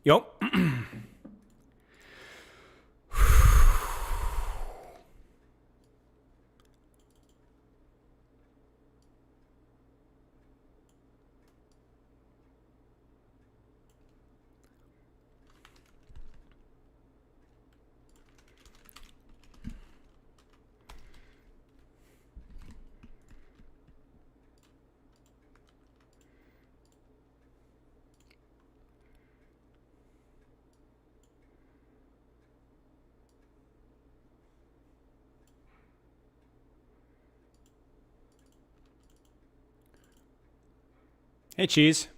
Yup. Hey, Cheese.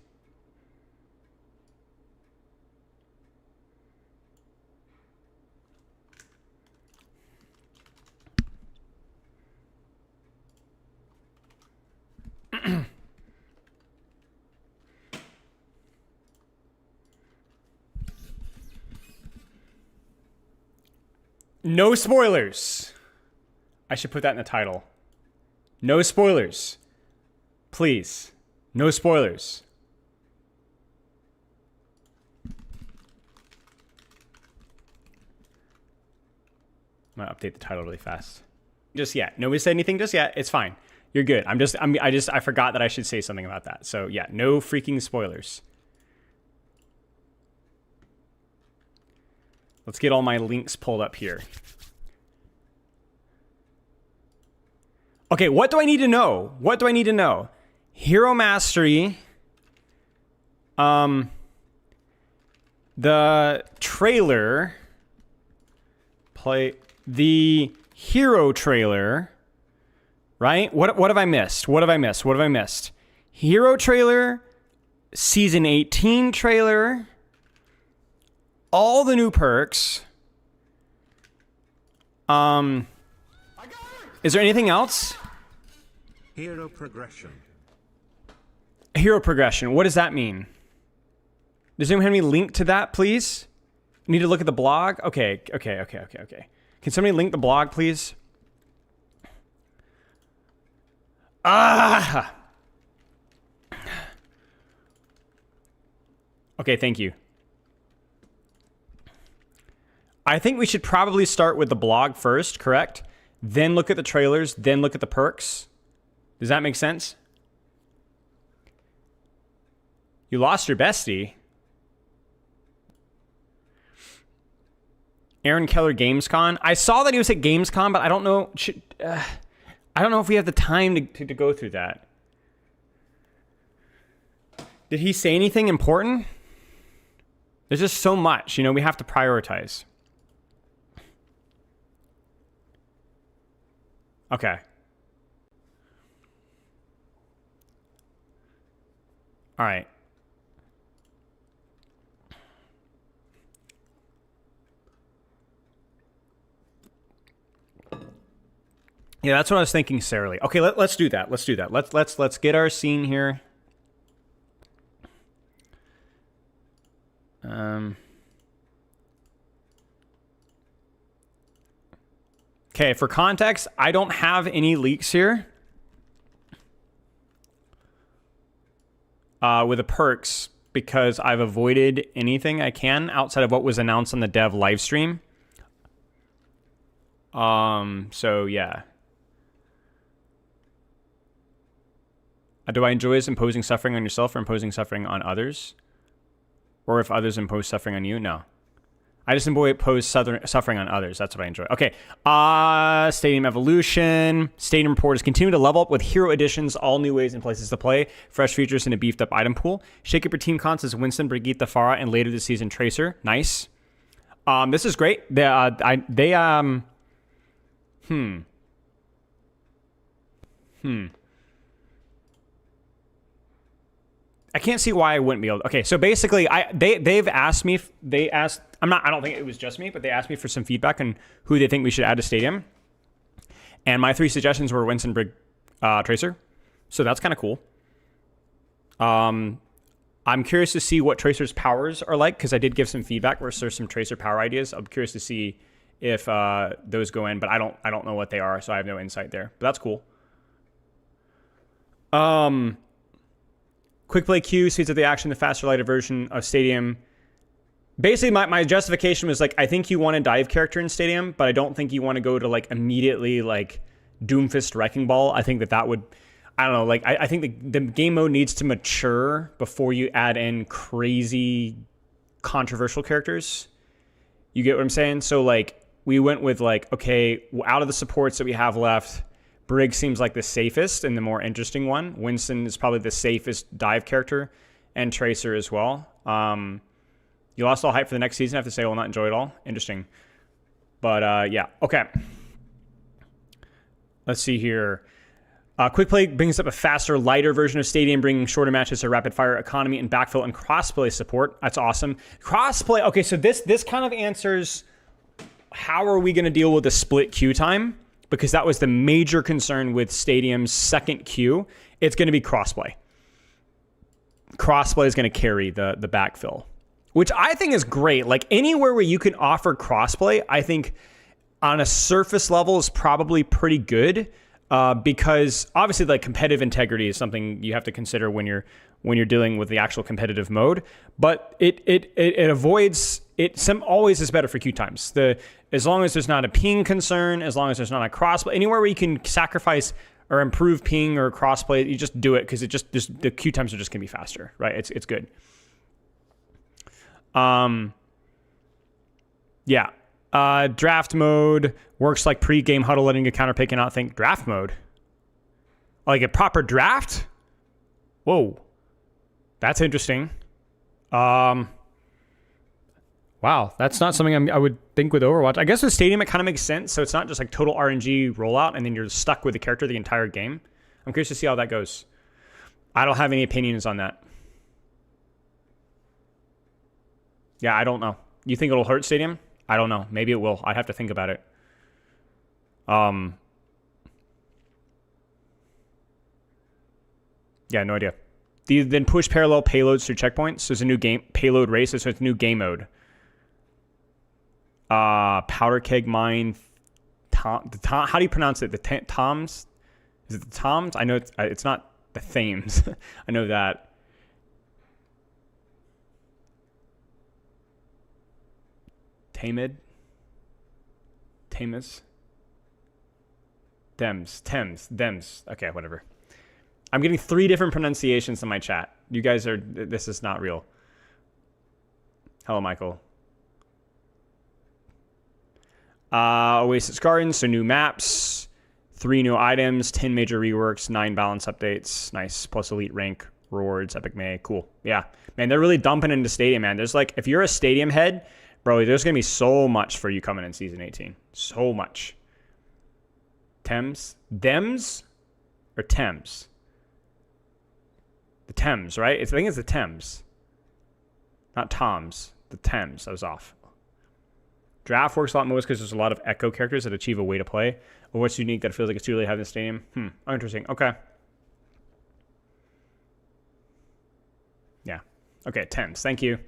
No spoilers. I should put that in the title. No spoilers. Please. No spoilers. I'm gonna update the title really fast. Just yet. Nobody said anything just yet. It's fine. You're good. I forgot that I should say something about that. So yeah, no freaking spoilers. Let's get all my links pulled up here. Okay, what do I need to know? What do I need to know? Hero Mastery. The trailer. Play the hero trailer. Right? What have I missed? What have I missed? What have I missed? Hero trailer. Season 18 trailer. All the new perks. Is there anything else? Hero progression. Hero progression. What does that mean? Does anyone have any link to that, please? I need to look at the blog. Okay. Can somebody link the blog, please? Ah. Okay, thank you. I think we should probably start with the blog first, correct? Then look at the trailers, then look at the perks. Does that make sense? You lost your bestie. Aaron Keller Gamescom. I saw that he was at Gamescom, but I don't know. I don't know if we have the time to go through that. Did he say anything important? There's just so much, we have to prioritize. Okay. All right. Yeah, that's what I was thinking, Sarah Lee. Okay, let's do that. Let's do that. Let's get our scene here. Okay, for context, I don't have any leaks here. With the perks, because I've avoided anything I can outside of what was announced on the dev live stream. So yeah. Do I enjoy imposing suffering on yourself or imposing suffering on others? Or if others impose suffering on you? No. I just impose suffering on others. That's what I enjoy. Okay. Stadium Evolution. Stadium Report is continuing to level up with hero additions, all new ways and places to play, fresh features, and a beefed up item pool. Shake up your team cons as Winston, Brigitte, Farah, and later this season, Tracer. Nice. This is great. I can't see why I wouldn't be able to. Okay, so basically, they've asked me. I don't think it was just me, but they asked me for some feedback on who they think we should add to Stadium. And my 3 suggestions were Winston, Brig, Tracer. So that's kind of cool. I'm curious to see what Tracer's powers are like, because I did give some feedback where there's some Tracer power ideas. I'm curious to see if those go in, but I don't know what they are, so I have no insight there. But that's cool. Quick play queue, speeds up the action, the faster, lighter version of Stadium. basically my justification was like, I think you want a dive character in Stadium, but I don't think you want to go to like immediately like Doomfist Wrecking Ball. I think that would, I don't know, like I think the game mode needs to mature before you add in crazy controversial characters. You get what I'm saying? So like we went with like, okay, out of the supports that we have left, Brig seems like the safest and the more interesting one. Winston is probably the safest dive character, and Tracer as well. You lost all hype for the next season. I have to say, I will not enjoy it all. Interesting. But yeah, okay. Let's see here. Quick Play brings up a faster, lighter version of Stadium, bringing shorter matches to rapid fire economy and backfill and crossplay support. That's awesome. Crossplay. Okay, so this kind of answers how are we going to deal with the split queue time, because that was the major concern with Stadium's second queue. It's going to be crossplay. Crossplay is going to carry the backfill, which I think is great. Like anywhere where you can offer crossplay, I think on a surface level is probably pretty good. Because obviously like competitive integrity is something you have to consider when you're dealing with the actual competitive mode, but it avoids it. Always is better for queue times. As long as there's not a ping concern, as long as there's not a crossplay, anywhere where you can sacrifice or improve ping or crossplay, you just do it, because the queue times are just gonna be faster, right? It's good. Yeah. Draft mode works like pre-game huddle, letting a counter pick and not think. Draft mode? Like a proper draft? Whoa. That's interesting. Wow, that's not something I would think with Overwatch. I guess with Stadium, it kind of makes sense. So it's not just like total RNG rollout and then you're stuck with the character the entire game. I'm curious to see how that goes. I don't have any opinions on that. Yeah, I don't know. You think it'll hurt Stadium? I don't know. Maybe it will. I'd have to think about it. Yeah, no idea. Then push parallel payloads through checkpoints. So it's a new game payload race. So it's a new game mode. Powder keg mine. How do you pronounce it? The Toms? Is it the Toms? I know it's not the Thames. I know that. Tamus? Dems. Okay, whatever. I'm getting 3 different pronunciations in my chat. You guys this is not real. Hello, Michael. Oasis Gardens, so new maps, 3 new items, 10 major reworks, 9 balance updates. Nice. Plus elite rank rewards, Epic May. Cool. Yeah. Man, they're really dumping into Stadium, man. There's like, if you're a Stadium head, bro, there's going to be so much for you coming in Season 18. So much. Dems? Or Thames? The Thames, right? I think it's the Thames. Not Toms. The Thames. I was off. Draft works a lot most because there's a lot of echo characters that achieve a way to play. But what's unique that feels like it's too really having the Stadium? Interesting. Okay. Yeah. Okay, Thames. Thank you.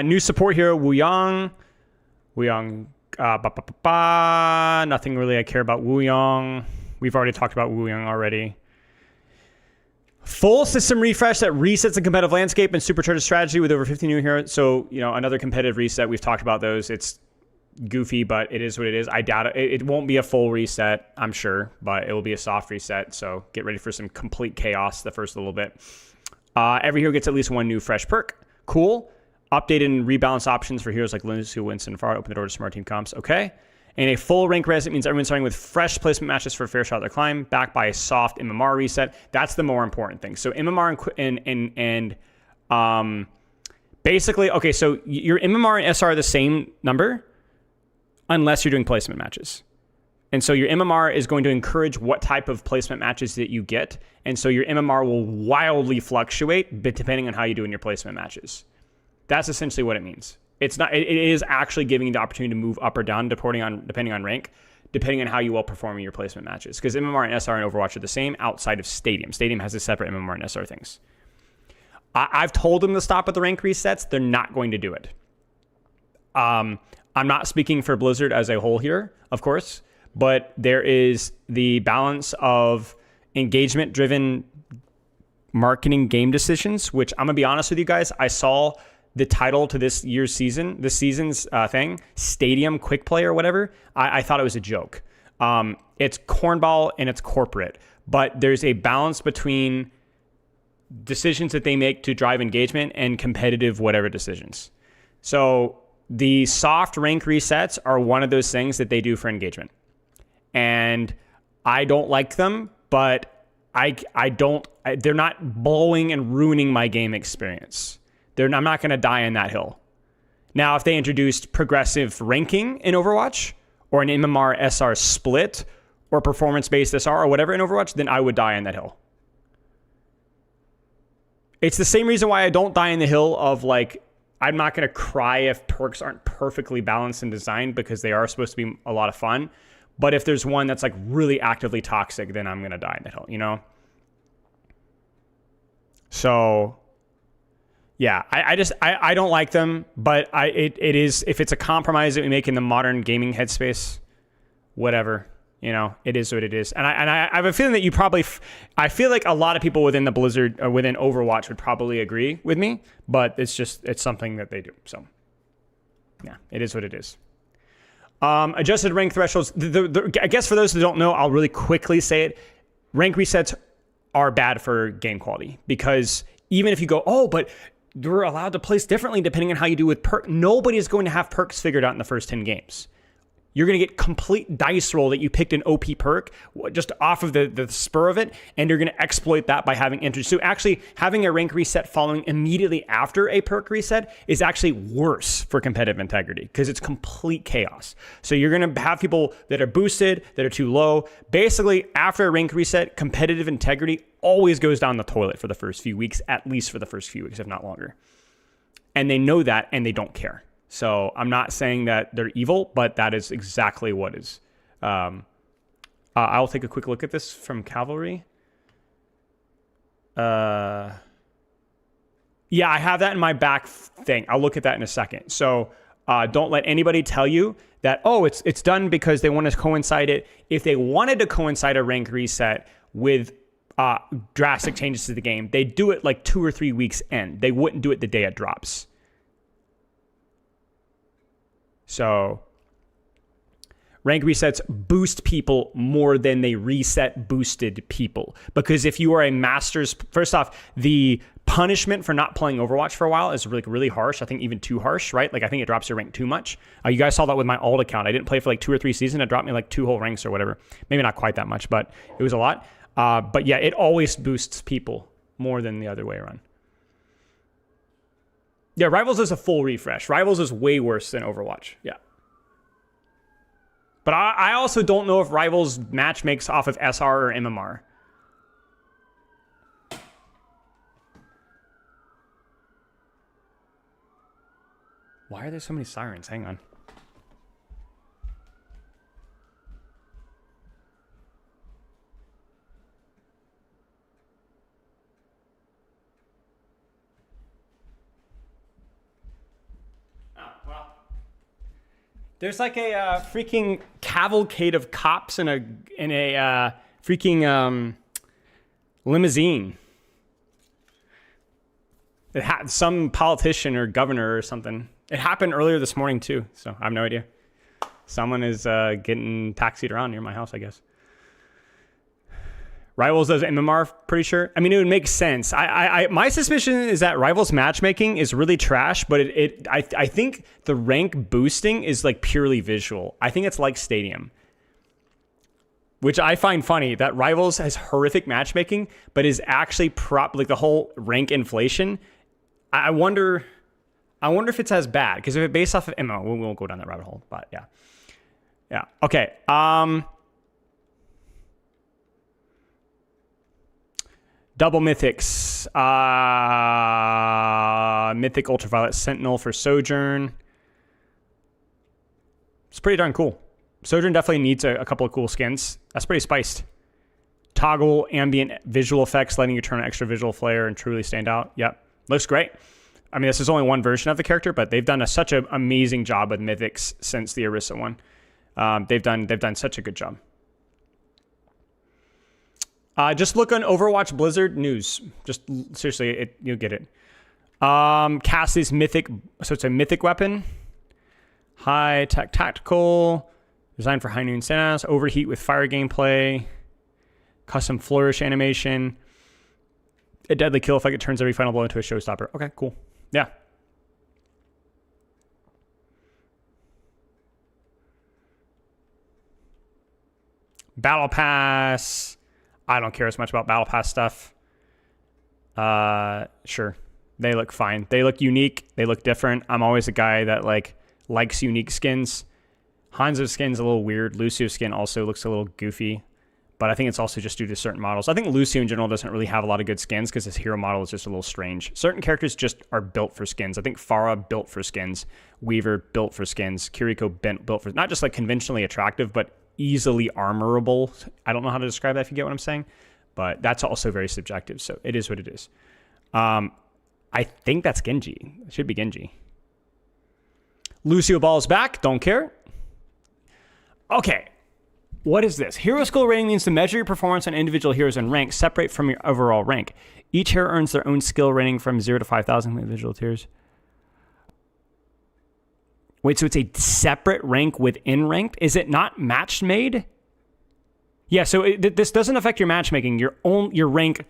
New support hero, Wuyong. Nothing really I care about Wuyong. We've already talked about Wuyong already. Full system refresh that resets the competitive landscape and supercharges strategy with over 50 new heroes. So, another competitive reset. We've talked about those. It's goofy, but it is what it is. I doubt it. It won't be a full reset, I'm sure, but it will be a soft reset. So get ready for some complete chaos the first little bit. Every hero gets at least 1 new fresh perk. Cool. Updated and rebalance options for heroes like Linus, who Winston, and Farah. Open the door to smart team comps. Okay. And a full rank reset means everyone's starting with fresh placement matches for a fair shot at their climb, backed by a soft MMR reset. That's the more important thing. So MMR and basically, okay, so your MMR and SR are the same number unless you're doing placement matches. And so your MMR is going to encourage what type of placement matches that you get. And so your MMR will wildly fluctuate depending on how you do in your placement matches. That's essentially what it means. It's not. It is actually giving you the opportunity to move up or down depending on rank, depending on how you will perform in your placement matches. Because MMR and SR and Overwatch are the same outside of Stadium. Stadium has a separate MMR and SR things. I've told them to stop at the rank resets. They're not going to do it. I'm not speaking for Blizzard as a whole here, of course, but there is the balance of engagement-driven marketing game decisions, which I'm gonna be honest with you guys. I saw the title to this season's thing, Stadium Quick Play or whatever, I thought it was a joke. It's cornball and it's corporate, but there's a balance between decisions that they make to drive engagement and competitive whatever decisions. So the soft rank resets are one of those things that they do for engagement. And I don't like them, but they're not blowing and ruining my game experience. I'm not going to die on that hill. Now, if they introduced progressive ranking in Overwatch or an MMR SR split or performance-based SR or whatever in Overwatch, then I would die on that hill. It's the same reason why I don't die on the hill of like, I'm not going to cry if perks aren't perfectly balanced and designed because they are supposed to be a lot of fun. But if there's one that's like really actively toxic, then I'm going to die on that hill, you know? So yeah, I don't like them, but it is, if it's a compromise that we make in the modern gaming headspace, whatever, you know, it is what it is. And I have a feeling that I feel like a lot of people within the Blizzard or within Overwatch would probably agree with me, but it's something that they do. So yeah, it is what it is. Adjusted rank thresholds. I guess for those who don't know, I'll really quickly say it. Rank resets are bad for game quality because even if you go, oh, but you're allowed to place differently depending on how you do with perk. Nobody is going to have perks figured out in the first 10 games. You're going to get complete dice roll that you picked an OP perk just off of the spur of it, and you're going to exploit that by having entry. So actually having a rank reset following immediately after a perk reset is actually worse for competitive integrity because it's complete chaos. So you're going to have people that are boosted, that are too low. Basically, after a rank reset, competitive integrity always goes down the toilet for the first few weeks, at least for the first few weeks, if not longer. And they know that, and they don't care. So I'm not saying that they're evil, but that is exactly what is. I'll take a quick look at this from Cavalry. Yeah, I have that in my back thing. I'll look at that in a second. So don't let anybody tell you that, oh, it's done because they want to coincide it. If they wanted to coincide a rank reset with drastic changes to the game, they'd do it like 2 or 3 weeks in. They wouldn't do it the day it drops. So rank resets boost people more than they reset boosted people. Because if you are a master's, first off, the punishment for not playing Overwatch for a while is really, really harsh. I think even too harsh, right? Like I think it drops your rank too much. You guys saw that with my alt account. I didn't play for like 2 or 3 seasons. It dropped me like 2 whole ranks or whatever. Maybe not quite that much, but it was a lot. But yeah, it always boosts people more than the other way around. Yeah, Rivals is a full refresh. Rivals is way worse than Overwatch. Yeah. But I also don't know if Rivals match makes off of SR or MMR. Why are there so many sirens? Hang on. There's like a freaking cavalcade of cops in a freaking limousine. It had some politician or governor or something. It happened earlier this morning too, so I have no idea. Someone is getting taxied around near my house, I guess. Rivals does MMR, pretty sure. I mean, it would make sense. My suspicion is that Rivals matchmaking is really trash, but I think the rank boosting is like purely visual. I think it's like Stadium, which I find funny that Rivals has horrific matchmaking, but is actually like the whole rank inflation. I wonder if it's as bad because if it's based off of MMR, we won't go down that rabbit hole. But yeah. Okay. Double mythics. Mythic Ultraviolet Sentinel for Sojourn. It's pretty darn cool. Sojourn definitely needs a couple of cool skins. That's pretty spiced. Toggle ambient visual effects, letting you turn on extra visual flair and truly stand out. Yep. Looks great. I mean, this is only one version of the character, but they've done such an amazing job with mythics since the Orisa one. They've done such a good job. Just look on Overwatch Blizzard news. Just seriously, you'll get it. Cast is mythic, so it's a mythic weapon. High tech tactical, designed for high noon status. Overheat with fire gameplay. Custom flourish animation. A deadly kill effect. It turns every final blow into a showstopper. Okay, cool. Yeah. Battle Pass. I don't care as much about Battle Pass stuff. Sure. They look fine. They look unique. They look different. I'm always a guy that likes unique skins. Hanzo's skin's a little weird. Lucio's skin also looks a little goofy. But I think it's also just due to certain models. I think Lucio in general doesn't really have a lot of good skins because his hero model is just a little strange. Certain characters just are built for skins. I think Farah built for skins. Weaver built for skins. Kiriko built for... Not just like conventionally attractive, but easily armorable. I don't know how to describe that if you get what I'm saying. But that's also very subjective. So it is what it is. I think that's Genji. It should be Genji. Lucio Ball's back. Don't care. Okay. What is this? Hero skill rating means to measure your performance on individual heroes and rank separate from your overall rank. Each hero earns their own skill rating from 0 to 5,000 individual tiers. Wait, so it's a separate rank within ranked? Is it not match made? Yeah, so this doesn't affect your matchmaking. Your rank,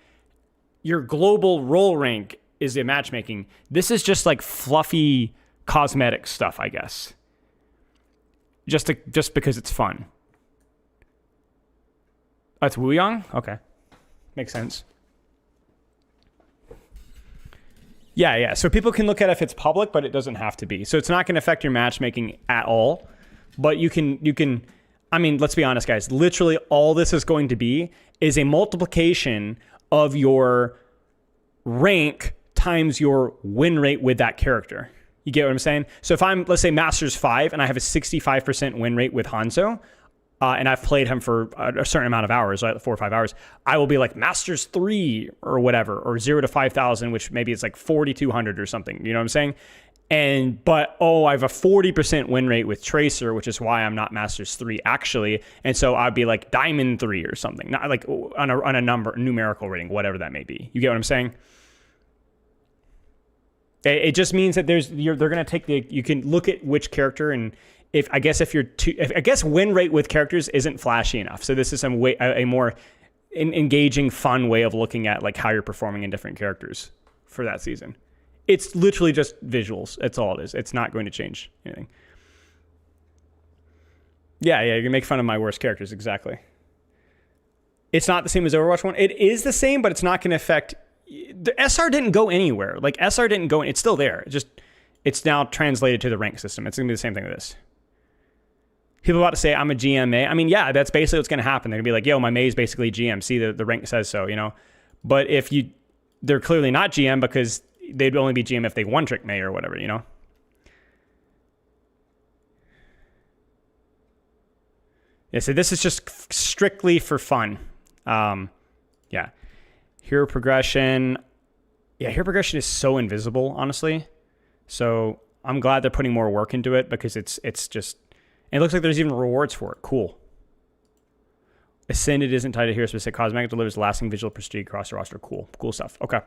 your global role rank is the matchmaking. This is just like fluffy cosmetic stuff, I guess. Just because it's fun. Oh, it's Wuyang? Okay. Makes sense. Yeah. So people can look at it if it's public, but it doesn't have to be. So it's not going to affect your matchmaking at all. But you can, I mean, let's be honest, guys. Literally all this is going to be is a multiplication of your rank times your win rate with that character. You get what I'm saying? So if I'm, let's say, Masters 5 and I have a 65% win rate with Hanzo, and I've played him for a certain amount of hours, like 4 or 5 hours, I will be like Masters 3 or whatever, or 0 to 5,000, which maybe it's like 4,200 or something. You know what I'm saying? But I have a 40% win rate with Tracer, which is why I'm not Masters 3 actually. And so I'd be like Diamond 3 or something, not like on a numerical rating, whatever that may be. You get what I'm saying? It just means that they're going to take you can look at which character, and I guess win rate with characters isn't flashy enough. So this is a more engaging, fun way of looking at like how you're performing in different characters for that season. It's literally just visuals. That's all it is. It's not going to change anything. Yeah, you can make fun of my worst characters, exactly. It's not the same as Overwatch 1. It is the same, but it's not going to affect... The SR didn't go anywhere. Like, SR didn't go... It's still there. It's now translated to the rank system. It's going to be the same thing with this. People about to say, I'm a GM May. I mean, yeah, that's basically what's going to happen. They're going to be like, yo, my May is basically GM. See, the rank says so, you know? But if they're clearly not GM because they'd only be GM if they one-trick May or whatever, you know? Yeah, so this is just strictly for fun. Yeah. Hero progression. Yeah, hero progression is so invisible, honestly. So I'm glad they're putting more work into it because it's just... It looks like there's even rewards for it. Cool. Ascended isn't tied to hero specific cosmetic. Delivers lasting visual prestige across the roster. Cool stuff. Okay.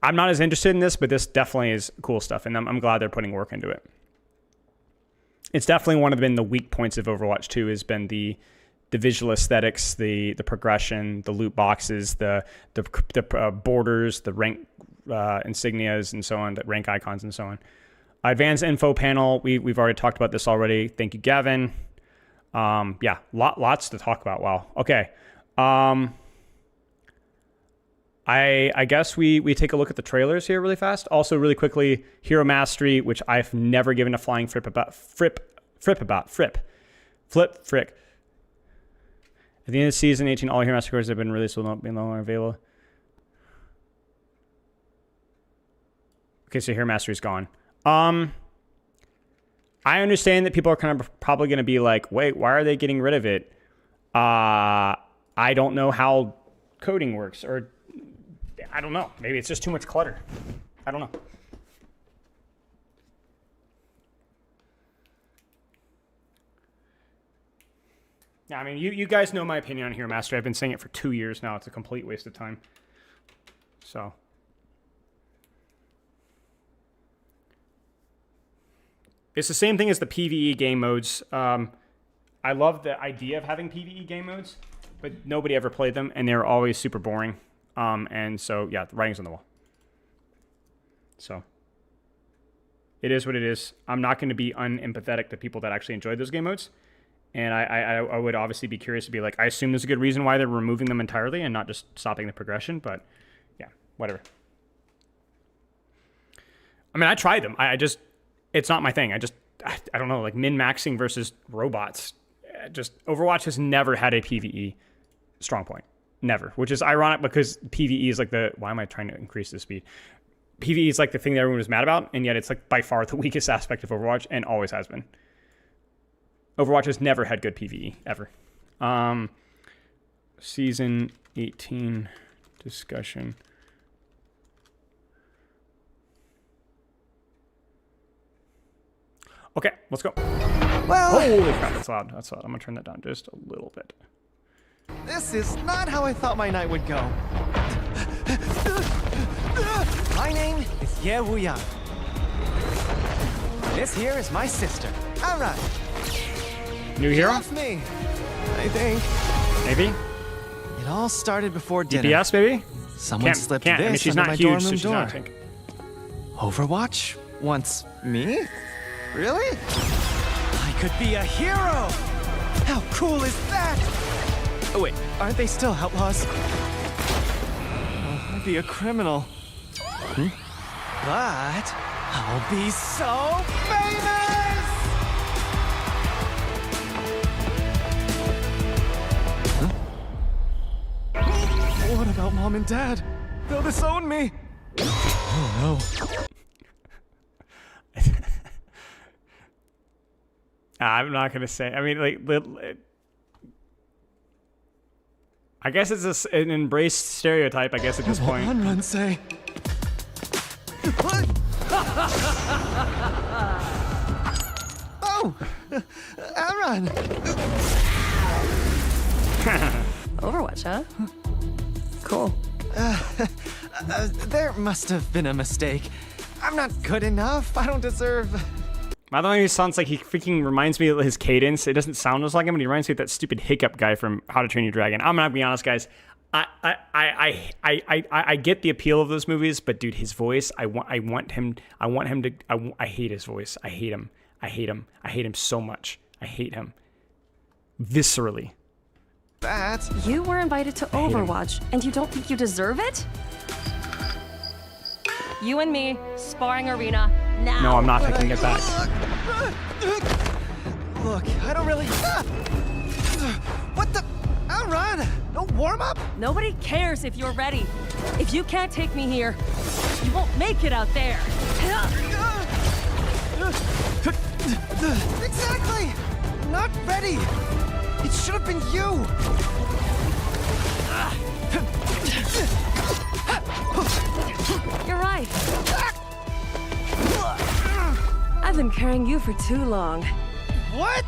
I'm not as interested in this, but this definitely is cool stuff, and I'm glad they're putting work into it. It's definitely been the weak points of Overwatch 2 has been the visual aesthetics, the progression, the loot boxes, the borders, the rank insignias, and so on, the rank icons, and so on. Advanced info panel. We've already talked about this already. Thank you, Gavin. Yeah, lots to talk about. Wow. Okay. I guess we take a look at the trailers here really fast. Also, really quickly, Hero Mastery, which I've never given a flying frick. At the end of the season, 18 all Hero Mastery cores have been released will not be no longer available. Okay, so Hero Mastery is gone. I understand that people are kind of probably going to be like, wait, why are they getting rid of it? I don't know how coding works, or I don't know. Maybe it's just too much clutter. I don't know. Yeah, I mean, you guys know my opinion on Hero Mastery. I've been saying it for 2 years now. It's a complete waste of time. So... It's the same thing as the PvE game modes. I love the idea of having PvE game modes, but nobody ever played them, and they're always super boring. And so, yeah, the writing's on the wall. So, it is what it is. I'm not going to be unempathetic to people that actually enjoyed those game modes. And I would obviously be curious to be like, I assume there's a good reason why they're removing them entirely and not just stopping the progression, but yeah, whatever. I mean, I tried them. It's not my thing. I don't know, like min-maxing versus robots. Overwatch has never had a PvE strong point. Never. Which is ironic because PvE is like why am I trying to increase the speed? PvE is like the thing that everyone was mad about, and yet it's like by far the weakest aspect of Overwatch and always has been. Overwatch has never had good PvE, ever. Season 18 discussion. Okay, let's go. Well, Holy crap, that's loud. That's loud. I'm going to turn that down just a little bit. this is not how I thought my night would go. My name is Ye Wuyang. This here is my sister, Ara. New hero? Loves me, I think. Maybe? It all started before dinner. DPS, maybe? Someone slipped this I mean, she's under not my huge, dorm so room she's door. not a tank. Overwatch wants me? Really? I could be a hero! How cool is that? Oh wait, aren't they still outlaws? I'd be a criminal. But I'll be so famous! What about Mom and Dad? They'll disown me! Oh no. I'm not going to say. I mean, like, I guess it's an embraced stereotype, I guess, at this point. Run, say. Oh! Aaron! Overwatch, huh? Cool. There must have been a mistake. I'm not good enough. I don't deserve... By the way, he sounds like he freaking reminds me of his cadence. It doesn't sound just like him, but he reminds me of that stupid hiccup guy from How to Train Your Dragon. I'm gonna be honest, guys. I get the appeal of those movies, but dude, his voice, I hate his voice. I hate him. I hate him so much. I hate him. Viscerally. That... You were invited to Overwatch, and you don't think you deserve it? You and me, sparring arena, now. No, I'm not taking it back. Look, I don't really... What the... Aaron! No warm-up? Nobody cares if you're ready. If you can't take me here, you won't make it out there. Exactly! Not ready! It should have been you! You're right. I've been carrying you for too long. What?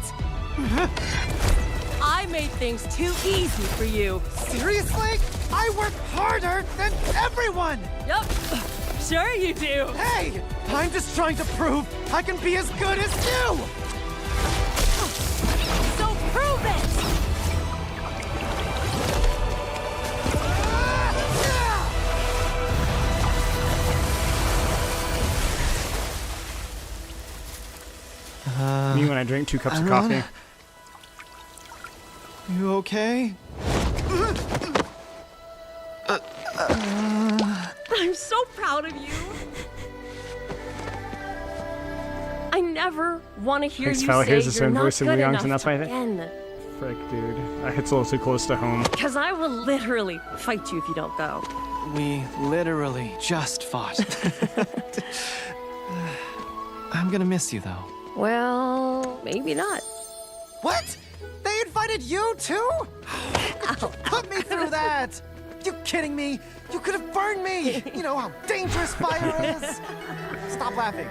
I made things too easy for you. Seriously? I work harder than everyone! Yup. Sure you do. Hey! I'm just trying to prove I can be as good as you! So prove it! Me when I drink 2 cups of coffee. You okay? I'm so proud of you. I never want to hear Thanks, you fella. say Here's the you're same not voice of good Young's, enough and that's why I think. again. Frick, dude. That hits a little too close to home. Because I will literally fight you if you don't go. We literally just fought. I'm gonna miss you, though. Well, maybe not. What? They invited you too? Put me through that! You kidding me? You could have burned me! You know how dangerous fire is! Stop laughing.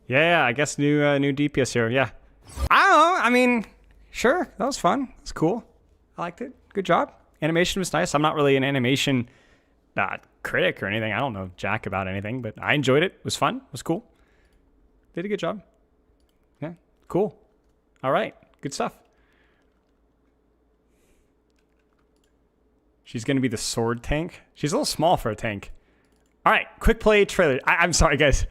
Yeah, I guess new DPS here. Yeah. I don't know. I mean, sure. That was fun. It's cool. I liked it. Good job. Animation was nice. I'm not really an animation critic or anything. I don't know jack about anything, but I enjoyed it. It was fun. It was cool. Did a good job. Yeah, cool. All right, good stuff. She's going to be the sword tank. She's a little small for a tank. All right, quick play trailer. I'm sorry, guys.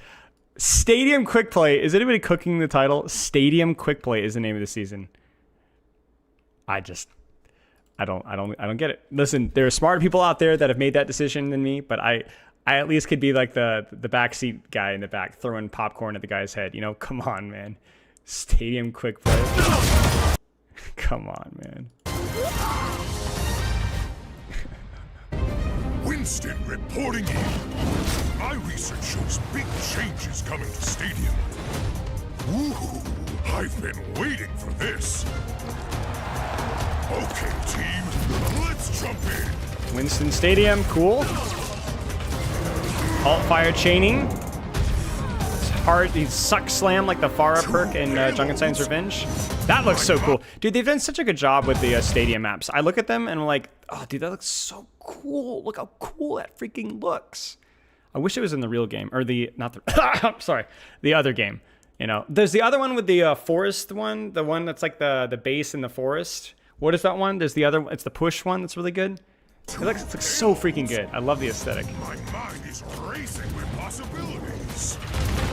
Stadium quick play. Is anybody cooking the title? Stadium quick play is the name of the season. I don't get it. Listen, there are smarter people out there that have made that decision than me, but I at least could be like the backseat guy in the back throwing popcorn at the guy's head. You know, come on, man. Stadium quick play. Come on, man. Winston reporting in. My research shows big changes coming to Stadium. Ooh, I've been waiting for this. Okay, team, let's jump in. Winston Stadium, cool. Alt fire chaining. It's hard. He suck slam like the Farah perk in Junkenstein's Revenge. That looks so cool, dude. They've done such a good job with the Stadium maps. I look at them and I'm like, oh, dude, that looks so cool. Look how cool that freaking looks. I wish it was in the real game, or the sorry, the other game. You know, there's the other one with the forest one, the one that's like the base in the forest. What is that one? There's the other. It's the push one that's really good. It looks so freaking good. I love the aesthetic. My mind is racing with possibilities.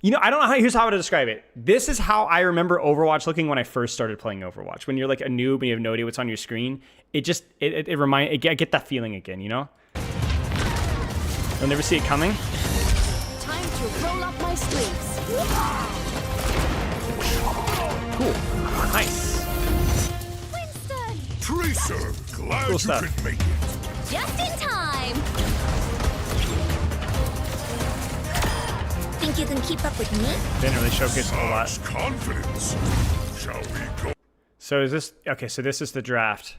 You know, I don't know how. Here's how I would describe it. This is how I remember Overwatch looking when I first started playing Overwatch. When you're like a noob and you have no idea what's on your screen, I get that feeling again. You know. You'll never see it coming. Time to roll up my sleeves. Cool. Nice. Winston! Tracer, glad Cool you stuff. could make it. Just in time. Think you can keep up with me? Didn't really showcase a whole lot. Such confidence. Shall we go? So is this okay? So this is the draft.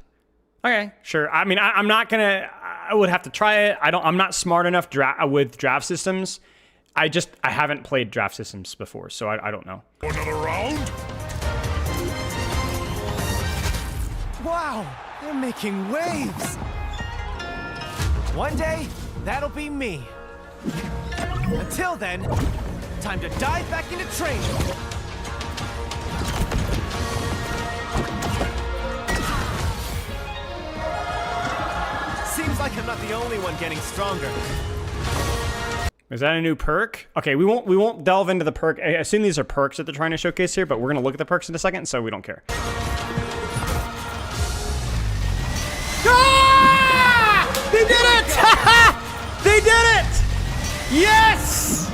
Okay, sure. I mean, I'm not gonna. I would have to try it. I'm not smart enough with draft systems. I haven't played draft systems before, so I don't know. Another round? Wow, they're making waves. One day, that'll be me. Until then, time to dive back into training. Seems like I'm not the only one getting stronger. Is that a new perk? Okay, we won't delve into the perk. I assume these are perks that they're trying to showcase here, but we're gonna look at the perks in a second, so we don't care. Ah! They did it! They did it! Yes!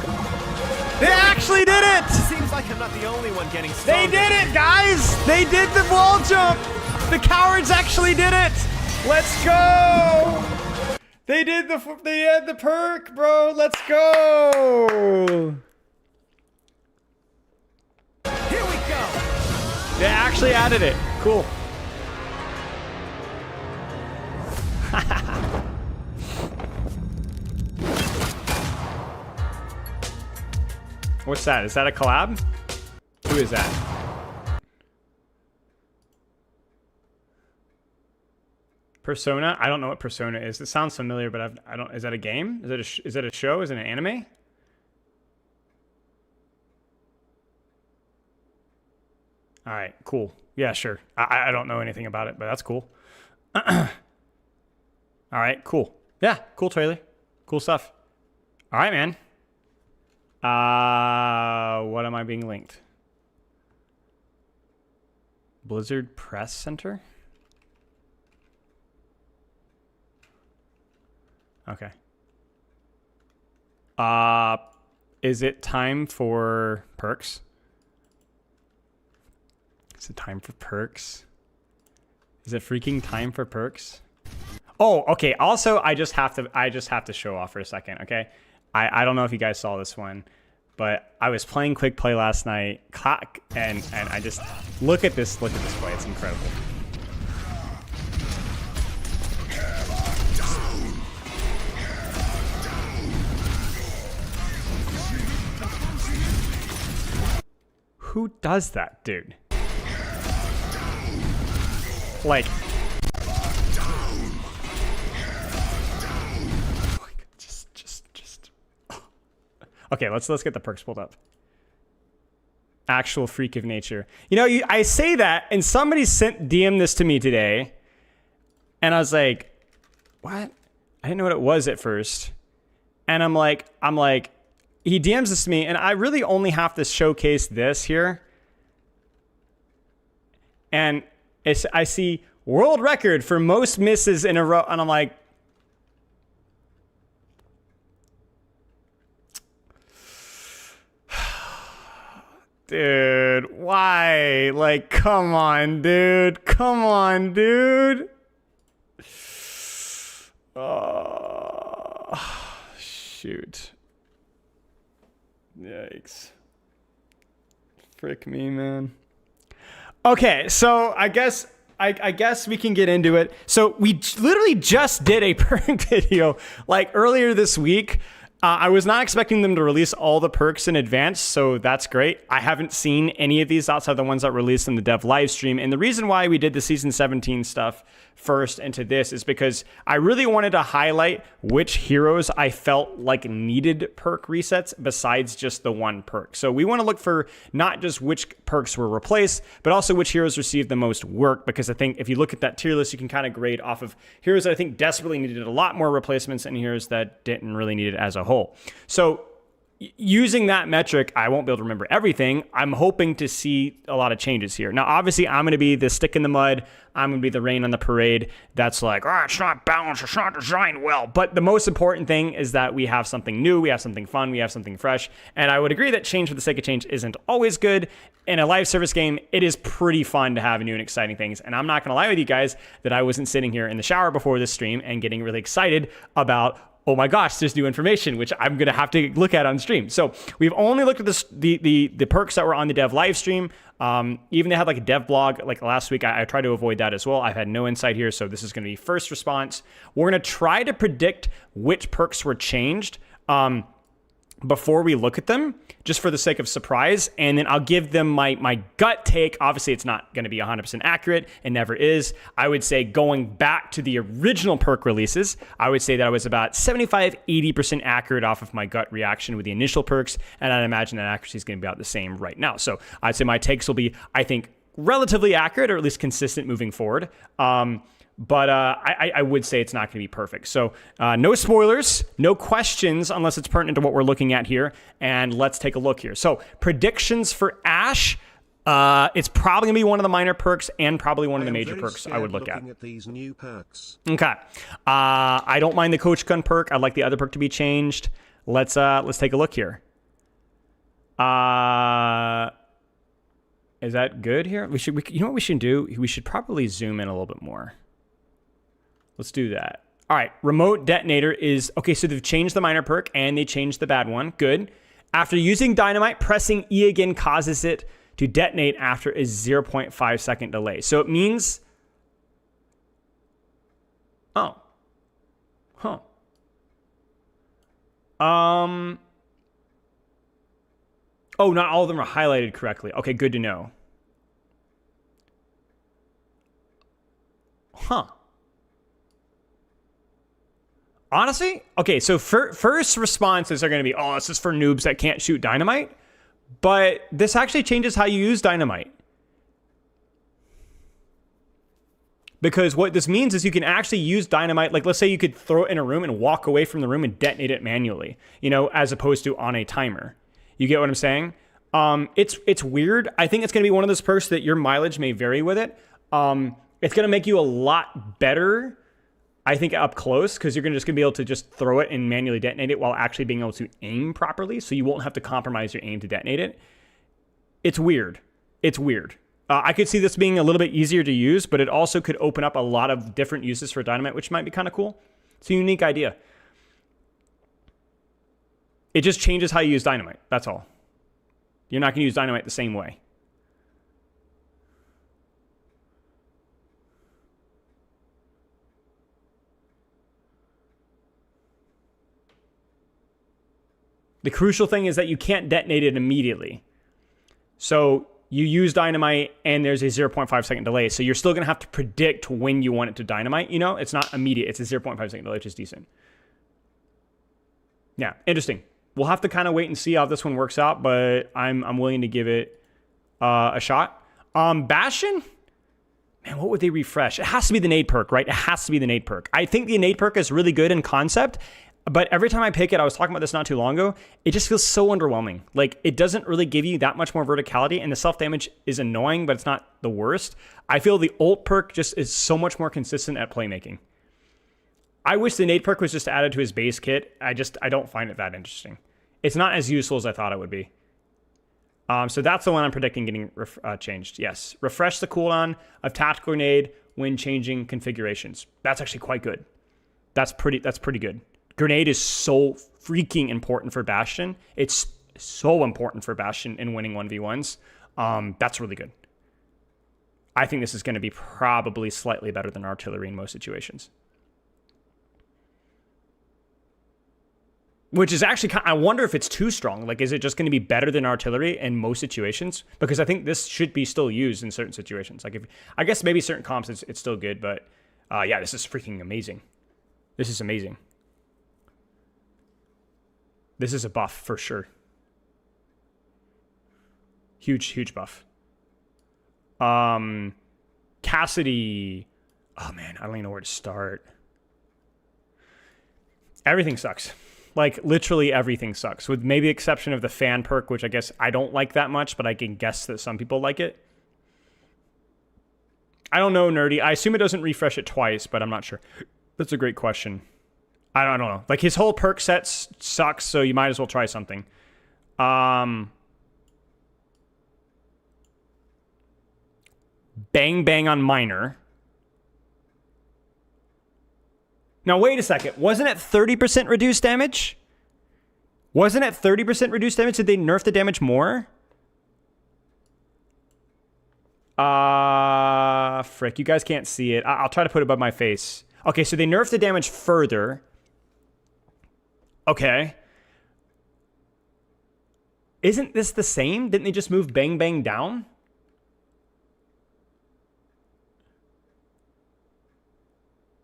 They actually did it! Seems like I'm not the only one getting They stronger. did it, guys! They did the wall jump! The cowards actually did it! Let's go! They did the perk, bro. Let's go! Here we go. They actually added it. Cool. What's that? Is that a collab? Who is that? Persona? I don't know what Persona is. It sounds familiar, but I don't. Is that a game? Is that a show? Is it an anime? All right, cool. Yeah, sure. I don't know anything about it, but that's cool. All right, cool. Yeah, cool trailer. Cool stuff. All right, man. What am I being linked? Blizzard Press Center? Okay. Is it time for perks? Is it time for perks? Is it freaking time for perks? Oh, okay. Also, I just have to show off for a second, okay? I don't know if you guys saw this one, but I was playing quick play last night, and I just look at this play. It's incredible. Who does that, dude? Like, Okay, let's get the perks pulled up. Actual freak of nature. You know, I say that, and somebody DM this to me today, and I was like, what? I didn't know what it was at first. And I'm like, he DMs this to me, and I really only have to showcase this here. And I see world record for most misses in a row, and I'm like, dude, why? Like, come on, dude. Come on, dude. Oh, shoot. Yikes. Frick me, man. Okay, so I guess we can get into it. So we literally just did a perk video like earlier this week. I was not expecting them to release all the perks in advance, so that's great. I haven't seen any of these outside the ones that released in the dev live stream. And the reason why we did the season 17 stuff first into this is because I really wanted to highlight which heroes I felt like needed perk resets besides just the one perk. So we want to look for not just which perks were replaced, but also which heroes received the most work, because I think if you look at that tier list, you can kind of grade off of heroes that I think desperately needed a lot more replacements and heroes that didn't really need it as a whole. So using that metric, I won't be able to remember everything. I'm hoping to see a lot of changes here. Now, obviously, I'm going to be the stick in the mud. I'm going to be the rain on the parade. That's like, oh, it's not balanced. It's not designed well. But the most important thing is that we have something new. We have something fun. We have something fresh. And I would agree that change for the sake of change isn't always good. In a live service game, it is pretty fun to have new and exciting things. And I'm not going to lie with you guys that I wasn't sitting here in the shower before this stream and getting really excited about, oh my gosh, there's new information, which I'm going to have to look at on stream. So we've only looked at this, the perks that were on the dev live stream. Even they had like a dev blog like last week. I tried to avoid that as well. I've had no insight here. So this is going to be first response. We're going to try to predict which perks were changed before we look at them, just for the sake of surprise. And then I'll give them my gut take. Obviously, it's not going to be 100% accurate. It never is. I would say going back to the original perk releases, I would say that I was about 75, 80% accurate off of my gut reaction with the initial perks. And I'd imagine that accuracy is going to be about the same right now. So I'd say my takes will be, I think, relatively accurate, or at least consistent moving forward. But I would say it's not going to be perfect. So no spoilers, no questions, unless it's pertinent to what we're looking at here. And let's take a look here. So predictions for Ash. It's probably going to be one of the minor perks and probably one of the major perks I would look at. These new perks. Okay. I don't mind the Coach Gun perk. I'd like the other perk to be changed. Let's take a look here. Is that good here? You know what we should do? We should probably zoom in a little bit more. Let's do that. All right, remote detonator is, okay, so they've changed the minor perk and they changed the bad one. Good. After using dynamite, pressing E again causes it to detonate after a 0.5 second delay. So it means, oh, huh. Oh, not all of them are highlighted correctly. Okay, good to know. Huh. Honestly, okay, so first responses are going to be, oh, this is for noobs that can't shoot dynamite. But this actually changes how you use dynamite. Because what this means is you can actually use dynamite, like let's say you could throw it in a room and walk away from the room and detonate it manually, as opposed to on a timer. You get what I'm saying? It's weird. I think it's going to be one of those perks that your mileage may vary with it. It's going to make you a lot better, I think, up close, because you're just going to be able to just throw it and manually detonate it while actually being able to aim properly, so you won't have to compromise your aim to detonate it. It's weird. It's weird. I could see this being a little bit easier to use, but it also could open up a lot of different uses for dynamite, which might be kind of cool. It's a unique idea. It just changes how you use dynamite. That's all. You're not going to use dynamite the same way. The crucial thing is that you can't detonate it immediately. So you use dynamite and there's a 0.5 second delay. So you're still going to have to predict when you want it to dynamite. It's not immediate. It's a 0.5 second delay, which is decent. Yeah, interesting. we'll have to kind of wait and see how this one works out, but I'm willing to give it a shot. Bastion, man, what would they refresh? It has to be the nade perk, right? It has to be the nade perk. I think the nade perk is really good in concept, but every time I pick it, I was talking about this not too long ago, it just feels so underwhelming. Like, it doesn't really give you that much more verticality, and the self-damage is annoying, but it's not the worst. I feel the ult perk just is so much more consistent at playmaking. I wish the nade perk was just added to his base kit. I don't find it that interesting. It's not as useful as I thought it would be. So that's the one I'm predicting getting changed. Yes. Refresh the cooldown of tactical grenade when changing configurations. That's actually quite good. That's pretty good. Grenade is so freaking important for Bastion. It's so important for Bastion in winning 1v1s. That's really good. I think this is going to be probably slightly better than artillery in most situations. Which is actually, I wonder if it's too strong. Like, is it just going to be better than artillery in most situations? Because I think this should be still used in certain situations. Like, I guess maybe certain comps it's still good, but yeah, this is freaking amazing. This is amazing. This is a buff for sure. Huge buff. Cassidy. Oh man, I don't even know where to start. Everything sucks. Like, literally everything sucks, with maybe the exception of the fan perk, which I guess I don't like that much, but I can guess that some people like it. I don't know, Nerdy. I assume it doesn't refresh it twice, but I'm not sure. That's a great question. I don't know. Like, his whole perk set sucks, so you might as well try something. Bang Bang on Miner. Now, wait a second. Wasn't it 30% reduced damage? Wasn't it 30% reduced damage? Did they nerf the damage more? Frick. You guys can't see it. I'll try to put it above my face. Okay, so they nerfed the damage further. Okay. Isn't this the same? Didn't they just move Bang Bang down?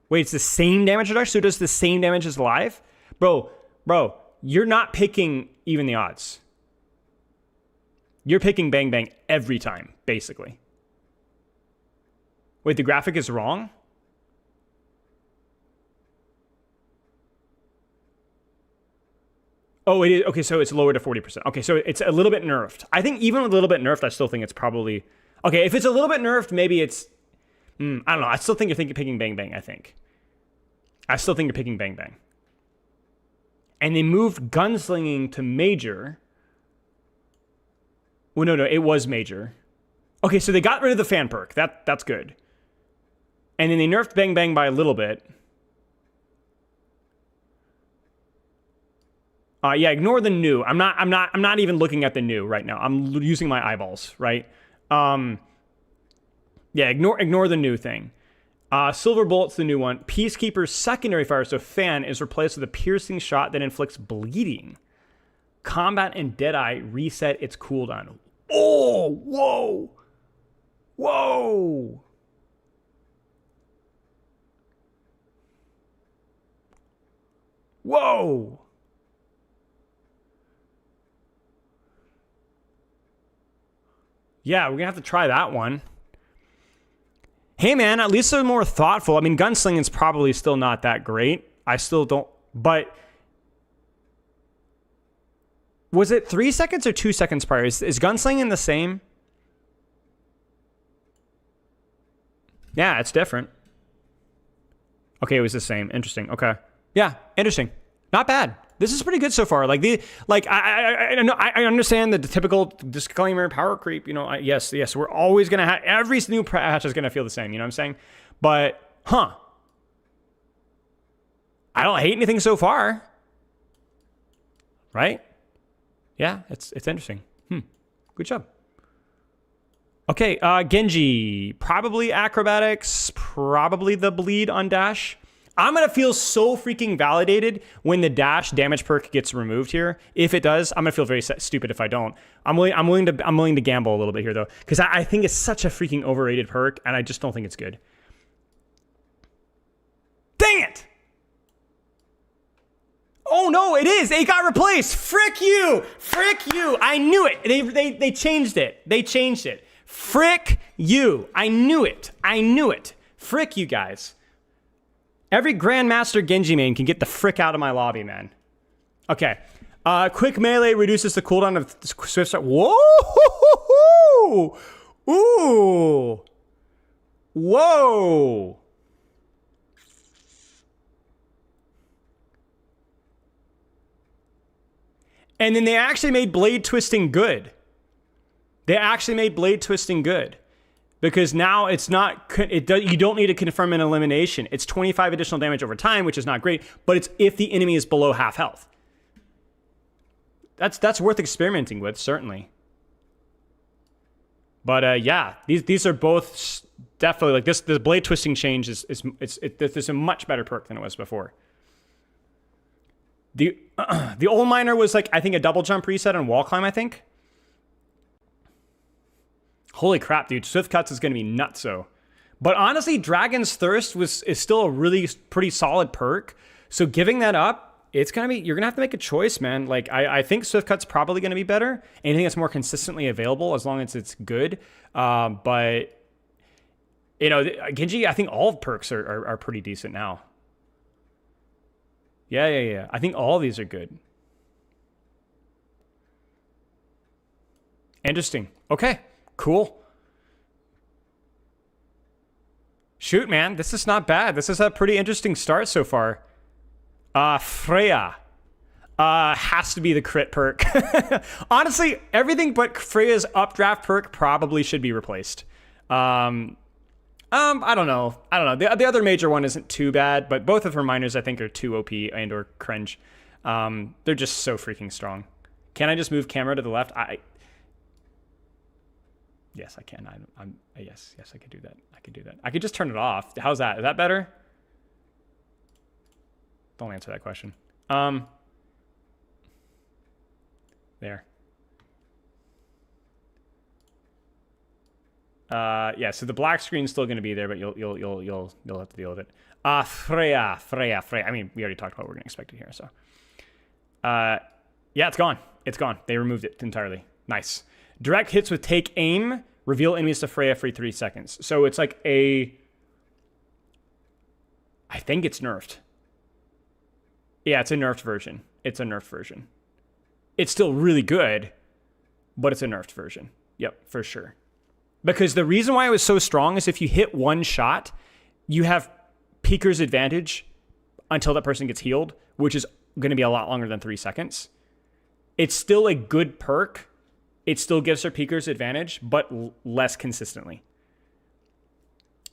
Wait, it's the same damage reduction? So it does the same damage as live? Bro, you're not picking even the odds. You're picking Bang Bang every time, basically. Wait, the graphic is wrong? Oh, it is. Okay, so it's lower to 40%. Okay, so it's a little bit nerfed. I think even with a little bit nerfed, I still think it's probably... Okay, if it's a little bit nerfed, maybe it's... I don't know. I still think you're picking Bang Bang, I think. I still think you're picking Bang Bang. And they moved gunslinging to major. Well, no, it was major. Okay, so they got rid of the fan perk. That's good. And then they nerfed Bang Bang by a little bit. Yeah, ignore the new. I'm not even looking at the new right now. I'm using my eyeballs, right? Yeah, ignore the new thing. Silver Bullet's the new one. Peacekeeper's secondary fire, so fan, is replaced with a piercing shot that inflicts bleeding. Combat and Deadeye reset its cooldown. Oh, whoa. Whoa. Whoa. Yeah, we're going to have to try that one. Hey, man, at least they're more thoughtful. I mean, gunslinging's probably still not that great. I still don't... But... Was it 3 seconds or 2 seconds prior? Is gunslinging the same? Yeah, it's different. Okay, it was the same. Interesting. Okay. Yeah, interesting. Not bad. This is pretty good so far. Like I understand the typical disclaimer power creep. You know, yes, we're always gonna have every new patch is gonna feel the same. You know what I'm saying? But I don't hate anything so far. Right? Yeah, it's interesting. Good job. Okay, Genji, probably acrobatics, probably the bleed on dash. I'm going to feel so freaking validated when the dash damage perk gets removed here. If it does, I'm going to feel very stupid if I don't. I'm willing to gamble a little bit here, though, because I think it's such a freaking overrated perk, and I just don't think it's good. Dang it! Oh no, it is. It got replaced. Frick you. Frick you. I knew it. They changed it. They changed it. Frick you. I knew it. I knew it. Frick you guys. Every Grandmaster Genji main can get the frick out of my lobby, man. Okay. Quick melee reduces the cooldown of swift start. Whoa! Ooh! Whoa! And then they actually made blade twisting good. They actually made blade twisting good. Because now it's not, you don't need to confirm an elimination. It's 25 additional damage over time, which is not great, but it's if the enemy is below half health. That's worth experimenting with, certainly. But yeah, these are both definitely, like this blade twisting change is a much better perk than it was before. The old miner was like, I think a double jump reset on wall climb, I think. Holy crap, dude. Swift Cuts is going to be nutso. But honestly, Dragon's Thirst is still a really pretty solid perk. So giving that up, it's going to be, you're going to have to make a choice, man. Like, I think Swift Cut's probably going to be better. Anything that's more consistently available as long as it's good. But, you know, Genji, I think all perks are pretty decent now. Yeah. I think all of these are good. Interesting. Okay. Cool. Shoot, man. This is not bad. This is a pretty interesting start so far. Freya. Has to be the crit perk. Honestly, everything but Freya's updraft perk probably should be replaced. I don't know. The other major one isn't too bad, but both of her minors I think are too OP and or cringe. They're just so freaking strong. Can I just move camera to the left? Yes, I can. Yes, I could do that. I could just turn it off. How's that? Is that better? Don't answer that question. There. Yeah, so the black screen's still going to be there, but you'll have to deal with it. Freya. I mean, we already talked about what we're going to expect it here, so. Yeah, it's gone. They removed it entirely. Nice. Direct hits with take aim reveal enemies to Freya for 3 seconds. So it's like I think it's nerfed. Yeah, it's a nerfed version. It's still really good, but it's a nerfed version. Yep, for sure. Because the reason why it was so strong is if you hit one shot, you have Peeker's advantage until that person gets healed, which is going to be a lot longer than 3 seconds. It's still a good perk. It still gives her Peeker's advantage, but less consistently.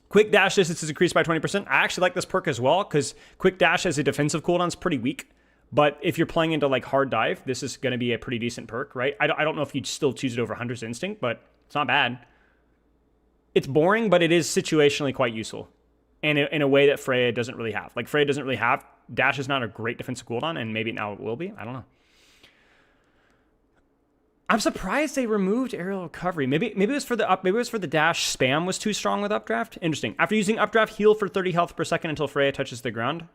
Quick dash distance is increased by 20%. I actually like this perk as well, because quick dash as a defensive cooldown is pretty weak. But if you're playing into like hard dive, this is going to be a pretty decent perk, right? I don't know if you'd still choose it over Hunter's Instinct, but it's not bad. It's boring, but it is situationally quite useful. And in a way that Freya doesn't really have. Like, Freya doesn't really have. Dash is not a great defensive cooldown, and maybe now it will be. I don't know. I'm surprised they removed aerial recovery. Maybe it was for the up. Maybe it was for the dash spam was too strong with updraft. Interesting. After using updraft, heal for 30 health per second until Freya touches the ground.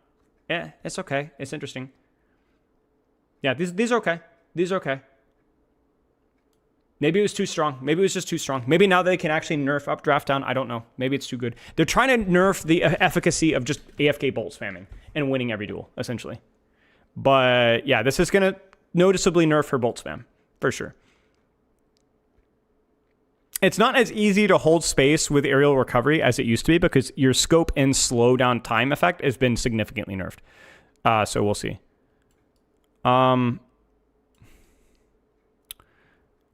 Yeah, it's okay. It's interesting. Yeah, these are okay. These are okay. Maybe it was too strong. Maybe it was just too strong. Maybe now they can actually nerf updraft down. I don't know. Maybe it's too good. They're trying to nerf the efficacy of just AFK bolt spamming and winning every duel, essentially. But yeah, this is going to noticeably nerf her bolt spam, for sure. It's not as easy to hold space with aerial recovery as it used to be because your scope and slow down time effect has been significantly nerfed. So we'll see.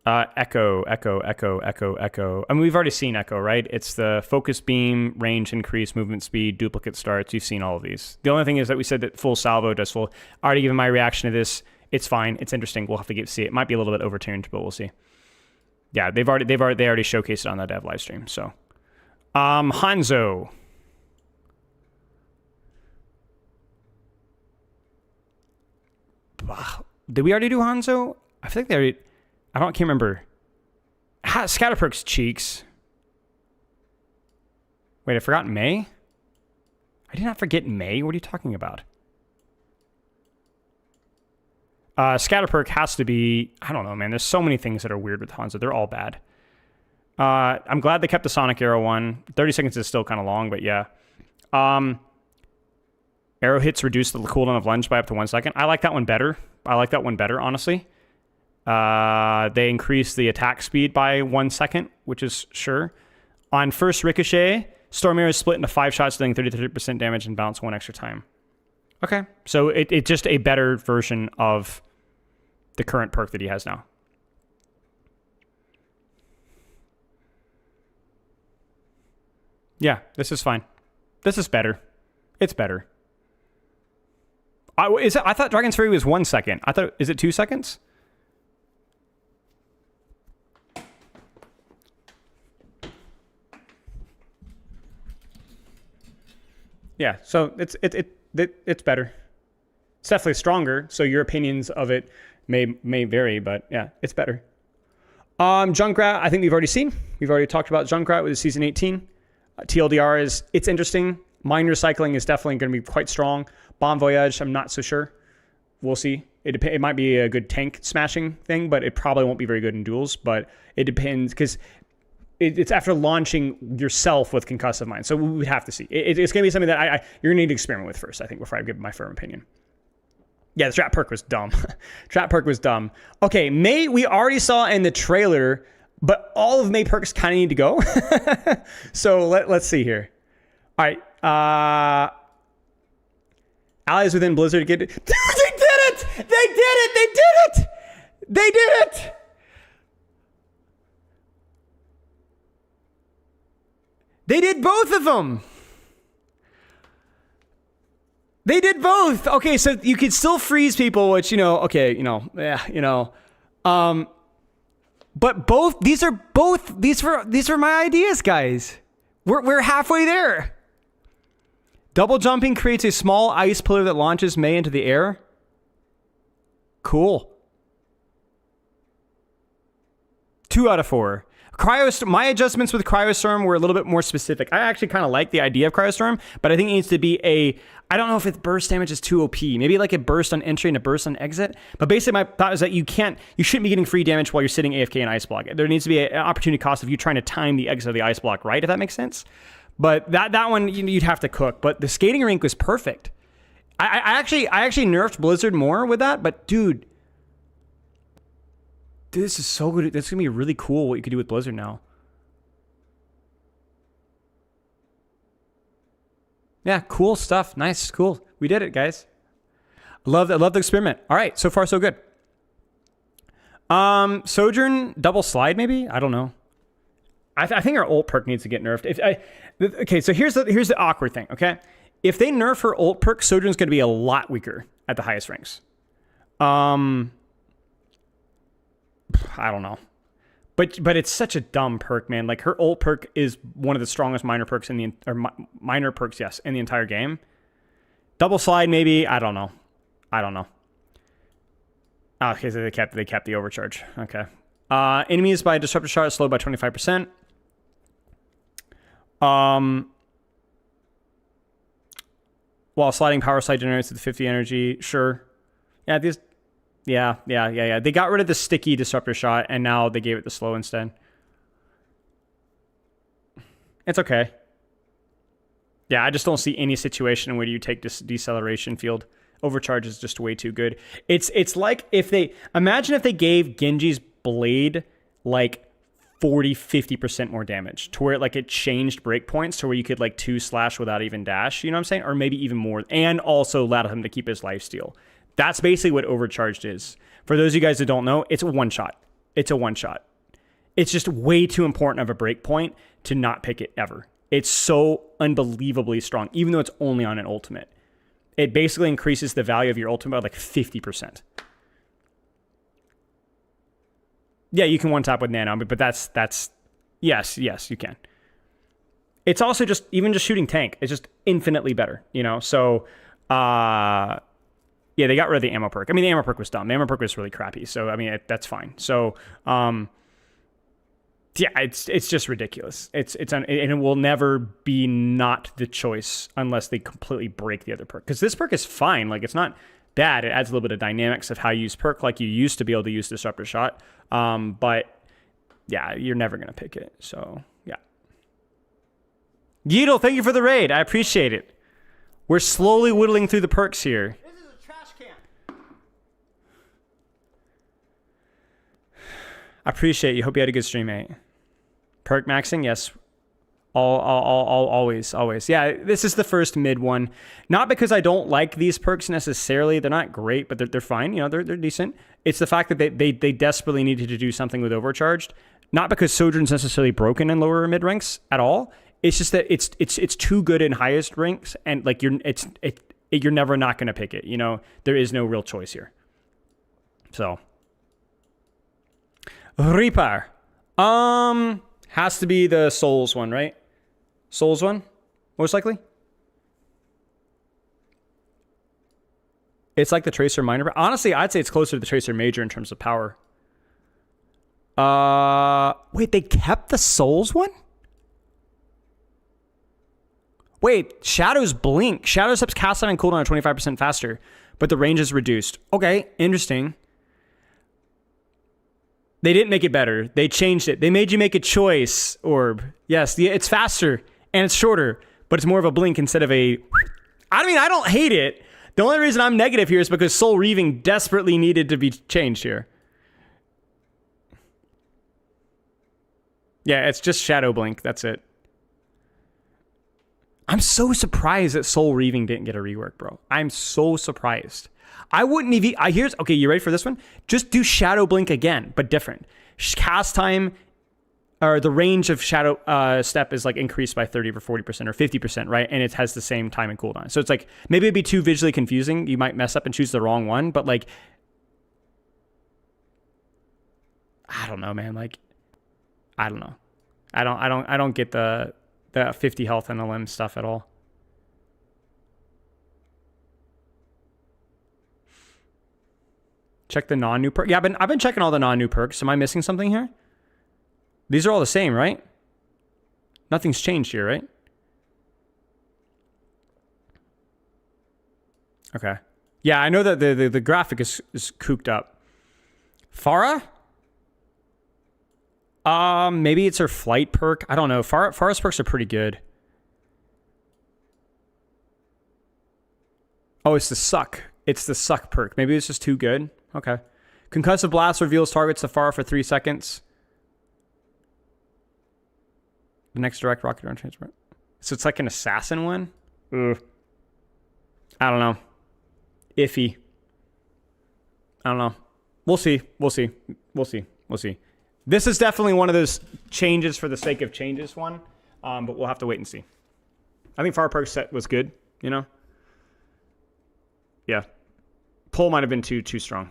Echo. I mean, we've already seen Echo, right? It's the focus beam, range increase, movement speed, duplicate starts. You've seen all of these. The only thing is that we said that full salvo does full. I already given my reaction to this. It's fine. It's interesting. We'll have to see it. It might be a little bit overtuned, but we'll see. Yeah, they already showcased it on the dev live stream. So, Hanzo. Did we already do Hanzo? I feel like they already. Can't remember. Scatterperk's cheeks. Wait, I forgot May? I did not forget May. What are you talking about? Scatter perk has to be, I don't know, man. There's so many things that are weird with Hanzo. They're all bad. I'm glad they kept the Sonic Arrow one. 30 seconds is still kind of long, but yeah. Arrow hits reduce the cooldown of lunge by up to 1 second. I like that one better. Honestly. They increase the attack speed by 1 second, which is sure. On first ricochet, Storm Arrow is split into 5 shots, dealing 30% damage and bounce 1 extra time. Okay. So it's just a better version of the current perk that he has now. Yeah, this is fine. This is better. It's better. I thought Dragon's Fury was 1 second. Is it 2 seconds? Yeah, so it's better. It's definitely stronger, so your opinions of it may vary, but yeah, it's better. Junkrat, I think we've already seen. We've already talked about Junkrat with the Season 18. TLDR it's interesting. Mine recycling is definitely going to be quite strong. Bon Voyage, I'm not so sure. We'll see. It might be a good tank smashing thing, but it probably won't be very good in duels. But it depends, because it's after launching yourself with concussive mine. So we would have to see. It's going to be something that you're going to need to experiment with first, I think, before I give my firm opinion. Yeah, the trap perk was dumb. Trap perk was dumb. Okay, May, we already saw in the trailer, but all of May perks kind of need to go. So let's see here. All right. Allies within Blizzard get it. Dude, they did it! They did it! They did it! They did it! They did both of them. They did both. Okay, so you could still freeze people, which, but both, these were my ideas, guys. We're halfway there. Double jumping creates a small ice pillar that launches May into the air. Cool. 2 out of 4. My adjustments with Cryostorm were a little bit more specific. I actually kind of like the idea of Cryostorm, but I think it needs to be I don't know if its burst damage is too OP. Maybe like a burst on entry and a burst on exit. But basically my thought is that you shouldn't be getting free damage while you're sitting AFK in Ice Block. There needs to be an opportunity cost of you trying to time the exit of the Ice Block, right? If that makes sense. But that one you'd have to cook. But the skating rink was perfect. I actually nerfed Blizzard more with that. But dude, this is so good. That's gonna be really cool what you could do with Blizzard now. Yeah, cool stuff. Nice, cool. We did it, guys. I love the experiment. All right, so far so good. Sojourn double slide maybe. I don't know. I think our ult perk needs to get nerfed. Okay, so here's the awkward thing. Okay, if they nerf her ult perk, Sojourn's going to be a lot weaker at the highest ranks. I don't know, but it's such a dumb perk, man. Like her ult perk is one of the strongest minor perks in the entire game. Double slide maybe. I don't know. Oh, okay, so they kept the overcharge. Okay. Enemies by disruptor shot slowed by 25%. While sliding power slide generates at 50 energy. Sure. Yeah, these. Yeah. They got rid of the sticky disruptor shot, and now they gave it the slow instead. It's okay. Yeah, I just don't see any situation where you take this deceleration field. Overcharge is just way too good. It's like if they gave Genji's blade like 40-50% more damage, to where it changed breakpoints to where you could 2-slash without even dash, you know what I'm saying? Or maybe even more, and also allowed him to keep his lifesteal. That's basically what overcharged is. For those of you guys that don't know, it's a one shot. It's just way too important of a breakpoint to not pick it ever. It's so unbelievably strong, even though it's only on an ultimate. It basically increases the value of your ultimate by 50%. Yeah, you can one tap with nano, but that's yes, you can. It's also just shooting tank. It's just infinitely better, So, yeah, they got rid of the ammo perk. I mean, the ammo perk was dumb. The ammo perk was really crappy. So, I mean, that's fine. So, yeah, it's just ridiculous. And it will never be not the choice unless they completely break the other perk. Because this perk is fine. It's not bad. It adds a little bit of dynamics of how you use perk like you used to be able to use Disruptor Shot. But yeah, you're never going to pick it. So yeah. Yeedle, thank you for the raid. I appreciate it. We're slowly whittling through the perks here. This is a trash can. I appreciate you. Hope you had a good stream, mate. Perk maxing, yes. Always. Yeah, this is the first mid one. Not because I don't like these perks necessarily. They're not great, but they're fine. You know, they're decent. It's the fact that they desperately needed to do something with Overcharged. Not because Sojourn's necessarily broken in lower mid ranks at all. It's just that it's too good in highest ranks, and like you're never not going to pick it. You know, there is no real choice here. So Reaper, has to be the Souls one, right? Souls one, most likely. It's like the Tracer Minor, but honestly, I'd say it's closer to the Tracer Major in terms of power. Wait, they kept the Souls one? Wait, Shadows blink. Shadows helps cast on and cooldown 25% faster, but the range is reduced. Okay, interesting. They didn't make it better. They changed it. They made you make a choice, Orb. Yes, it's faster and it's shorter, but it's more of a blink instead of a... I mean, I don't hate it. The only reason I'm negative here is because Soul Reaving desperately needed to be changed here. Yeah, it's just Shadow Blink. That's it. I'm so surprised that Soul Reaving didn't get a rework, bro. I'm so surprised. I wouldn't even... Okay, you ready for this one? Just do Shadow Blink again, but different. Cast time, or the range of Shadow Step is like increased by 30 or 40% or 50%, right? And it has the same time and cooldown. So it's like, maybe it'd be too visually confusing. You might mess up and choose the wrong one, but like... I don't know, man. Like, I don't know. I don't get the 50 health and LM stuff at all. Check the non-new perk. Yeah, I've been checking all the non-new perks. Am I missing something here? These are all the same, right? Nothing's changed here, right? Okay. Yeah, I know that the graphic is cooked up. Farah? Maybe it's her flight perk. I don't know. Farah's perks are pretty good. Oh, it's the suck. It's the suck perk. Maybe it's just too good. Okay. Concussive Blast reveals targets to Farah for 3 seconds. The next direct rocket on transport. So it's like an assassin one? Ugh. I don't know. Iffy. I don't know. We'll see. This is definitely one of those changes for the sake of changes one. But we'll have to wait and see. I think Farah perk set was good, you know? Yeah. Pull might have been too strong.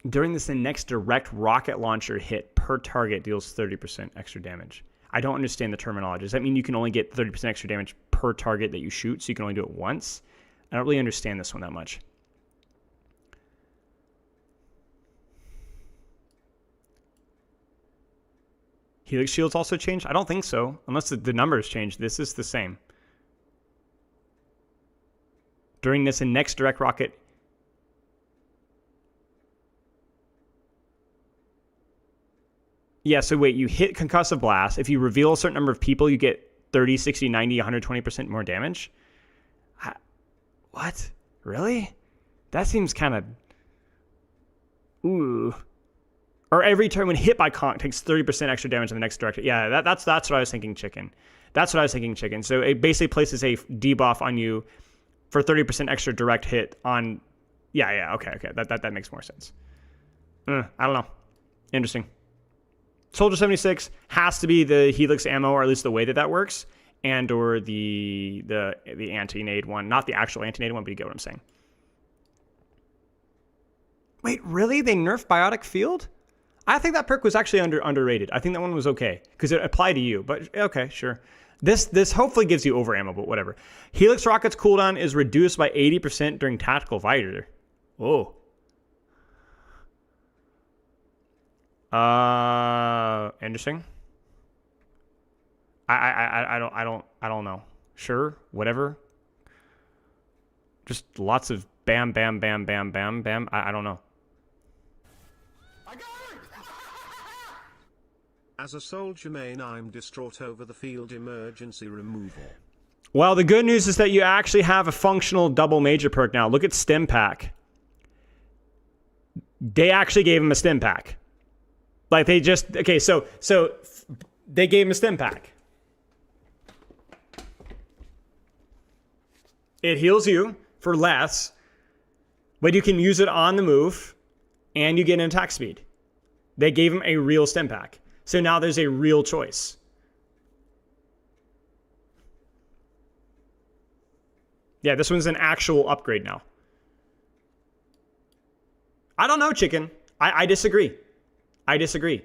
During this, the next direct rocket launcher hit per target deals 30% extra damage. I don't understand the terminology. Does that mean you can only get 30% extra damage per target that you shoot, so you can only do it once? I don't really understand this one that much. Helix shields also changed? I don't think so. Unless the numbers changed. This is the same. During this and next direct rocket. Yeah, so wait, you hit Concussive Blast. If you reveal a certain number of people, you get 30, 60, 90, 120% more damage? What? Really? That seems kind of... Ooh. Or every turn when hit by conk takes 30% extra damage in the next direction. Yeah, that's what I was thinking, chicken. That's what I was thinking, chicken. So it basically places a debuff on you for 30% extra direct hit on... Yeah, okay. That makes more sense. I don't know. Interesting. Soldier 76 has to be the Helix ammo, or at least the way that works, and or the anti-nade one. Not the actual anti-nade one, but you get what I'm saying. Wait, really? They nerfed Biotic Field? I think that perk was actually underrated. I think that one was okay, because it applied to you, but okay, sure. This hopefully gives you over ammo, but whatever. Helix Rocket's cooldown is reduced by 80% during Tactical Fighter. Whoa. Interesting. I don't know. Sure, whatever. Just lots of bam, bam, bam, bam, bam, bam. I don't know. As a soldier main, I'm distraught over the field emergency removal. Well, the good news is that you actually have a functional double major perk now. Look at Stim Pack. They actually gave him a Stim Pack. Like they just, okay, so they gave him a Stim Pack. It heals you for less, but you can use it on the move and you get an attack speed. They gave him a real Stim Pack. So now there's a real choice. Yeah, this one's an actual upgrade now. I don't know, chicken. I disagree. I disagree.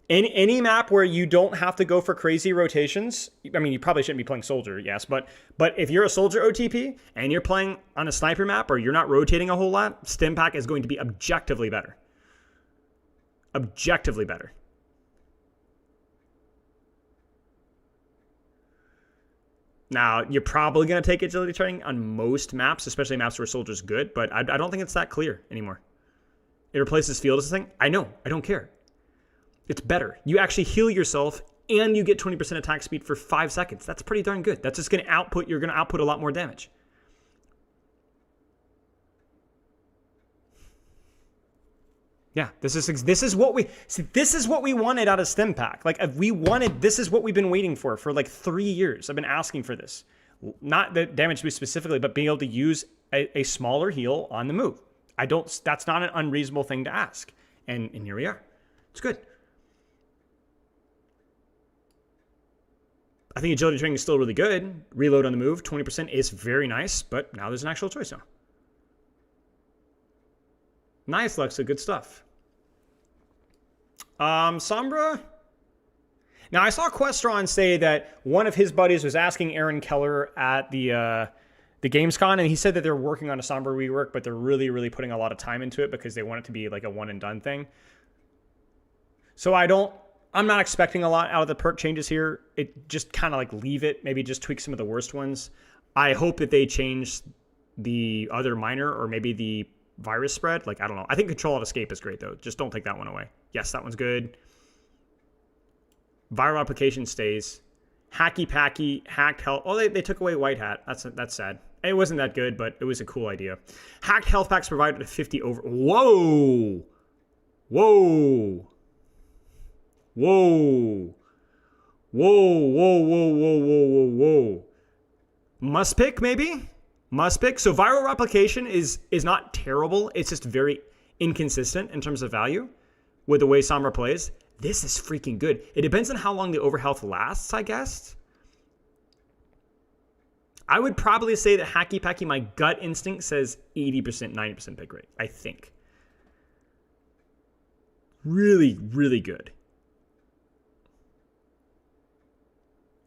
Any map where you don't have to go for crazy rotations, I mean, you probably shouldn't be playing soldier, yes, but if you're a soldier OTP and you're playing on a sniper map or you're not rotating a whole lot, Stim Pack is going to be objectively better. Objectively better. Now, you're probably going to take agility training on most maps, especially maps where soldier's good, but I don't think it's that clear anymore. It replaces field as a thing. I know. I don't care. It's better. You actually heal yourself and you get 20% attack speed for 5 seconds. That's pretty darn good. That's just going to output, you're going to output a lot more damage. Yeah, this is what we wanted out of Stim Pack. Like this is what we've been waiting for like 3 years. I've been asking for this. Not the damage boost specifically, but being able to use a smaller heal on the move. That's not an unreasonable thing to ask. And here we are. It's good. I think agility training is still really good. Reload on the move, 20% is very nice, but now there's an actual choice now. Nice, Lexa. Good stuff. Sombra. Now, I saw Questron say that one of his buddies was asking Aaron Keller at the Gamescon, and he said that they're working on a Sombra rework, but they're really, really putting a lot of time into it because they want it to be like a one-and-done thing. So I'm not expecting a lot out of the perk changes here. It just kind of like leave it, maybe just tweak some of the worst ones. I hope that they change the other minor or maybe the virus spread. Like, I don't know. I think Control Alt Escape is great, though. Just don't take that one away. Yes, that one's good. Viral application stays. Hacky Packy, hacked health. Oh, they took away White Hat. That's sad. It wasn't that good, but it was a cool idea. Hacked health packs provided a 50 over. Whoa! Whoa! Whoa! Whoa! Whoa! Whoa! Whoa! Whoa! Whoa! Whoa! Must pick, maybe? Must pick. So viral replication is not terrible. It's just very inconsistent in terms of value with the way Sombra plays. This is freaking good. It depends on how long the overhealth lasts, I guess. I would probably say that Hacky Packy, my gut instinct says 80%, 90% pick rate, I think. Really, really good.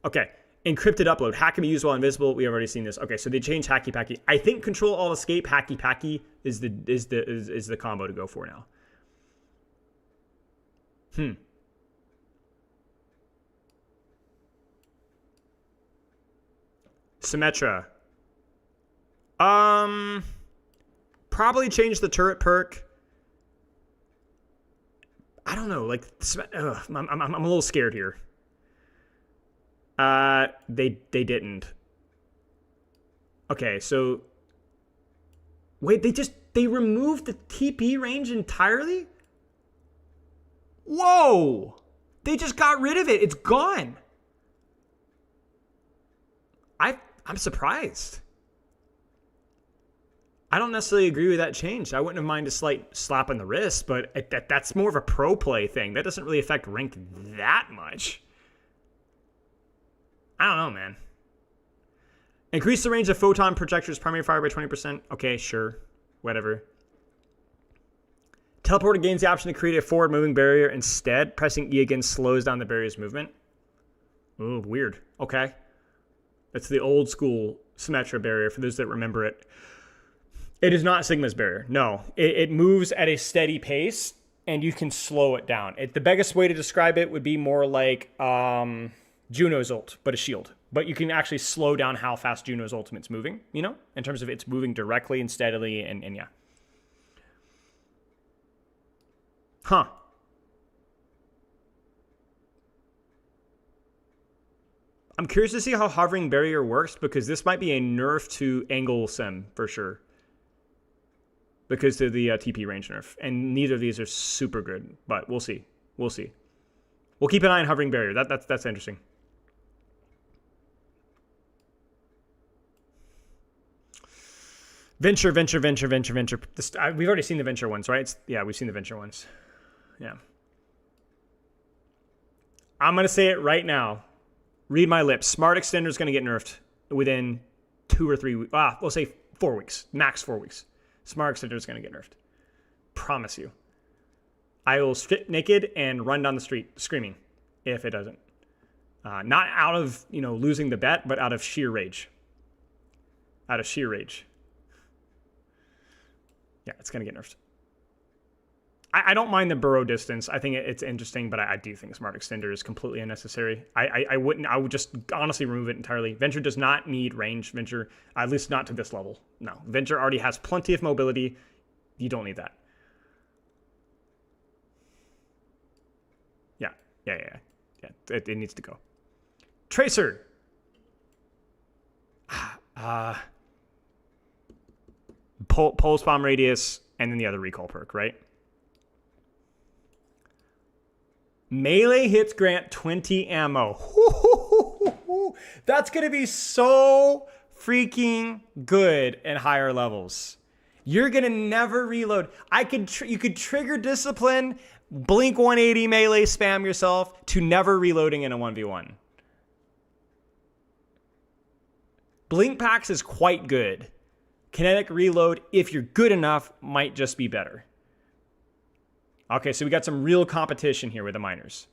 Okay. Encrypted upload. Hack can be used while invisible. We have already seen this. Okay, so they changed Hacky Packy. I think Control Alt Escape Hacky Packy is the combo to go for now. Symmetra. Probably change the turret perk. I don't know. Like, I'm a little scared here. They didn't. Okay, so wait, they removed the TP range entirely? Whoa! They just got rid of it. It's gone. I'm surprised. I don't necessarily agree with that change. I wouldn't have minded a slight slap on the wrist, but that's more of a pro play thing. That doesn't really affect rank that much. I don't know, man. Increase the range of photon projectors' primary fire by 20%. Okay, sure. Whatever. Teleporter gains the option to create a forward moving barrier instead. Pressing E again slows down the barrier's movement. Ooh, weird. Okay. That's the old school Symmetra barrier for those that remember it. It is not Sigma's barrier. No. It moves at a steady pace and you can slow it down. The biggest way to describe it would be more like... Juno's ult, but a shield. But you can actually slow down how fast Juno's ultimate's moving, you know, in terms of it's moving directly and steadily, and yeah. Huh. I'm curious to see how hovering barrier works, because this might be a nerf to angle sim for sure. Because of the TP range nerf. And neither of these are super good, but we'll see. We'll see. We'll keep an eye on hovering barrier. That's interesting. Venture. We've already seen the venture ones, right? Yeah, we've seen the venture ones. Yeah. I'm going to say it right now. Read my lips. Smart Extender is going to get nerfed within 2 or 3 weeks. We'll say 4 weeks. Max 4 weeks. Smart Extender is going to get nerfed. Promise you. I will strip naked and run down the street screaming if it doesn't. Not out of, losing the bet, but out of sheer rage. Out of sheer rage. Yeah, it's going to get nerfed. I don't mind the burrow distance. I think it's interesting, but I do think Smart Extender is completely unnecessary. I would just honestly remove it entirely. Venture does not need range. Venture, at least not to this level. No, Venture already has plenty of mobility. You don't need that. Yeah. It needs to go. Tracer. Pulse bomb radius, and then the other recall perk, right? Melee hits grant 20 ammo. That's going to be so freaking good at higher levels. You're going to never reload. You could trigger discipline, blink 180 melee spam yourself to never reloading in a 1v1. Blink packs is quite good. Kinetic reload, if you're good enough, might just be better. Okay, so we got some real competition here with the miners.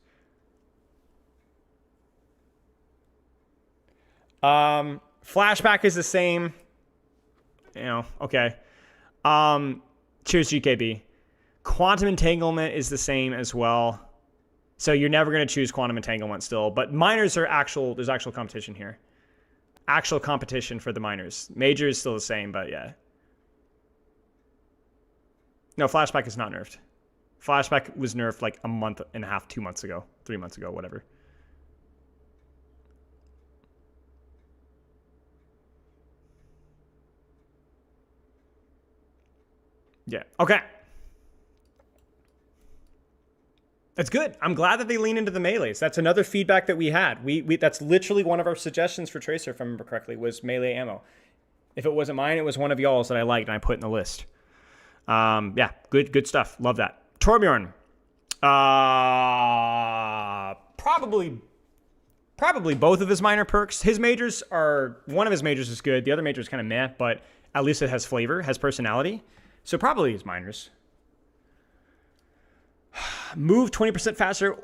Flashback is the same. Okay. Cheers, GKB. Quantum Entanglement is the same as well. So you're never going to choose Quantum Entanglement still. But miners are there's actual competition here. Actual competition for the miners. Major is still the same, but yeah. No, Flashback is not nerfed. Flashback was nerfed like a month and a half, 2 months ago, 3 months ago, whatever. Yeah. Okay. That's good. I'm glad that they lean into the melees. That's another feedback that we had. That's literally one of our suggestions for Tracer, if I remember correctly, was melee ammo. If it wasn't mine, it was one of y'all's that I liked and I put in the list. Yeah, good stuff. Love that. Torbjorn. Probably both of his minor perks. One of his majors is good. The other major is kind of meh, but at least it has flavor, has personality. So probably his minors. Move 20% faster.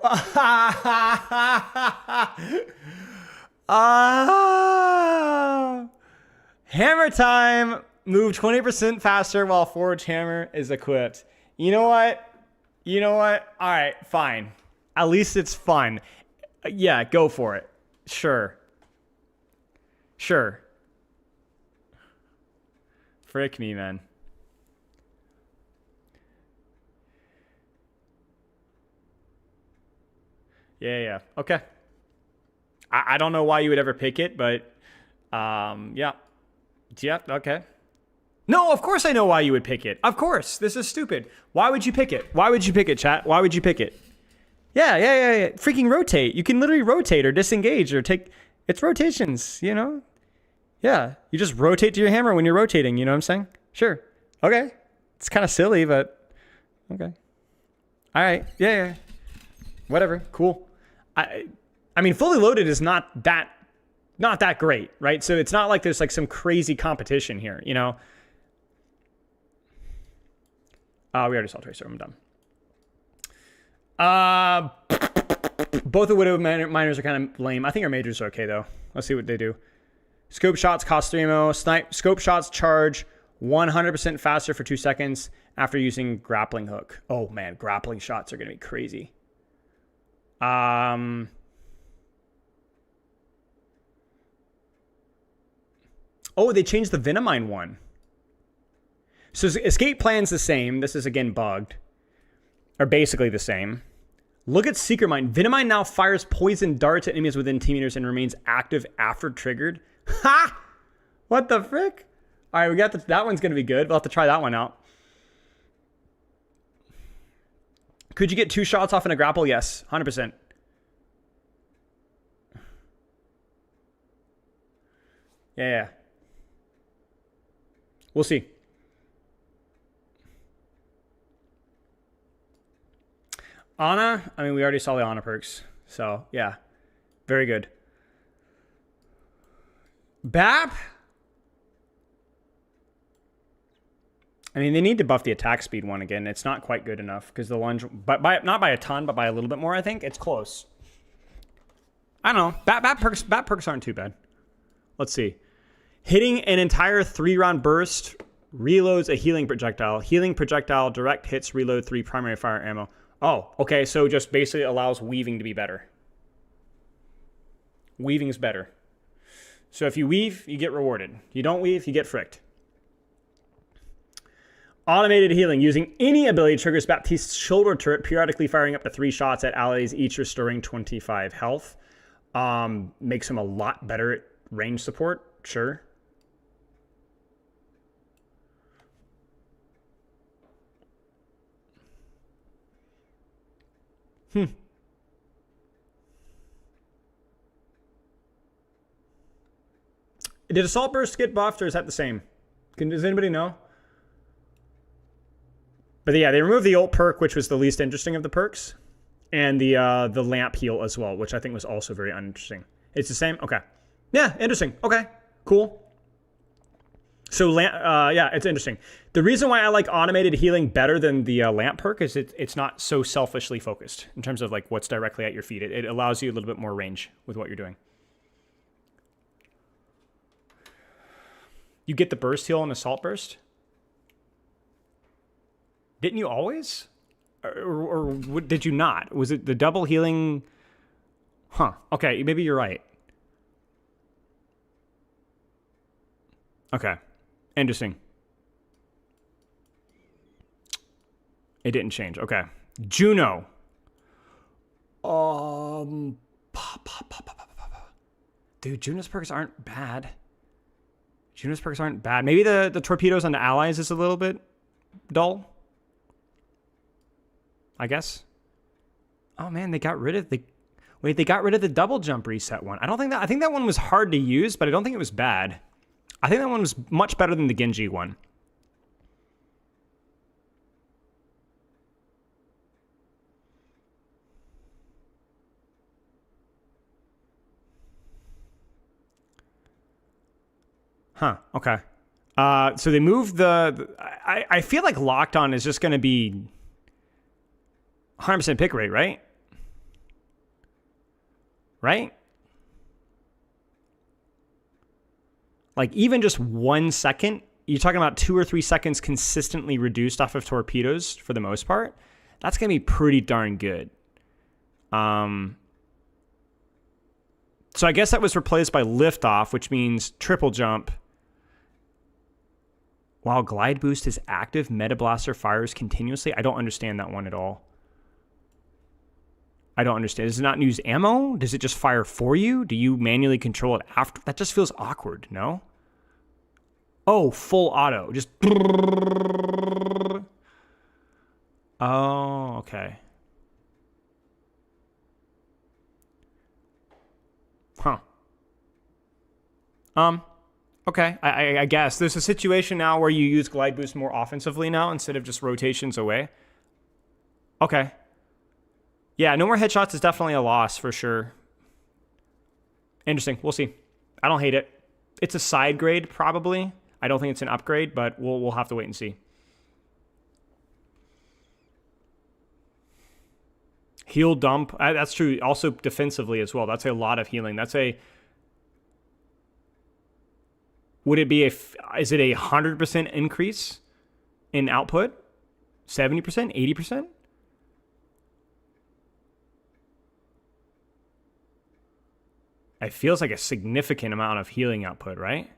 Hammer time. Move 20% faster while Forge Hammer is equipped. You know what? All right, fine. At least it's fun. Yeah, go for it. Sure. Frick me, man. Yeah. Okay. I don't know why you would ever pick it, but yeah. Yeah, okay. No, of course I know why you would pick it. Of course. This is stupid. Why would you pick it? Why would you pick it, chat? Why would you pick it? Yeah. Freaking rotate. You can literally rotate or disengage or take... It's rotations, Yeah. You just rotate to your hammer when you're rotating, you know what I'm saying? Sure. Okay. It's kind of silly, but... Okay. All right. Yeah. Whatever. Cool. I mean, fully loaded is not that great, right? So it's not like there's like some crazy competition here, We already saw Tracer. I'm done. Both the Widow miners are kind of lame. I think our majors are okay, though. Let's see what they do. Scope shots cost 3 ammo. Scope shots charge 100% faster for 2 seconds after using grappling hook. Oh, man. Grappling shots are going to be crazy. Oh, they changed the Venomine one. So escape plan's the same. This is again bugged. Or basically the same. Look at Secret Mine. Venomine now fires poison darts at enemies within 10 meters and remains active after triggered. Ha! What the frick? All right, we got that one's going to be good. We'll have to try that one out. Could you get 2 shots off in a grapple? Yes, 100%. Yeah. We'll see. Ana, I mean, we already saw the Ana perks. So, yeah. Very good. Bap? I mean, they need to buff the attack speed one again. It's not quite good enough because the lunge, but not by a ton, but by a little bit more, I think. It's close. I don't know. Bat perks aren't too bad. Let's see. Hitting an entire 3-round burst reloads a healing projectile. Healing projectile direct hits reload 3 primary fire ammo. Oh, okay. So just basically allows weaving to be better. Weaving's better. So if you weave, you get rewarded. You don't weave, you get fricked. Automated healing. Using any ability triggers Baptiste's shoulder turret, periodically firing up to 3 shots at allies, each restoring 25 health. Makes him a lot better at range support. Sure. Did Assault Burst get buffed, or is that the same? Does anybody know? But yeah, they removed the ult perk, which was the least interesting of the perks, and the lamp heal as well, which I think was also very uninteresting. It's the same? Okay. Yeah, interesting. Okay, cool. So, yeah, it's interesting. The reason why I like automated healing better than the lamp perk is it's not so selfishly focused in terms of like what's directly at your feet. It allows you a little bit more range with what you're doing. You get the burst heal and assault burst? Didn't you always? Or did you not? Was it the double healing? Huh. Okay, maybe you're right. Okay. Interesting. It didn't change. Okay. Juno. Dude, Juno's perks aren't bad. Juno's perks aren't bad. Maybe the torpedoes on the allies is a little bit dull. I guess. Oh man, they got rid of the... Wait, they got rid of the double jump reset one. I think that one was hard to use, but I don't think it was bad. I think that one was much better than the Genji one. Huh, okay. So they moved the... I feel like Locked On is just going to be 100% pick rate, right? Right? Like, even just 1 second, you're talking about 2 or 3 seconds consistently reduced off of torpedoes for the most part. That's going to be pretty darn good. So I guess that was replaced by liftoff, which means triple jump. While glide boost is active, Meta Blaster fires continuously. I don't understand that one at all. I don't understand. Does it not use ammo? Does it just fire for you? Do you manually control it after? That just feels awkward, no? Oh, full auto. Just... Oh, okay. Huh. Okay, I guess. There's a situation now where you use glide boost more offensively now instead of just rotations away. Okay. Yeah, no more headshots is definitely a loss for sure. Interesting. We'll see. I don't hate it. It's a side grade, probably. I don't think it's an upgrade, but we'll have to wait and see. Heal dump. That's true. Also defensively as well. That's a lot of healing. That's a... Would it be is it a 100% increase in output? 70%? 80%? It feels like a significant amount of healing output, right?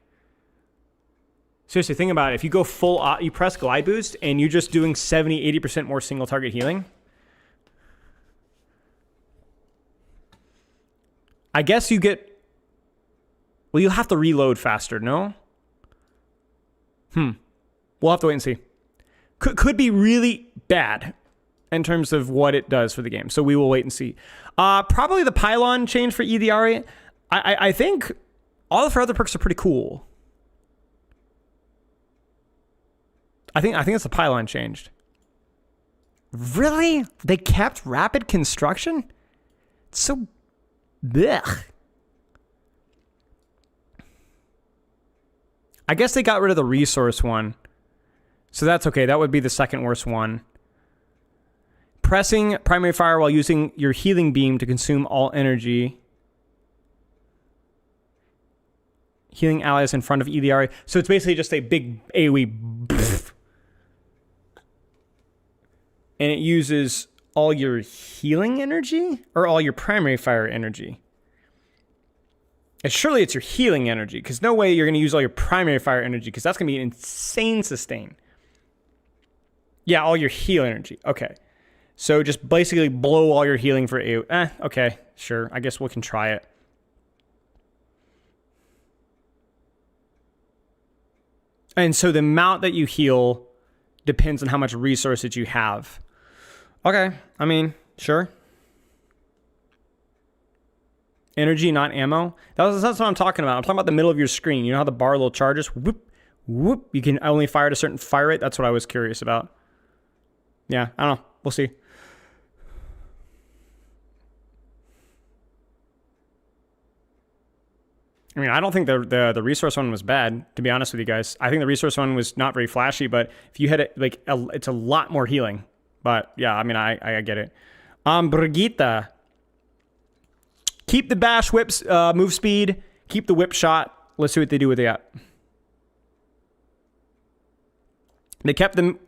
Seriously, think about it. If you go full, you press glide boost and you're just doing 70, 80% more single target healing. I guess you get, well, you'll have to reload faster, no? We'll have to wait and see. Could be really bad in terms of what it does for the game. So we will wait and see. Probably the pylon change for EDR. I think all of her other perks are pretty cool. I think it's the pylon changed. Really? They kept rapid construction? It's so blech. I guess they got rid of the resource one. So that's okay. That would be the second worst one. Pressing primary fire while using your healing beam to consume all energy. Healing allies in front of EDR. So it's basically just a big AoE. And it uses all your healing energy or all your primary fire energy. And surely it's your healing energy, because no way you're going to use all your primary fire energy, because that's going to be an insane sustain. Yeah, all your heal energy. Okay. So just basically blow all your healing for AoE. Okay, sure. I guess we can try it. And so the amount that you heal depends on how much resources you have. Okay, I mean, sure. Energy, not ammo. That's what I'm talking about. I'm talking about the middle of your screen. You know how the bar little charges? Whoop, whoop. You can only fire at a certain fire rate. That's what I was curious about. Yeah, I don't know. We'll see. I mean, I don't think the resource one was bad, to be honest with you guys. I think the resource one was not very flashy, but if you had it, like, it's a lot more healing. But yeah, I mean, I get it. Brigitte. Keep the bash whips move speed. Keep the whip shot. Let's see what they do with that. They kept them.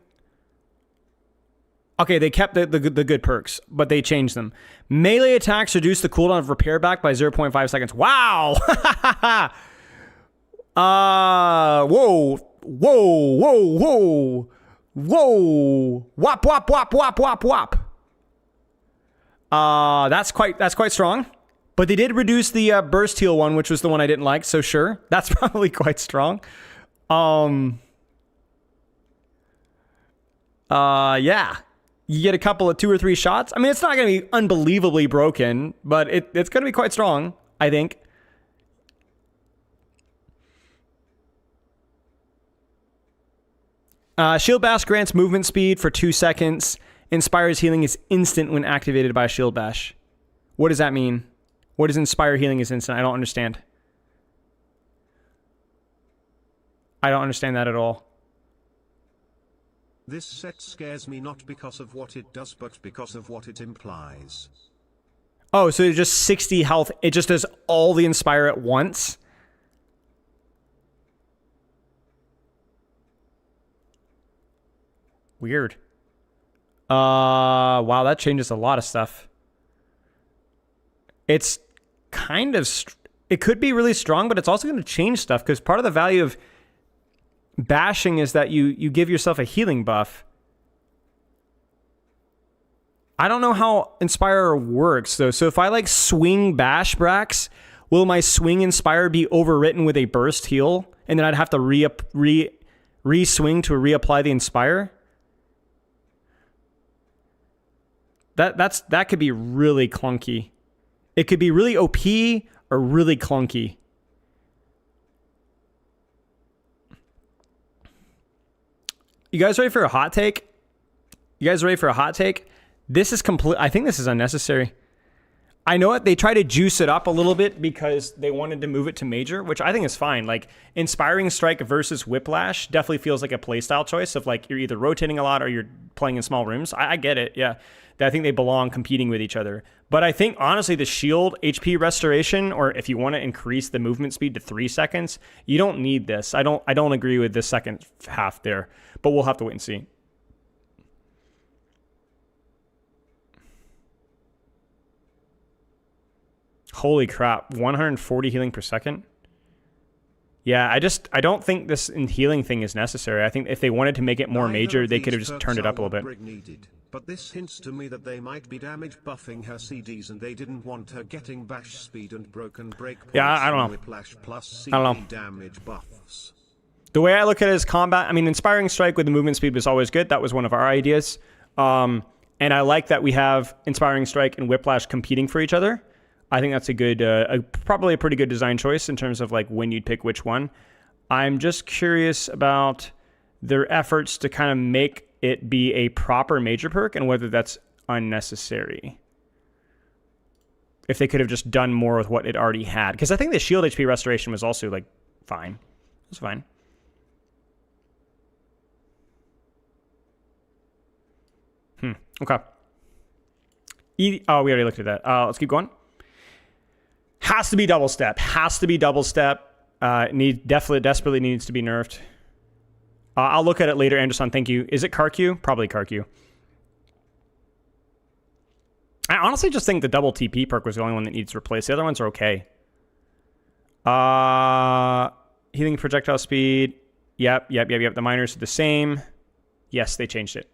Okay, they kept the good perks, but they changed them. Melee attacks reduce the cooldown of repair back by 0.5 seconds. Wow! Whoa! Whoa! Whoa! Whoa! Whoa! Wop! Wop! Wop! Wop! Wop! Wop! That's quite strong. But they did reduce the burst heal one, which was the one I didn't like. So sure, that's probably quite strong. Yeah. You get a couple of 2 or 3 shots. I mean, it's not going to be unbelievably broken, but it's going to be quite strong, I think. Shield Bash grants movement speed for 2 seconds. Inspire's healing is instant when activated by a Shield Bash. What does that mean? What does Inspire healing is instant? I don't understand. I don't understand that at all. This set scares me not because of what it does, but because of what it implies. Oh, so it's just 60 health. It just does all the Inspire at once? Weird. Wow, that changes a lot of stuff. It's kind of... It could be really strong, but it's also going to change stuff, because part of the value of bashing is that you give yourself a healing buff. I don't know how Inspire works, though. So if I, like, swing bash Brax, will my swing Inspire be overwritten with a burst heal? And then I'd have to re-swing to reapply the Inspire? That could be really clunky. It could be really OP or really clunky. You guys ready for a hot take? You guys ready for a hot take? This is complete. I think this is unnecessary. I know it. They try to juice it up a little bit because they wanted to move it to major, which I think is fine. Like, Inspiring Strike versus Whiplash definitely feels like a playstyle choice of, like, you're either rotating a lot or you're playing in small rooms. I get it. Yeah. I think they belong competing with each other. But I think, honestly, the shield HP restoration, or if you want to increase the movement speed to 3 seconds, you don't need this. I don't agree with this second half there. But we'll have to wait and see. Holy crap. 140 healing per second? Yeah, I don't think this healing thing is necessary. I think if they wanted to make it more major, they could have just turned it up a little bit. Needed, but this hints to me that they might be damage buffing her CDs and they didn't want her getting bash speed and broken break points. Yeah, I don't know. Whiplash plus CD I don't know. damage buffs. The way I look at it is combat. I mean, Inspiring Strike with the movement speed was always good. That was one of our ideas. And I like that we have Inspiring Strike and Whiplash competing for each other. I think that's a good, probably a pretty good design choice in terms of like when you'd pick which one. I'm just curious about their efforts to kind of make it be a proper major perk and whether that's unnecessary. If they could have just done more with what it already had. Because I think the shield HP restoration was also like fine. It was fine. Okay. Oh, we already looked at that. Let's keep going. Has to be double step. Has to be double step. Desperately needs to be nerfed. I'll look at it later, Anderson. Thank you. Is it CarQ? Probably CarQ. I honestly just think the double TP perk was the only one that needs replaced. The other ones are okay. Healing projectile speed. Yep. The minors are the same. Yes, they changed it.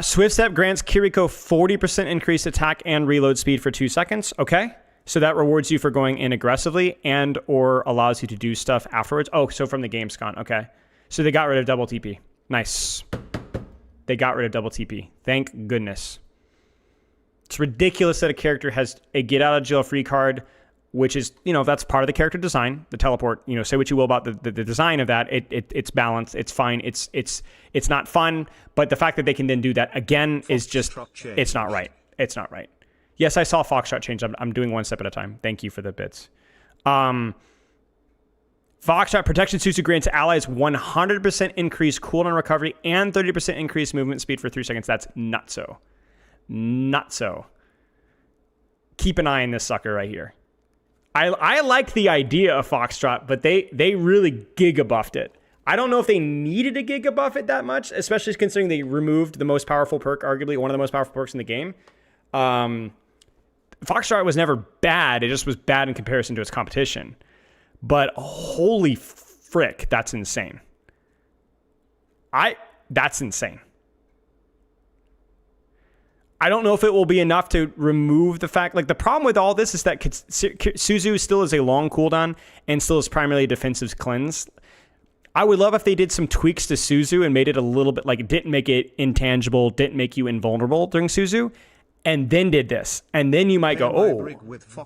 Swift Step grants Kiriko 40% increased attack and reload speed for 2 seconds. Okay. So that rewards you for going in aggressively and or allows you to do stuff afterwards. Oh, so from the game's gone. Okay. So they got rid of double TP. Nice. They got rid of double TP. Thank goodness. It's ridiculous that a character has a get out of jail free card, which is, that's part of the character design, the teleport. Say what you will about the design of that. It's balanced. It's fine. It's not fun. But the fact that they can then do that again is just, it's not right. It's not right. Yes, I saw Foxtrot change. I'm doing one step at a time. Thank you for the bits. Foxtrot Protection Suzu grants allies 100% increased cooldown recovery and 30% increased movement speed for 3 seconds. That's not so. Not so. Keep an eye on this sucker right here. I liked the idea of Foxtrot, but they really giga-buffed it. I don't know if they needed to giga-buff it that much, especially considering they removed the most powerful perk, arguably one of the most powerful perks in the game. Foxtrot was never bad. It just was bad in comparison to its competition. But holy frick, that's insane. That's insane. I don't know if it will be enough to remove the fact, the problem with all this is that Suzu still is a long cooldown and still is primarily a defensive cleanse. I would love if they did some tweaks to Suzu and made it a little bit, didn't make it intangible, didn't make you invulnerable during Suzu, and then did this. And then you might go, oh,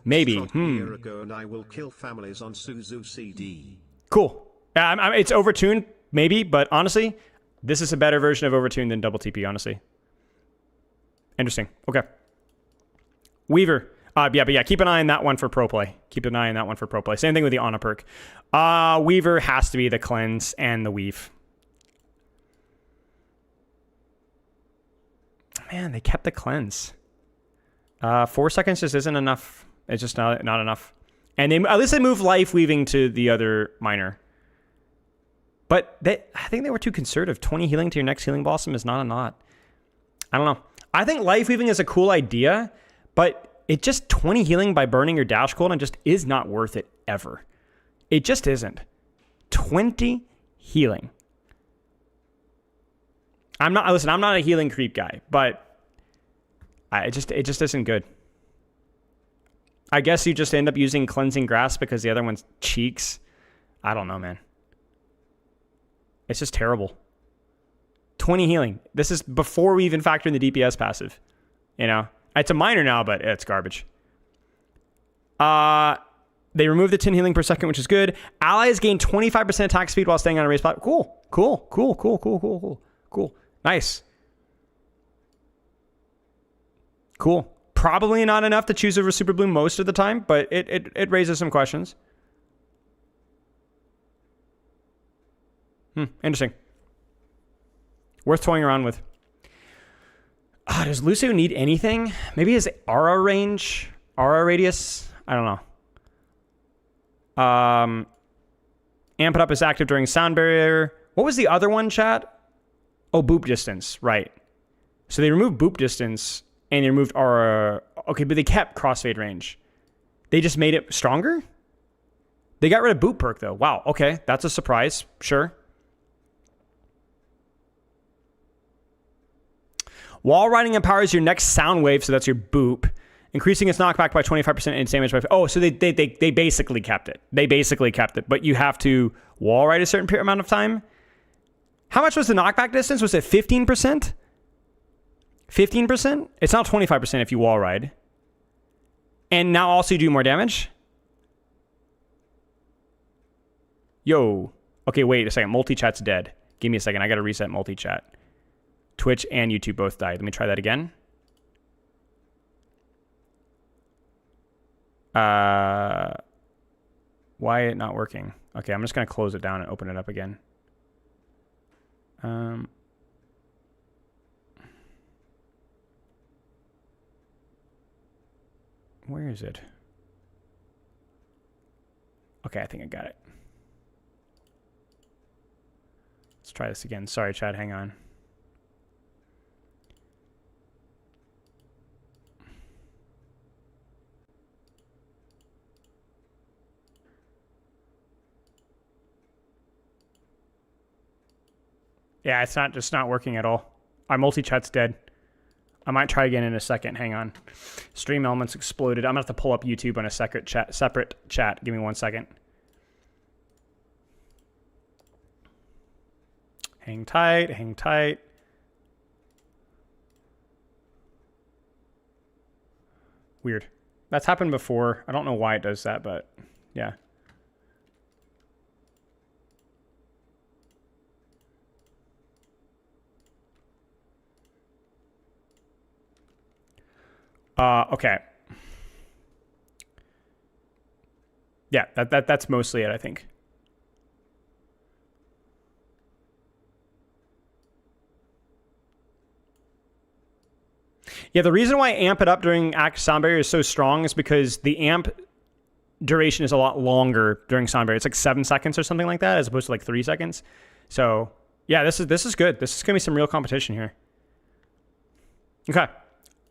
maybe. And I will kill families on Suzu CD. Cool. It's overtuned, maybe, but honestly, this is a better version of overtuned than double TP, honestly. Interesting. Okay. Weaver. Yeah, keep an eye on that one for pro play. Same thing with the Ana perk. Weaver has to be the cleanse and the weave. Man, they kept the cleanse. 4 seconds just isn't enough. It's just not enough. And at least they moved life weaving to the other minor. But I think they were too conservative. 20 healing to your next healing blossom is not a lot. I don't know. I think life weaving is a cool idea, but it just 20 healing by burning your dash cooldown just is not worth it ever. It just isn't. 20 healing. I'm not a healing creep guy, but it just isn't good. I guess you just end up using cleansing grasp because the other one's cheeks. I don't know, man. It's just terrible. 20 healing. This is before we even factor in the DPS passive. It's a minor now, but it's garbage. They removed the 10 healing per second, which is good. Allies gain 25% attack speed while staying on a race platform. Cool. Nice. Cool. Probably not enough to choose over Super Bloom most of the time, but it raises some questions. Interesting. Worth toying around with. Does Lucio need anything? Maybe his aura range? Aura radius? I don't know. Amp it up is active during sound barrier. What was the other one, chat? Oh, boop distance. Right. So they removed boop distance and they removed aura. Okay, but they kept crossfade range. They just made it stronger? They got rid of boot perk though. Wow. Okay, that's a surprise. Sure. Wall riding empowers your next sound wave, so that's your boop, increasing its knockback by 25% and its damage by... Oh, so they basically kept it. They basically kept it, but you have to wall ride a certain amount of time. How much was the knockback distance? Was it 15%? 15%? It's now 25% if you wall ride. And now also you do more damage? Yo. Okay, wait a second. Multi-chat's dead. Give me a second. I got to reset multi-chat. Twitch and YouTube both died. Let me try that again. Why it not working? Okay, I'm just going to close it down and open it up again. Where is it? Okay, I think I got it. Let's try this again. Sorry, Chad, hang on. Yeah, it's just not working at all. Our multi-chat's dead. I might try again in a second. Hang on. Stream elements exploded. I'm gonna have to pull up YouTube on a separate chat. Give me 1 second. Hang tight, hang tight. Weird. That's happened before. I don't know why it does that, but yeah. Okay. Yeah, that's mostly it, I think. Yeah, the reason why amp it up during active sound barrier is so strong is because the amp duration is a lot longer during sound barrier. It's like 7 seconds or something like that, as opposed to like 3 seconds. So yeah, this is good. This is gonna be some real competition here. Okay,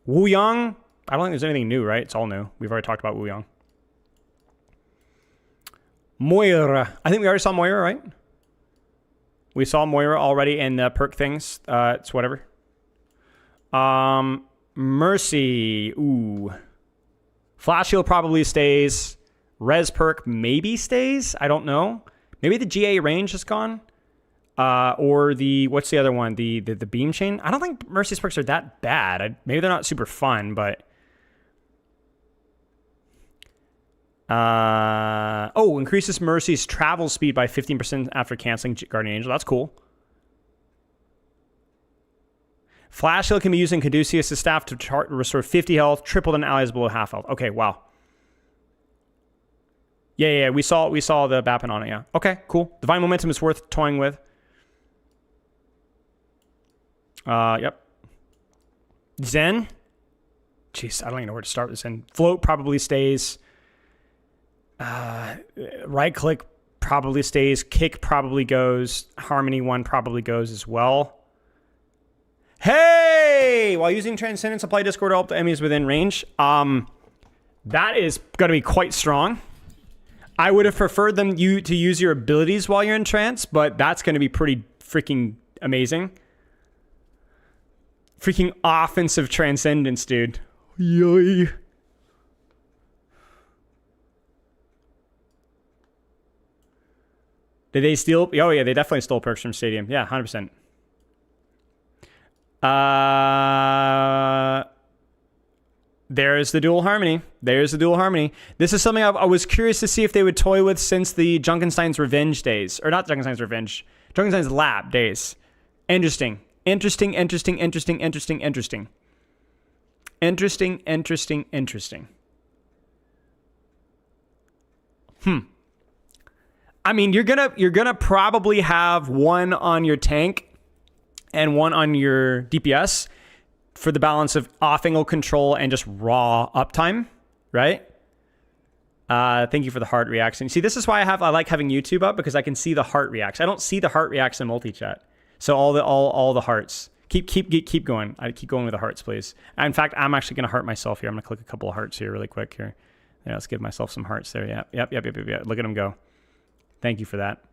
Wu Yang. I don't think there's anything new, right? It's all new. We've already talked about Wu Yang. Moira. I think we already saw Moira, right? We saw Moira already in the perk things. It's whatever. Mercy. Ooh. Flash Shield probably stays. Res perk maybe stays. I don't know. Maybe the GA range is gone. Or the... What's the other one? The beam chain? I don't think Mercy's perks are that bad. Maybe they're not super fun, but... Oh, increases Mercy's travel speed by 15% after canceling Guardian Angel. That's cool. Flash Shield can be used in Caduceus' staff to restore 50 health, tripled on allies below half health. Okay, wow. Yeah, we saw the Bappin on it, yeah. Okay, cool. Divine Momentum is worth toying with. Yep. Zen? Jeez, I don't even know where to start with Zen. Float probably stays. Right click probably stays. Kick probably goes. Harmony 1 probably goes as well. Hey! While using Transcendence, apply Discord to help the enemies within range. That is going to be quite strong. I would have preferred to use your abilities while you're in trance, but that's going to be pretty freaking amazing. Freaking offensive Transcendence, dude. Yoy. Did they steal? Oh, yeah, they definitely stole perks from Stadium. Yeah, 100%. There's the dual harmony. There's the dual harmony. This is something I was curious to see if they would toy with since the Junkenstein's Revenge days. Or not Junkenstein's Revenge. Junkenstein's Lab days. Interesting. Interesting. I mean, you're gonna probably have one on your tank and one on your DPS for the balance of off-angle control and just raw uptime, right? Thank you for the heart reaction. See, this is why I like having YouTube up, because I can see the heart reacts. I don't see the heart reacts in multi-chat. So all the hearts. Keep going. I keep going with the hearts, please. In fact, I'm actually gonna heart myself here. I'm gonna click a couple of hearts here really quick here. Yeah, let's give myself some hearts there. Yep. Look at him go. Thank you for that.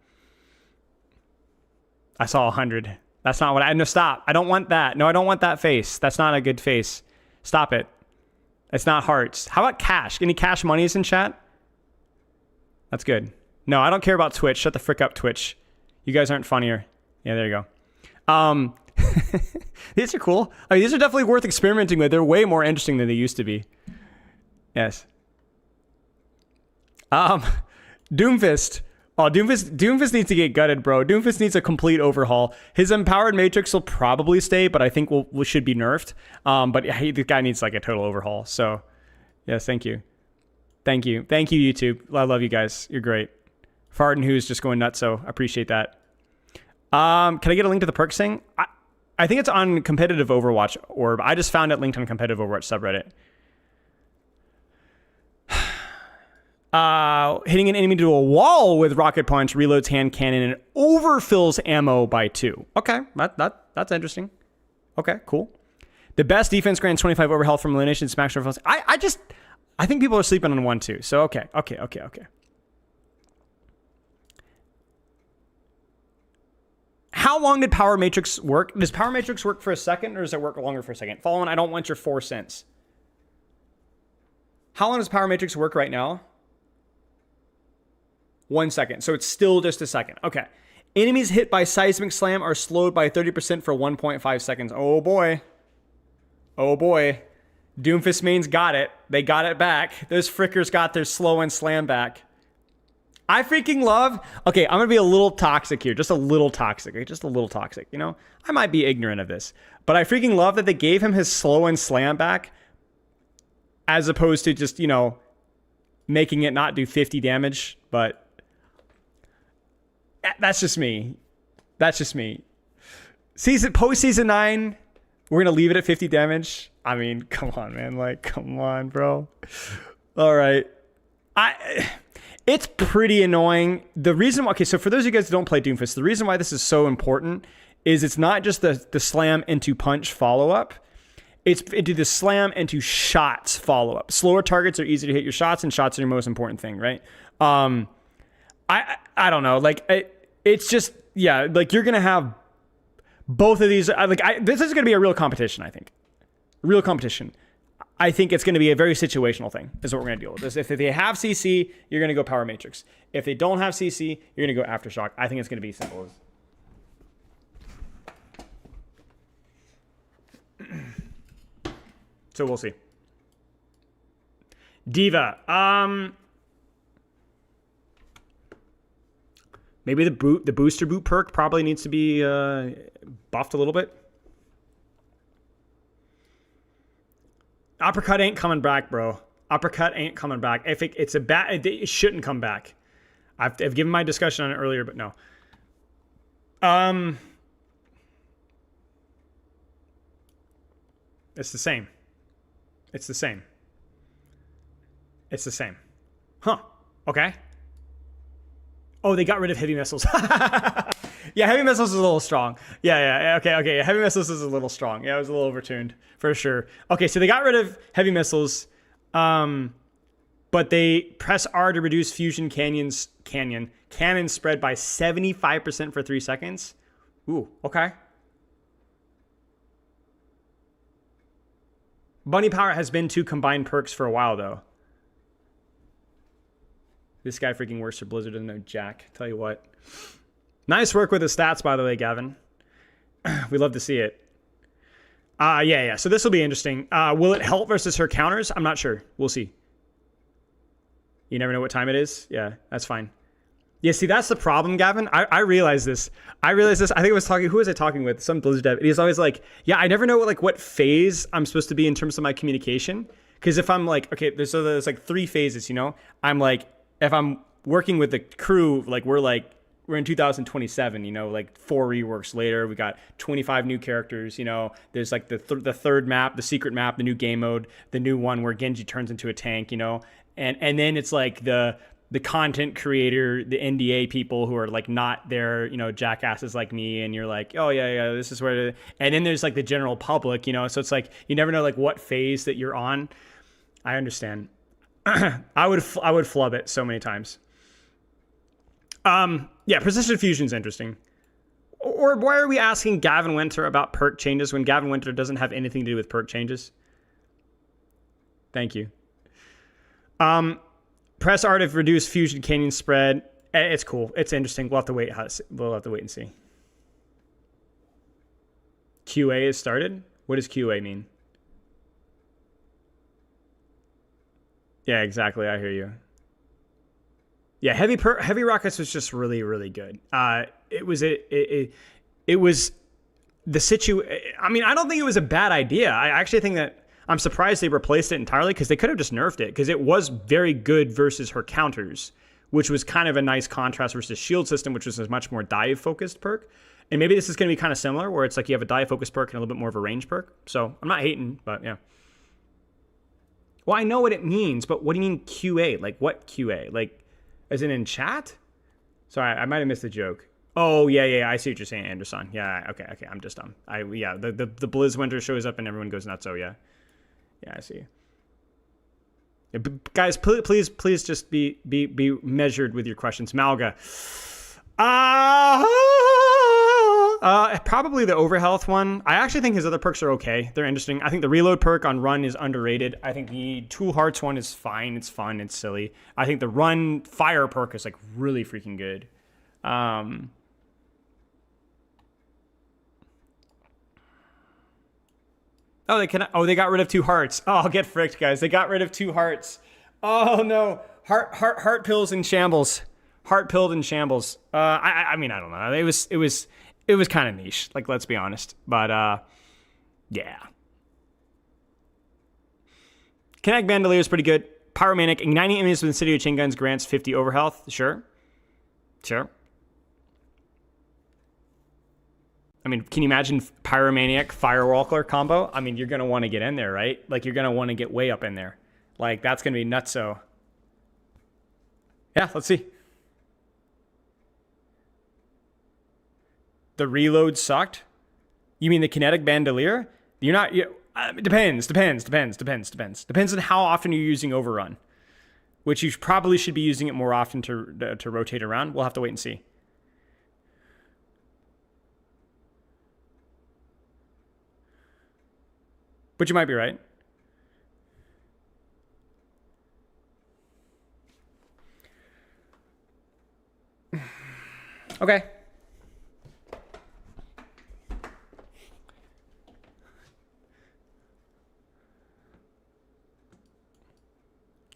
I saw 100. That's not what I... No, stop. I don't want that. No, I don't want that face. That's not a good face. Stop it. It's not hearts. How about cash? Any cash monies in chat? That's good. No, I don't care about Twitch. Shut the frick up, Twitch. You guys aren't funnier. Yeah, there you go. These are cool. I mean, these are definitely worth experimenting with. They're way more interesting than they used to be. Yes. Doomfist. Oh, Doomfist needs to get gutted, bro. Doomfist needs a complete overhaul. His empowered matrix will probably stay, but I think we should be nerfed. But the guy needs like a total overhaul. So, yes, thank you. Thank you, YouTube. I love you guys. You're great. Farden who's just going nuts, so I appreciate that. Can I get a link to the perks thing? I think it's on competitive Overwatch orb. I just found it linked on competitive Overwatch subreddit. Hitting an enemy to a wall with rocket punch, reloads hand cannon, and overfills ammo by 2. Okay, that's interesting. Okay, cool. The best defense grants 25 overhealth from elimination, smash overfills. I think people are sleeping on 1 too. So okay. How long did Power Matrix work? Does Power Matrix work for a second, or does it work longer for a second? Following, I don't want your 4 cents. How long does Power Matrix work right now? 1 second. So it's still just a second. Okay. Enemies hit by Seismic Slam are slowed by 30% for 1.5 seconds. Oh boy. Doomfist mains got it. They got it back. Those frickers got their slow and slam back. I freaking love... Okay, I'm going to be a little toxic here. Just a little toxic. You know? I might be ignorant of this. But I freaking love that they gave him his slow and slam back as opposed to just, you know, making it not do 50 damage. But that's just me. Post-season 9, we're going to leave it at 50 damage. I mean, come on, man. Like, come on, bro. All right. It's pretty annoying. The reason why, okay, so for those of you guys who don't play Doomfist, the reason why this is so important is it's not just the slam into punch follow-up. It's into the slam into shots follow-up. Slower targets are easy to hit your shots, and shots are your most important thing, right? I don't know. Like, it's just, yeah, like you're going to have both of these. This is going to be a real competition, I think. Real competition. I think it's going to be a very situational thing, is what we're going to deal with. If they have CC, you're going to go Power Matrix. If they don't have CC, you're going to go Aftershock. I think it's going to be simple as... So we'll see. Diva. Maybe the booster boot perk probably needs to be buffed a little bit. Uppercut ain't coming back, bro. Uppercut ain't coming back. If it's a bad, it shouldn't come back. I've given my discussion on it earlier, but no. It's the same. Huh. Okay. Oh, they got rid of heavy missiles. Yeah, heavy missiles is a little strong. Yeah. Okay. Heavy missiles is a little strong. Yeah, it was a little overtuned for sure. Okay, so they got rid of heavy missiles, but they press R to reduce fusion cannon spread by 75% for 3 seconds. Ooh, okay. Bunny Power has been 2 combined perks for a while, though. This guy freaking works for Blizzard, doesn't know jack. Tell you what. Nice work with the stats, by the way, Gavin. We love to see it. Yeah. So this will be interesting. Will it help versus her counters? I'm not sure. We'll see. You never know what time it is? Yeah, that's fine. Yeah, see, that's the problem, Gavin. I realize this. I think I was talking... Who was I talking with? Some Blizzard dev. He's always like, yeah, I never know what phase I'm supposed to be in terms of my communication. Because if I'm like, okay, there's like 3 phases, you know? I'm like, if I'm working with the crew, like we're in 2027, you know, like 4 reworks later, we got 25 new characters, you know, there's like the third map, the secret map, the new game mode, the new one where Genji turns into a tank, you know, and then it's like the content creator, the NDA people who are like not there, you know, jackasses like me, and you're like, oh yeah, this is where, and then there's like the general public, you know, so it's like, you never know like what phase that you're on. I understand. I would flub it so many times. Yeah, Precision Fusion's interesting. Or why are we asking Gavin Winter about perk changes when Gavin Winter doesn't have anything to do with perk changes? Thank you. Press art of reduced fusion canyon spread. It's cool. It's interesting. We'll have to wait. We'll have to wait and see. QA is started. What does QA mean? Yeah, exactly. I hear you. Yeah, heavy rockets was just really, really good. It was the I mean, I don't think it was a bad idea. I actually think that I'm surprised they replaced it entirely because they could have just nerfed it because it was very good versus her counters, which was kind of a nice contrast versus shield system, which was a much more dive focused perk. And maybe this is going to be kind of similar where it's like you have a dive focused perk and a little bit more of a range perk. So I'm not hating, but yeah. Well, I know what it means, but what do you mean QA? Like what QA? Like as in chat? Sorry, I might have missed the joke. Oh, yeah, I see what you're saying, Anderson. Yeah, okay, I'm just dumb. The Blizz Winter shows up and everyone goes nuts, so yeah. Yeah, I see. Yeah, guys, please just be measured with your questions. Malga. Probably the Overhealth one. I actually think his other perks are okay. They're interesting. I think the reload perk on run is underrated. I think the Tool Hearts one is fine. It's fun. It's silly. I think the run fire perk is like really freaking good. They got rid of 2 hearts. Oh, get fricked, guys. They got rid of 2 hearts. Oh no. Heart pills in shambles. Heart pilled in shambles. I mean, I don't know. It was kind of niche, like, let's be honest. But, yeah. Kinetic Bandolier is pretty good. Pyromanic, igniting enemies with incendiary chain guns grants 50 overhealth. Sure. I mean, can you imagine Pyromaniac Firewalker combo? I mean, you're going to want to get in there, right? Like, you're going to want to get way up in there. Like, that's going to be nutso. Yeah, let's see. The reload sucked? You mean the Kinetic Bandolier? You're not... Depends. Depends on how often you're using Overrun. Which you probably should be using it more often to rotate around. We'll have to wait and see. But you might be right. Okay.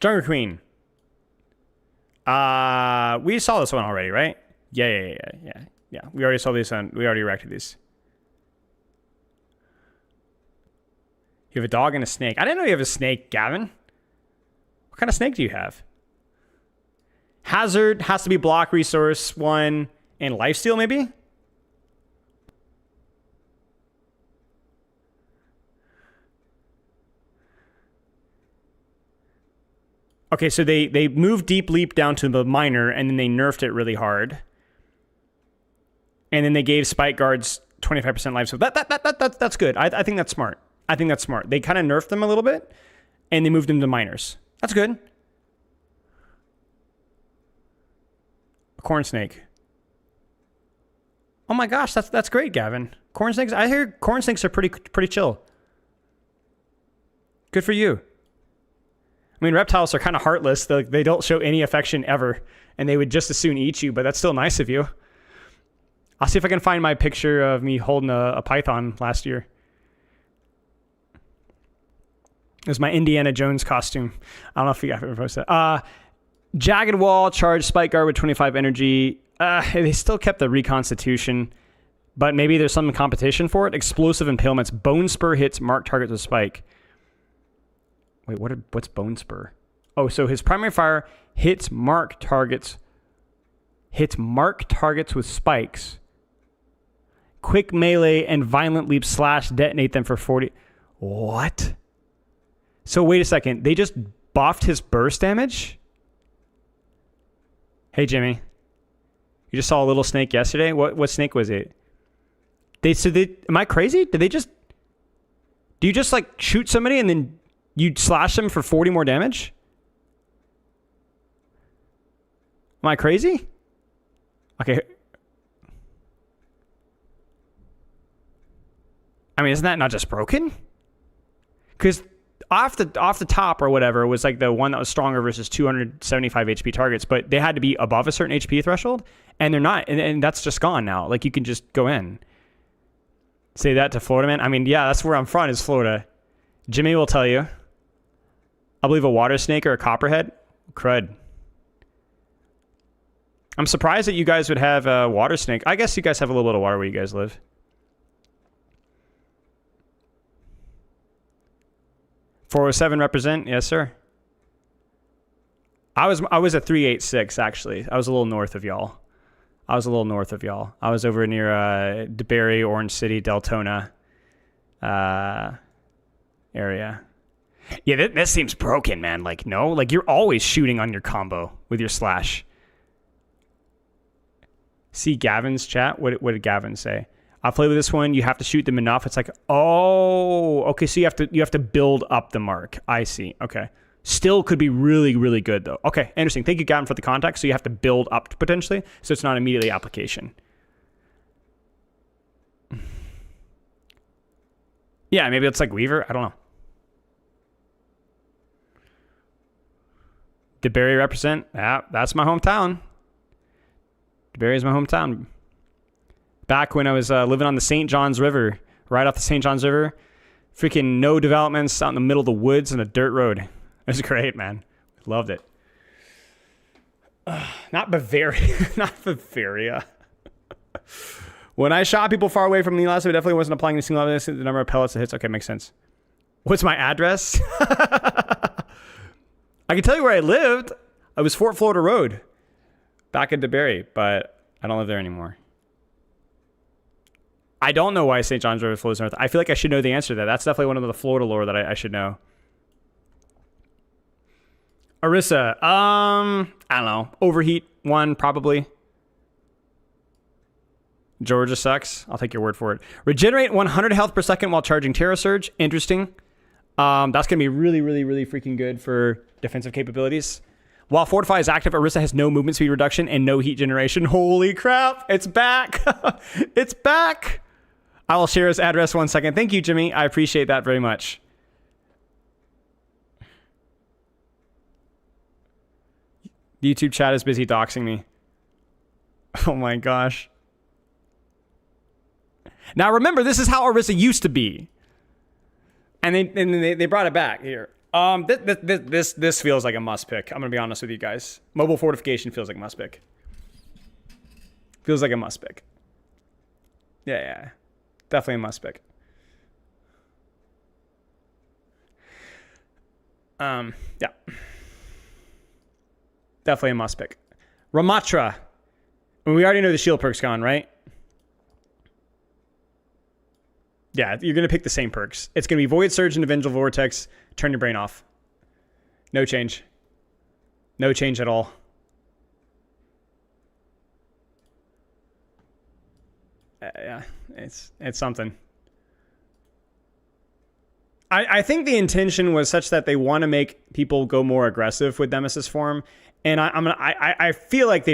Jungle Queen. We saw this one already, right? Yeah. We already saw this one. We already reacted these. You have a dog and a snake. I didn't know you have a snake, Gavin. What kind of snake do you have? Hazard has to be block, resource, 1, and lifesteal, maybe? Okay, so they moved Deep Leap down to the minor, and then they nerfed it really hard. And then they gave Spike Guards 25% life. So that's good. I think that's smart. They kind of nerfed them a little bit, and they moved them to minors. That's good. A corn snake. Oh my gosh, that's great, Gavin. Corn snakes. I hear corn snakes are pretty chill. Good for you. I mean, reptiles are kind of heartless. They don't show any affection ever, and they would just as soon eat you. But that's still nice of you. I'll see if I can find my picture of me holding a python last year. It was my Indiana Jones costume. I don't know if you ever posted that. Jagged Wall, charge Spike Guard with 25 energy. They still kept the Reconstitution, but maybe there's some competition for it. Explosive Impalements. Bone Spur hits marked targets with Spike. Wait, what's Bone Spur? Oh, so his primary fire hits marked targets with spikes. Quick melee and violent leap / detonate them for 40. What? So wait a second. They just buffed his burst damage? Hey, Jimmy. You just saw a little snake yesterday? What snake was it? Am I crazy? Do you just like shoot somebody and then you slash them for 40 more damage? Am I crazy? Okay. I mean, isn't that not just broken? Because off the top or whatever was like the one that was stronger versus 275 HP targets, but they had to be above a certain HP threshold, and they're not, and that's just gone now. Like, you can just go in. Say that to Florida, man. I mean, yeah, that's where I'm from, is Florida. Jimmy will tell you. I believe a water snake or a copperhead. Crud. I'm surprised that you guys would have a water snake. I guess you guys have a little bit of water where you guys live. .407 represent, yes sir. I was at 386 actually. I was a little north of y'all. I was over near DeBerry, Orange City, Deltona area. Yeah, this seems broken, man. Like, no, like you're always shooting on your combo with your slash. See Gavin's chat. What did Gavin say? I'll play with this one. You have to shoot them enough. It's like, oh, okay. So you have to build up the mark. I see. Okay. Still could be really, really good though. Okay, interesting. Thank you, Gavin, for the context. So you have to build up potentially, so it's not immediately application. Yeah, maybe it's like Weaver. I don't know. DeBerry represent. Yeah, that's my hometown. DeBerry is my hometown. Back when I was living on the St. Johns River, right off the St. Johns River, freaking no developments, out in the middle of the woods on a dirt road. It was great, man. Loved it. Not Bavaria. Not Bavaria. When I shot people far away from the last, I definitely wasn't applying a single evidence. The number of pellets that hits. Okay, makes sense. What's my address? I can tell you where I lived. I was Fort Florida Road, back at DeBerry, but I don't live there anymore. I don't know why St. John's River flows north. I feel like I should know the answer to that. That's definitely one of the Florida lore that I should know. Orisa, I don't know. Overheat 1, probably. Georgia sucks. I'll take your word for it. Regenerate 100 health per second while charging Terra Surge. Interesting. That's going to be really, really, really freaking good for defensive capabilities. While Fortify is active, Orisa has no movement speed reduction and no heat generation. Holy crap. It's back. It's back. I will share his address 1 second. Thank you, Jimmy. I appreciate that very much. The YouTube chat is busy doxing me. Oh my gosh. Now remember, this is how Orisa used to be. And they brought it back here. This feels like a must pick. I'm gonna be honest with you guys. Mobile fortification feels like a must pick. Feels like a must pick. Yeah. Definitely a must pick. Yeah. Definitely a must pick. Ramatra. We already know the shield perk's gone, right? Yeah, you're going to pick the same perks. It's going to be Void Surge and Vengeful Vortex. Turn your brain off. No change. No change at all. Yeah, it's something. I think the intention was such that they want to make people go more aggressive with Nemesis form. And I feel like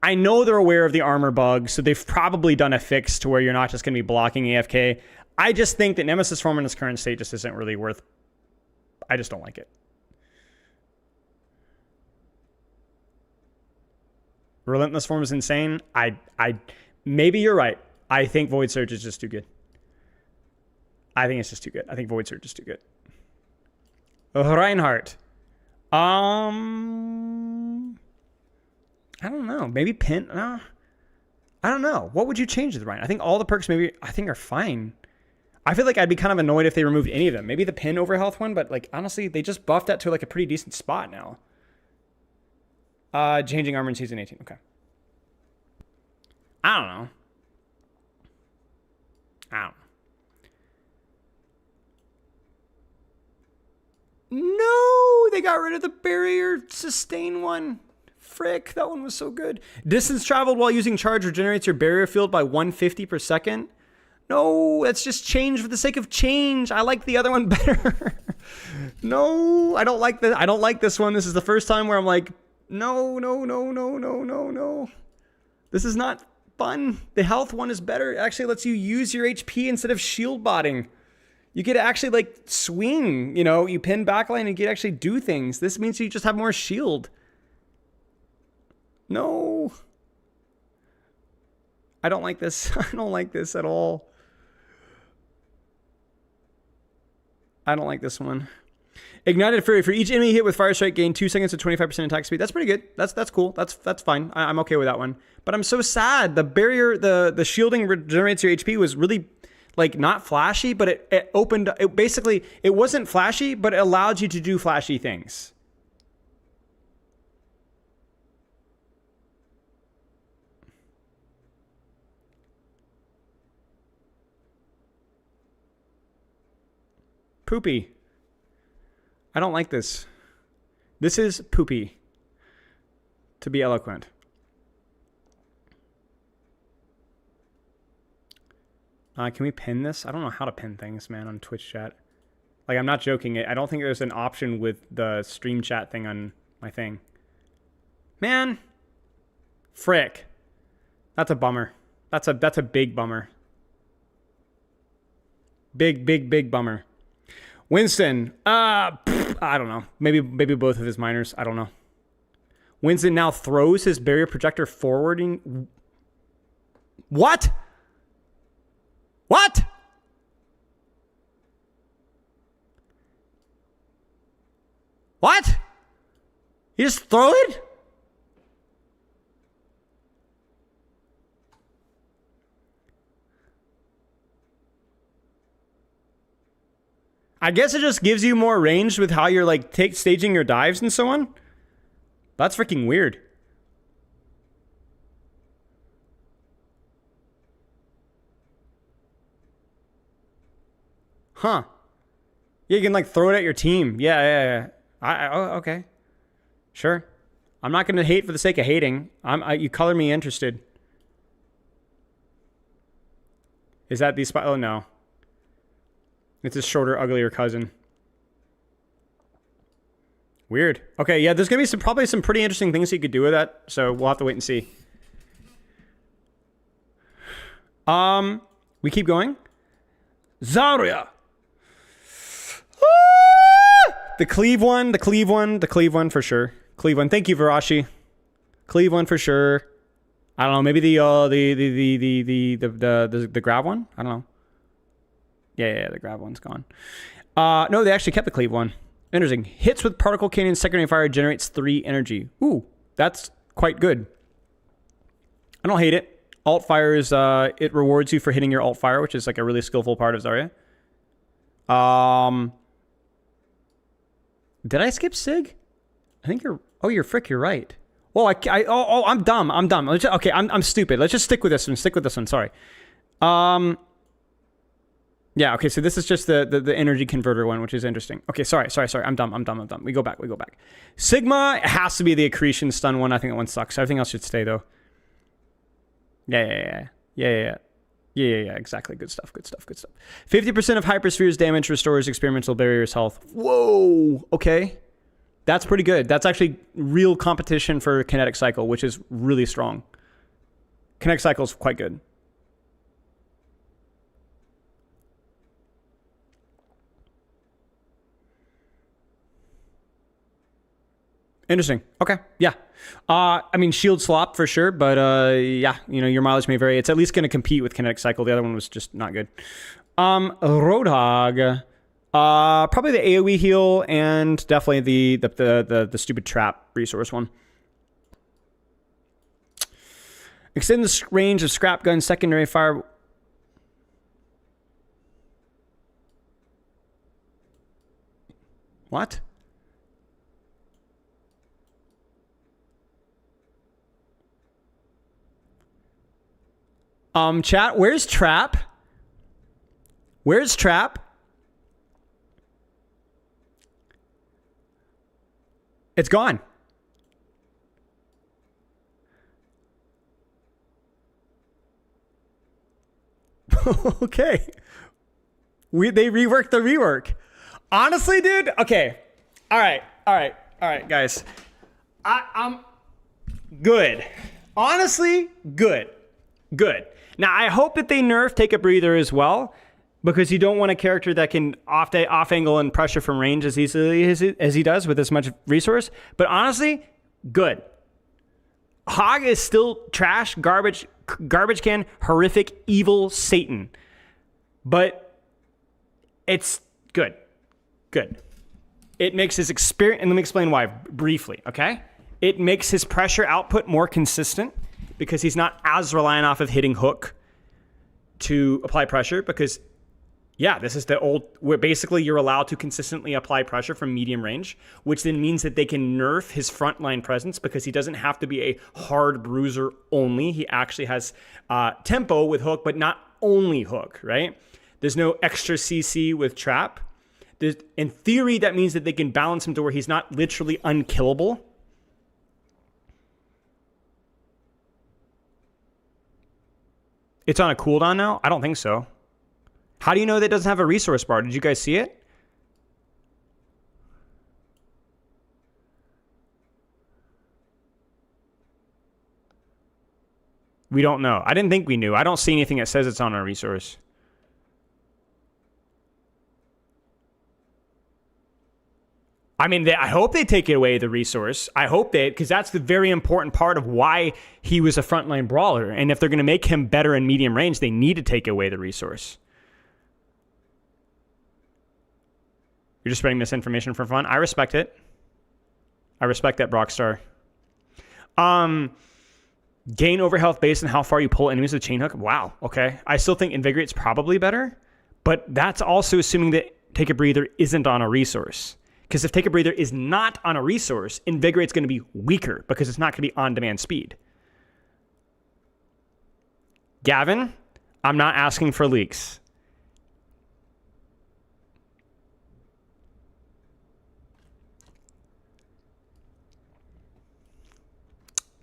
I know they're aware of the armor bug, so they've probably done a fix to where you're not just going to be blocking AFK. I just think that Nemesis form in its current state just isn't really worth. I just don't like it. Relentless form is insane. Maybe you're right. I think Void Surge is just too good. I think it's just too good. I think Void Surge is too good. Reinhardt. I don't know. Maybe pin. I don't know. What would you change with Ryan? I think all the perks are fine. I feel like I'd be kind of annoyed if they removed any of them. Maybe the pin over health one, but like honestly, they just buffed that to like a pretty decent spot now. Changing armor in season 18. Okay. I don't know. No, they got rid of the barrier sustain one. Frick, that one was so good. Distance traveled while using charge regenerates your barrier field by 150 per second. No, that's just change for the sake of change. I like the other one better. No, I don't like this one. This is the first time where I'm like, No, no, no, no, no, no, no. This is not fun. The health one is better. It actually lets you use your HP instead of shield botting. You get to actually like swing, you know, you pin backline and you get to actually do things. This means you just have more shield. No. I don't like this. I don't like this at all. I don't like this one. Ignited Fury. For each enemy hit with Fire Strike, gain 2 seconds to 25% attack speed. That's pretty good. That's cool. That's fine. I'm okay with that one. But I'm so sad. The barrier, the shielding regenerates your HP was really like not flashy, but it opened. It basically it wasn't flashy, but it allowed you to do flashy things. Poopy. I don't like this. This is poopy. To be eloquent. Can we pin this? I don't know how to pin things, man, on Twitch chat. Like, I'm not joking. I don't think there's an option with the stream chat thing on my thing. Man. Frick. That's a bummer. That's a big bummer. Big bummer. Winston. I don't know. Maybe both of his minors. I don't know. Winston now throws his barrier projector forwarding. What? What? What? You just throw it? I guess it just gives you more range with how you're like staging your dives and so on. That's freaking weird. Huh. Yeah, you can like throw it at your team. Yeah. Okay. Sure. I'm not going to hate for the sake of hating. You color me interested. Is that the spot? Oh, no. It's a shorter, uglier cousin. Weird. Okay, yeah, there's going to be probably some pretty interesting things you could do with that. So we'll have to wait and see. We keep going. Zarya. The cleave one for sure. Cleave one. Thank you, Varashi. Cleave one for sure. I don't know. Maybe the grab one. I don't know. Yeah. The grab one's gone. No, they actually kept the cleave one. Interesting. Hits with particle cannon secondary fire generates 3 energy. Ooh, that's quite good. I don't hate it. Alt fire is it rewards you for hitting your alt fire, which is like a really skillful part of Zarya. Did I skip Sig? I think you're. Oh, you're right. Well, I'm dumb. Okay, I'm stupid. Let's just stick with this one. Sorry. Yeah. Okay. So this is just the energy converter one, which is interesting. Okay. Sorry. I'm dumb. We go back. Sigma has to be the accretion stun one. I think that one sucks. Everything else should stay though. Yeah. Exactly. Good stuff. 50% of Hypersphere's damage restores experimental barrier's health. Whoa. Okay. That's pretty good. That's actually real competition for Kinetic Cycle, which is really strong. Kinetic Cycle is quite good. Interesting. Okay. Yeah. I mean, shield slop for sure, but yeah, you know, your mileage may vary. It's at least going to compete with Kinetic Cycle. The other one was just not good. Roadhog. Probably the AoE heal and definitely the stupid trap resource one. Extend the range of scrap gun secondary fire. What? Chat, where's trap? Where's trap? It's gone. Okay. They reworked the rework. Honestly, dude. Okay. All right, guys. I'm good. Honestly, good. Good. Now, I hope that they nerf Take a Breather as well, because you don't want a character that can off angle and pressure from range as easily as he does with as much resource. But honestly, good. Hog is still trash, garbage can, horrific, evil Satan. But it's good. Good. It makes his experience, and let me explain why briefly, okay? It makes his pressure output more consistent because he's not as reliant off of hitting hook to apply pressure because, yeah, this is the old, where basically you're allowed to consistently apply pressure from medium range, which then means that they can nerf his frontline presence because he doesn't have to be a hard bruiser only. He actually has tempo with hook, but not only hook, right? There's no extra CC with trap. In theory, that means that they can balance him to where he's not literally unkillable. It's on a cooldown now? I don't think so. How do you know that it doesn't have a resource bar? Did you guys see it? We don't know. I didn't think we knew. I don't see anything that says it's on a resource. I mean, I hope they take away the resource. I hope because that's the very important part of why he was a frontline brawler. And if they're going to make him better in medium range, they need to take away the resource. You're just spreading misinformation for fun. I respect it. I respect that, Brockstar. Gain over health based on how far you pull enemies with chain hook. Wow. Okay. I still think Invigorate's probably better, but that's also assuming that Take a Breather isn't on a resource. Because if Take a Breather is not on a resource, Invigorate's going to be weaker because it's not going to be on-demand speed. Gavin, I'm not asking for leaks.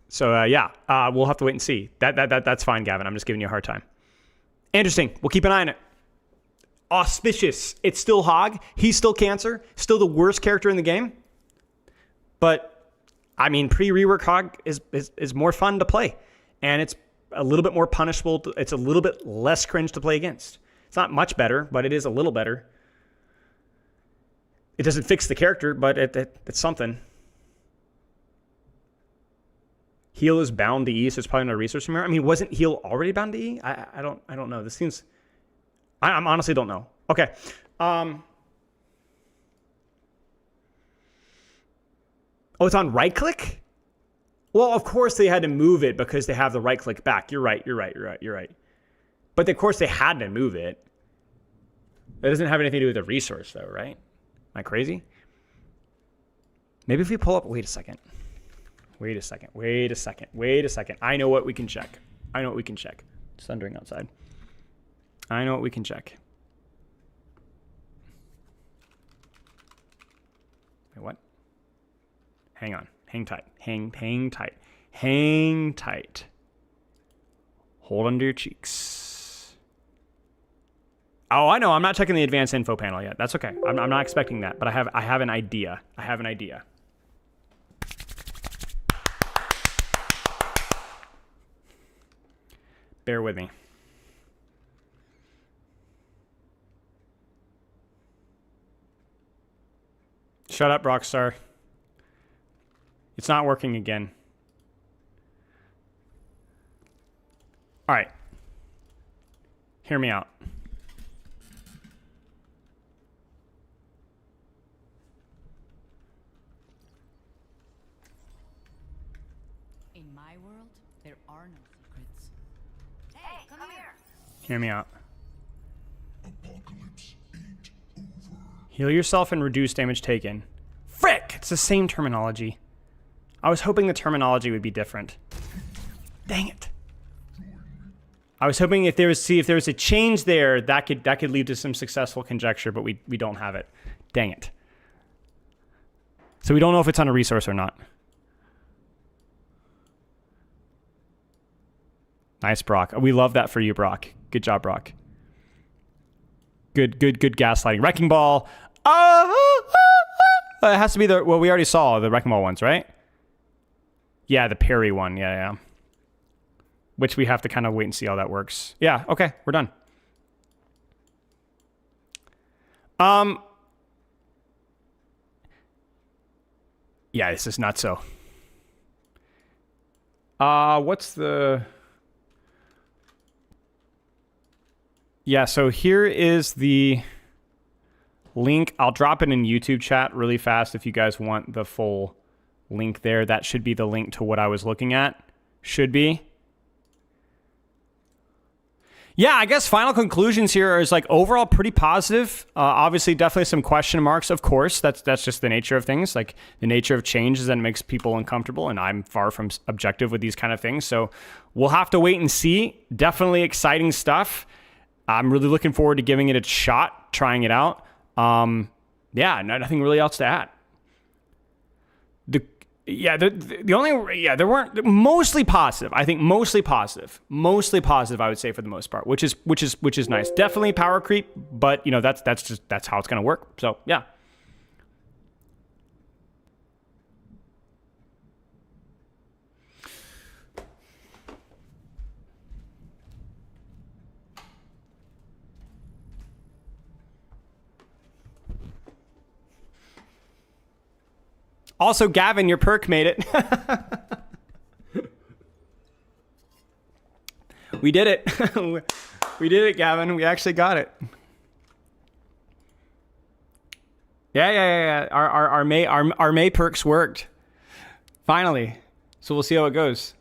So, yeah, we'll have to wait and see. That's fine, Gavin. I'm just giving you a hard time. Interesting. We'll keep an eye on it. Auspicious. It's still Hog. He's still Cancer. Still the worst character in the game. But, I mean, pre-rework Hog is more fun to play. And it's a little bit more punishable. It's a little bit less cringe to play against. It's not much better, but it is a little better. It doesn't fix the character, but it's something. Heal is bound to E, so it's probably not a resource from here. I mean, wasn't Heal already bound to E? I don't know. This seems... I honestly don't know. Okay. Oh, it's on right click? Well, of course they had to move it because they have the right click back. You're right. But of course they had to move it. That doesn't have anything to do with the resource though, right? Am I crazy? Maybe if we pull up... Wait a second. I know what we can check. It's thundering outside. I know what we can check. Wait, what? Hang on. Hang tight. Hang tight. Hold under your cheeks. Oh, I know. I'm not checking the advanced info panel yet. That's okay. I'm not expecting that, but I have an idea. Bear with me. Shut up, Rockstar. It's not working again. All right. Hear me out. In my world, there are no secrets. Hey, come here. Hear me out. Apocalypse ain't over. Heal yourself and reduce damage taken. Frick! It's the same terminology. I was hoping the terminology would be different. Dang it. I was hoping if there was a change there, that could lead to some successful conjecture, but we don't have it. Dang it. So we don't know if it's on a resource or not. Nice, Brock. We love that for you, Brock. Good job, Brock. Good gaslighting. Wrecking Ball. It has to be we already saw the Wrecking Ball ones, right? Yeah, the parry one. Yeah. Which we have to kind of wait and see how that works. Yeah, okay, we're done. Yeah, this is not so. What's the... Yeah, so here is the link. I'll drop it in YouTube chat really fast if you guys want the full link there. That should be the link to what I was looking at. Should be. Yeah, I guess final conclusions here is like overall pretty positive. Obviously, definitely some question marks, of course. That's just the nature of things. Like the nature of change is that it makes people uncomfortable, and I'm far from objective with these kind of things. So we'll have to wait and see. Definitely exciting stuff. I'm really looking forward to giving it a shot, trying it out. Yeah, nothing really else to add. There weren't mostly positive. I think mostly positive. I would say for the most part, which is nice. Definitely power creep, but you know that's how it's gonna work. So yeah. Also, Gavin, your perk made it. We did it. We did it, Gavin. We actually got it. Yeah. Our May perks worked. Finally. So we'll see how it goes.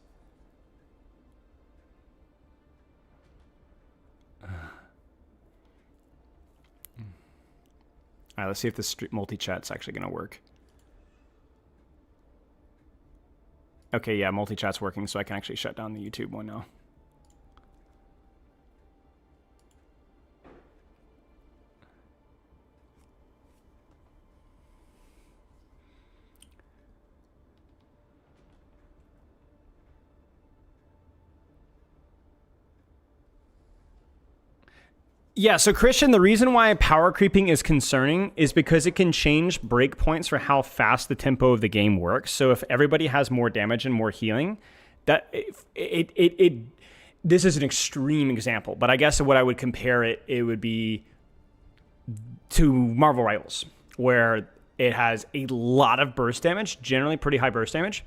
All right, let's see if this multi-chat's actually going to work. Okay, yeah, multi-chat's working, so I can actually shut down the YouTube one now. Yeah, so Christian, the reason why power creeping is concerning is because it can change breakpoints for how fast the tempo of the game works. So if everybody has more damage and more healing, that this is an extreme example, but I guess what I would compare it would be to Marvel Rivals, where it has a lot of burst damage, generally pretty high burst damage,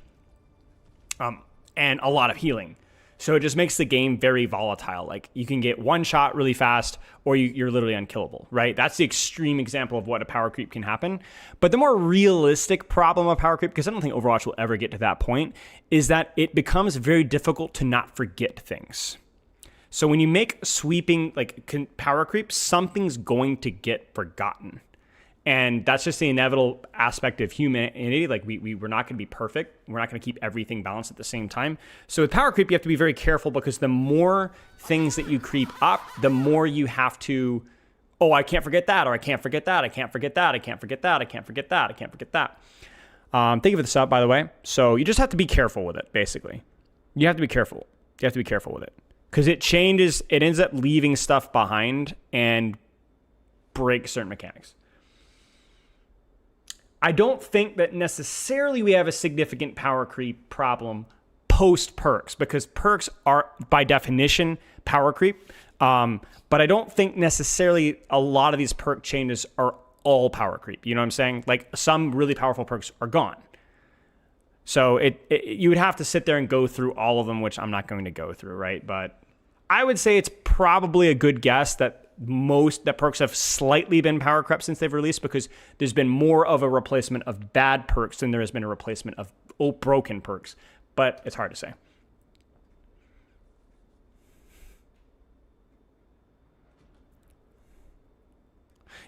and a lot of healing. So it just makes the game very volatile. Like you can get one shot really fast or you're literally unkillable, right? That's the extreme example of what a power creep can happen. But the more realistic problem of power creep, because I don't think Overwatch will ever get to that point, is that it becomes very difficult to not forget things. So when you make sweeping power creep, something's going to get forgotten. And that's just the inevitable aspect of humanity. Like we're not going to be perfect. We're not going to keep everything balanced at the same time. So with power creep, you have to be very careful because the more things that you creep up, the more you have to, I can't forget that, or I can't forget that, I can't forget that, I can't forget that, I can't forget that, I can't forget that. Thank you for the sub, by the way. So you just have to be careful with it, basically. You have to be careful. You have to be careful with it. Because it ends up leaving stuff behind and breaks certain mechanics. I don't think that necessarily we have a significant power creep problem post perks, because perks are by definition power creep. But I don't think necessarily a lot of these perk changes are all power creep. You know what I'm saying? Like some really powerful perks are gone. So you would have to sit there and go through all of them, which I'm not going to go through, right? But I would say it's probably a good guess that perks have slightly been power crept since they've released, because there's been more of a replacement of bad perks than there has been a replacement of broken perks. But it's hard to say.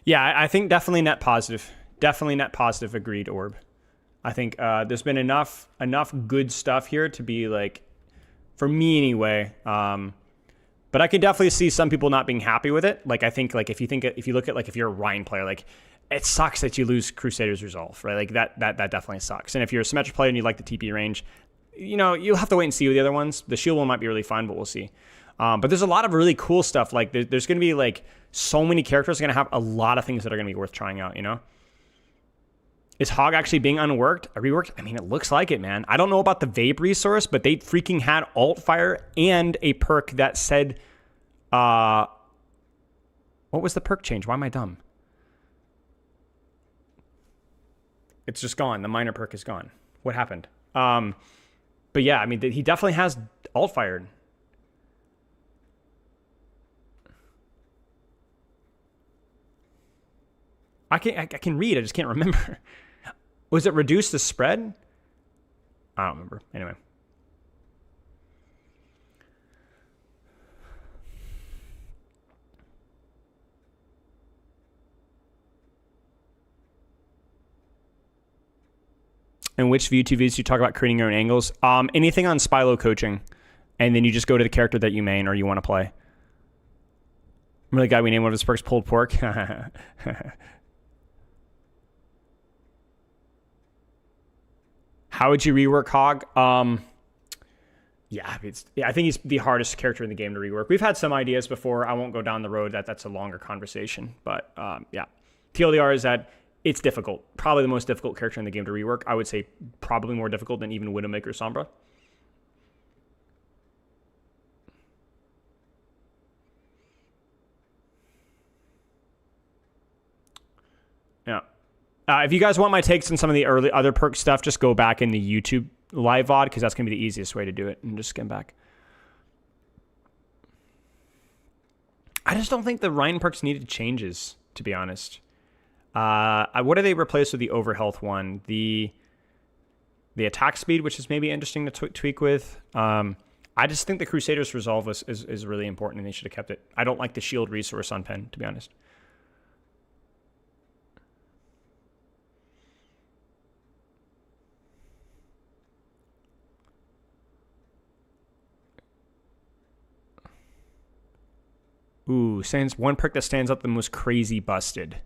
Yeah, I think definitely net positive. Definitely net positive. Agreed, Orb. I think there's been enough good stuff here to be like, for me anyway. But I could definitely see some people not being happy with it. Like I think like if you look at like if you're a Rhine player, like it sucks that you lose Crusader's Resolve, right? Like that definitely sucks. And if you're a Symmetric player and you like the TP range, you know, you'll have to wait and see with the other ones. The Shield one might be really fun, but we'll see. But there's a lot of really cool stuff. Like there's going to be like so many characters are going to have a lot of things that are going to be worth trying out, you know? Is Hog actually being unworked? Reworked? I mean, it looks like it, man. I don't know about the vape resource, but they freaking had alt fire and a perk that said, what was the perk change? Why am I dumb? It's just gone. The minor perk is gone. What happened? But yeah, I mean, he definitely has alt fired. I can read. I just can't remember. Was it reduce the spread? I don't remember. Anyway. In which VTubers do you talk about creating your own angles? Anything on Spylo coaching, and then you just go to the character that you main or you want to play. I'm really glad we named one of his perks pulled pork. How would you rework Hog? Yeah, I think he's the hardest character in the game to rework. We've had some ideas before. I won't go down the road. That's a longer conversation. But yeah, TLDR is that it's difficult. Probably the most difficult character in the game to rework. I would say probably more difficult than even Widowmaker Sombra. Yeah. If you guys want my takes on some of the early other perk stuff, just go back in the YouTube live VOD because that's going to be the easiest way to do it and just skim back. I just don't think the Rhine perks needed changes, to be honest. What do they replace with the overhealth one? The attack speed, which is maybe interesting to tweak with. I just think the Crusaders Resolve is really important and they should have kept it. I don't like the shield resource on Pen, to be honest. Ooh, one perk that stands out the most crazy busted.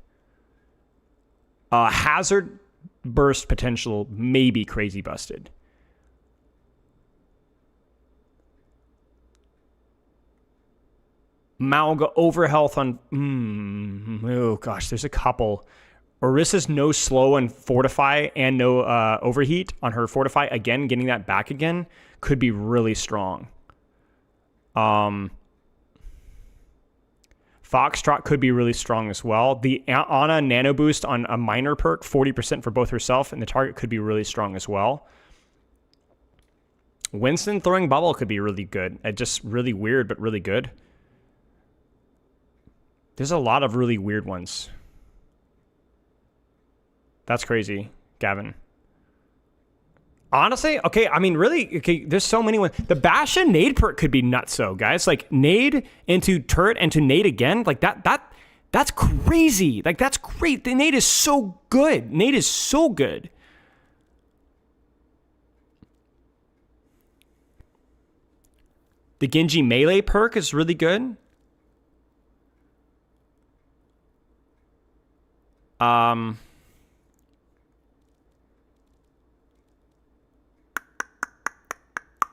Hazard burst potential, maybe crazy busted. Malga overhealth on... oh gosh, there's a couple. Orissa's no slow and fortify and no overheat on her fortify. Again, getting that back again could be really strong. Foxtrot could be really strong as well. The Ana Nano Boost on a minor perk, 40% for both herself and the target could be really strong as well. Winston throwing bubble could be really good. Just really weird, but really good. There's a lot of really weird ones. That's crazy, Gavin. Honestly, okay, I mean, really, okay, there's so many ones. The Bash and Nade perk could be nutso, guys. Like, Nade into turret and to Nade again, like, that's crazy. Like, that's great. The Nade is so good. Nade is so good. The Genji melee perk is really good.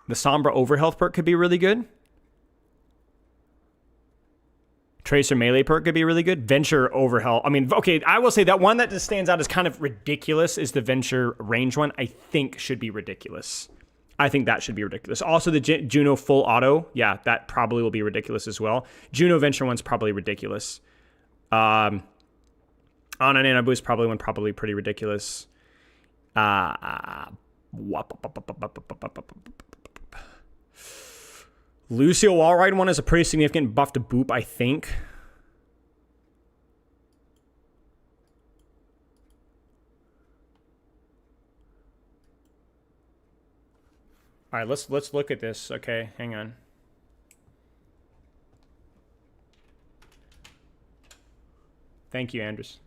The Sombra overhealth perk could be really good. Tracer melee perk could be really good. Venture overhealth. I mean, okay, I will say that one that just stands out as kind of ridiculous is the Venture range one. I think should be ridiculous. I think that should be ridiculous. Also, the Juno full auto. Yeah, that probably will be ridiculous as well. Juno Venture one's probably ridiculous. On an Nano Boost probably one probably pretty ridiculous. Lucio Wallride one is a pretty significant buff to Boop, I think. All right, let's look at this. Okay, hang on. Thank you, Andres.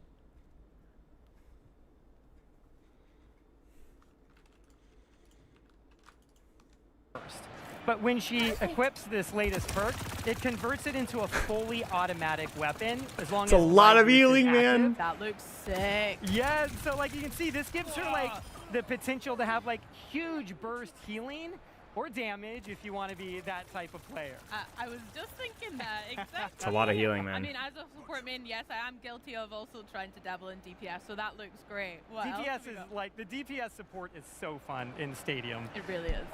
But when she equips this latest perk, it converts it into a fully automatic weapon as long as it's a lot of healing, man. That looks sick. Yeah, so like you can see, this gives her like the potential to have like huge burst healing or damage if you want to be that type of player. I was just thinking that, exactly. It's a lot of healing, man. I mean, as a support main, yes, I am guilty of also trying to dabble in DPS, so that looks great. What else DPS have we is got? like, the DPS support is so fun in Stadium. It really is.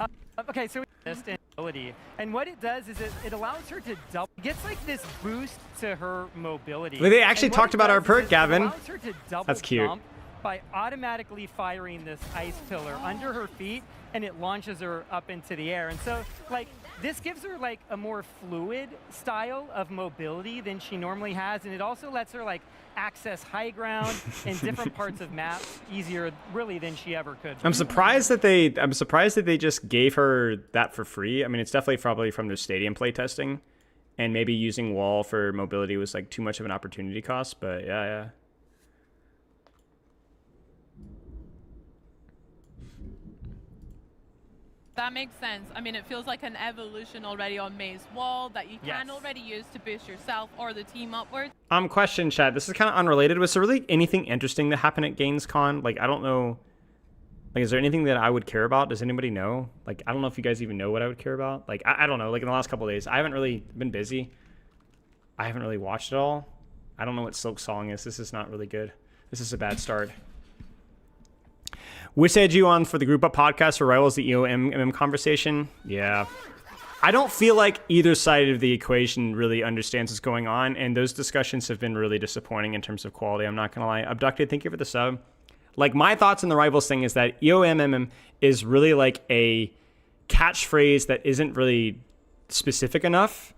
Okay, so it's ability, and what it does is it allows her to double. It gets like this boost to her mobility. Well, they actually And what talked it about our does perk, is Gavin. It allows her to double That's cute. jump by automatically firing this ice pillar under her feet, and it launches her up into the air. And so, like, this gives her like a more fluid style of mobility than she normally has, and it also lets her like access high ground in different parts of maps easier, really, than she ever could. I'm surprised that they just gave her that for free. I mean, it's definitely probably from their Stadium playtesting, and maybe using wall for mobility was like too much of an opportunity cost. But yeah. That makes sense. I mean, it feels like an evolution already on May's wall that you can Yes. already use to boost yourself or the team upwards. Question, chat. This is kind of unrelated. Was there really anything interesting that happened at GainsCon? Like, I don't know. Like, is there anything that I would care about? Does anybody know? Like, I don't know if you guys even know what I would care about. Like, I don't know. Like, in the last couple of days, I haven't really been busy. I haven't really watched it all. I don't know what Silk Song is. This is not really good. This is a bad start. Which had you on for the group up podcast for Rivals, the EOMM conversation? Yeah. I don't feel like either side of the equation really understands what's going on, and those discussions have been really disappointing in terms of quality. I'm not going to lie. Abducted, thank you for the sub. Like, my thoughts on the Rivals thing is that EOMM is really like a catchphrase that isn't really specific enough,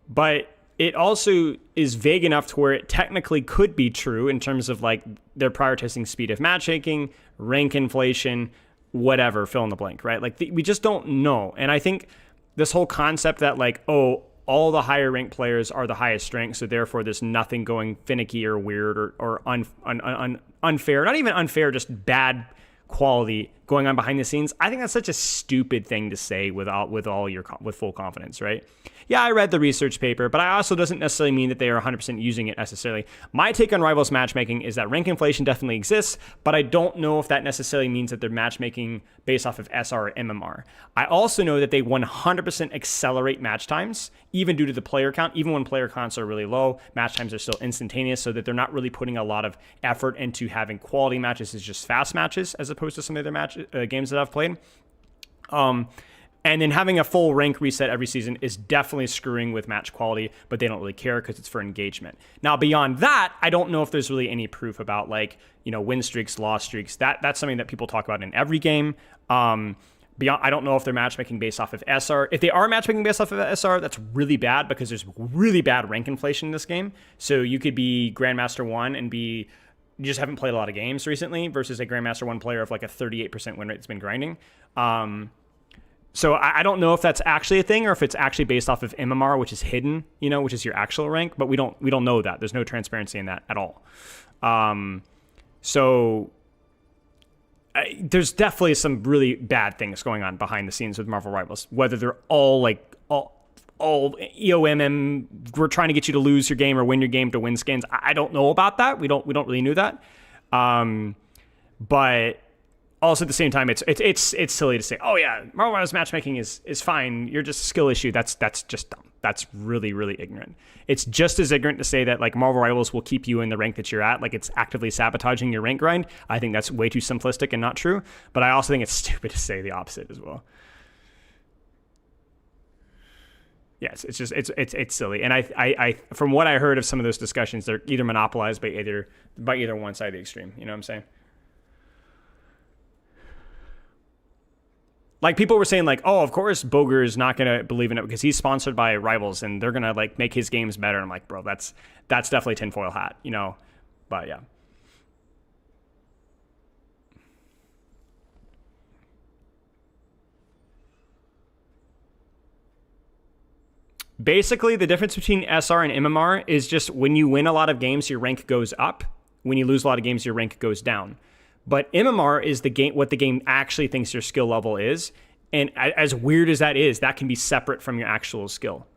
but it also is vague enough to where it technically could be true in terms of like they're prioritizing speed of matchmaking, rank inflation, whatever, fill in the blank, right? Like we just don't know. And I think this whole concept that like, oh, all the higher ranked players are the highest ranked, so therefore there's nothing going finicky or weird or unfair, not even unfair, just bad quality going on behind the scenes. I think that's such a stupid thing to say with full confidence, right? Yeah, I read the research paper, but I also doesn't necessarily mean that they are 100% using it necessarily. My take on Rivals matchmaking is that rank inflation definitely exists, but I don't know if that necessarily means that they're matchmaking based off of SR or MMR. I also know that they 100% accelerate match times, even due to the player count. Even when player counts are really low, match times are still instantaneous, so that they're not really putting a lot of effort into having quality matches. It's just fast matches as opposed to some of their games that I've played. And then having a full rank reset every season is definitely screwing with match quality, but they don't really care because it's for engagement. Now, beyond that, I don't know if there's really any proof about like, win streaks, loss streaks. That's something that people talk about in every game. Beyond, I don't know if they're matchmaking based off of SR. If they are matchmaking based off of SR, that's really bad because there's really bad rank inflation in this game. So you could be Grandmaster 1 and you just haven't played a lot of games recently versus a Grandmaster 1 player of like a 38% win rate that's been grinding. So I don't know if that's actually a thing or if it's actually based off of MMR, which is hidden, which is your actual rank, but we don't know that. There's no transparency in that at all. There's definitely some really bad things going on behind the scenes with Marvel Rivals, whether they're all EOMM, we're trying to get you to lose your game or win your game to win skins. I don't know about that. We don't really know that. But also at the same time, it's silly to say, oh yeah, Marvel Rivals matchmaking is fine. You're just a skill issue. That's just dumb. That's really, really ignorant. It's just as ignorant to say that like Marvel Rivals will keep you in the rank that you're at, like it's actively sabotaging your rank grind. I think that's way too simplistic and not true. But I also think it's stupid to say the opposite as well. Yes, it's silly. And I from what I heard of some of those discussions, they're either monopolized by either one side of the extreme. You know what I'm saying? Like people were saying like, oh, of course Boger is not going to believe in it because he's sponsored by Rivals and they're going to like make his games better. And I'm like, bro, that's definitely tinfoil hat, but yeah. Basically, the difference between SR and MMR is just when you win a lot of games, your rank goes up. When you lose a lot of games, your rank goes down. But MMR is what the game actually thinks your skill level is. And as weird as that is, that can be separate from your actual skill.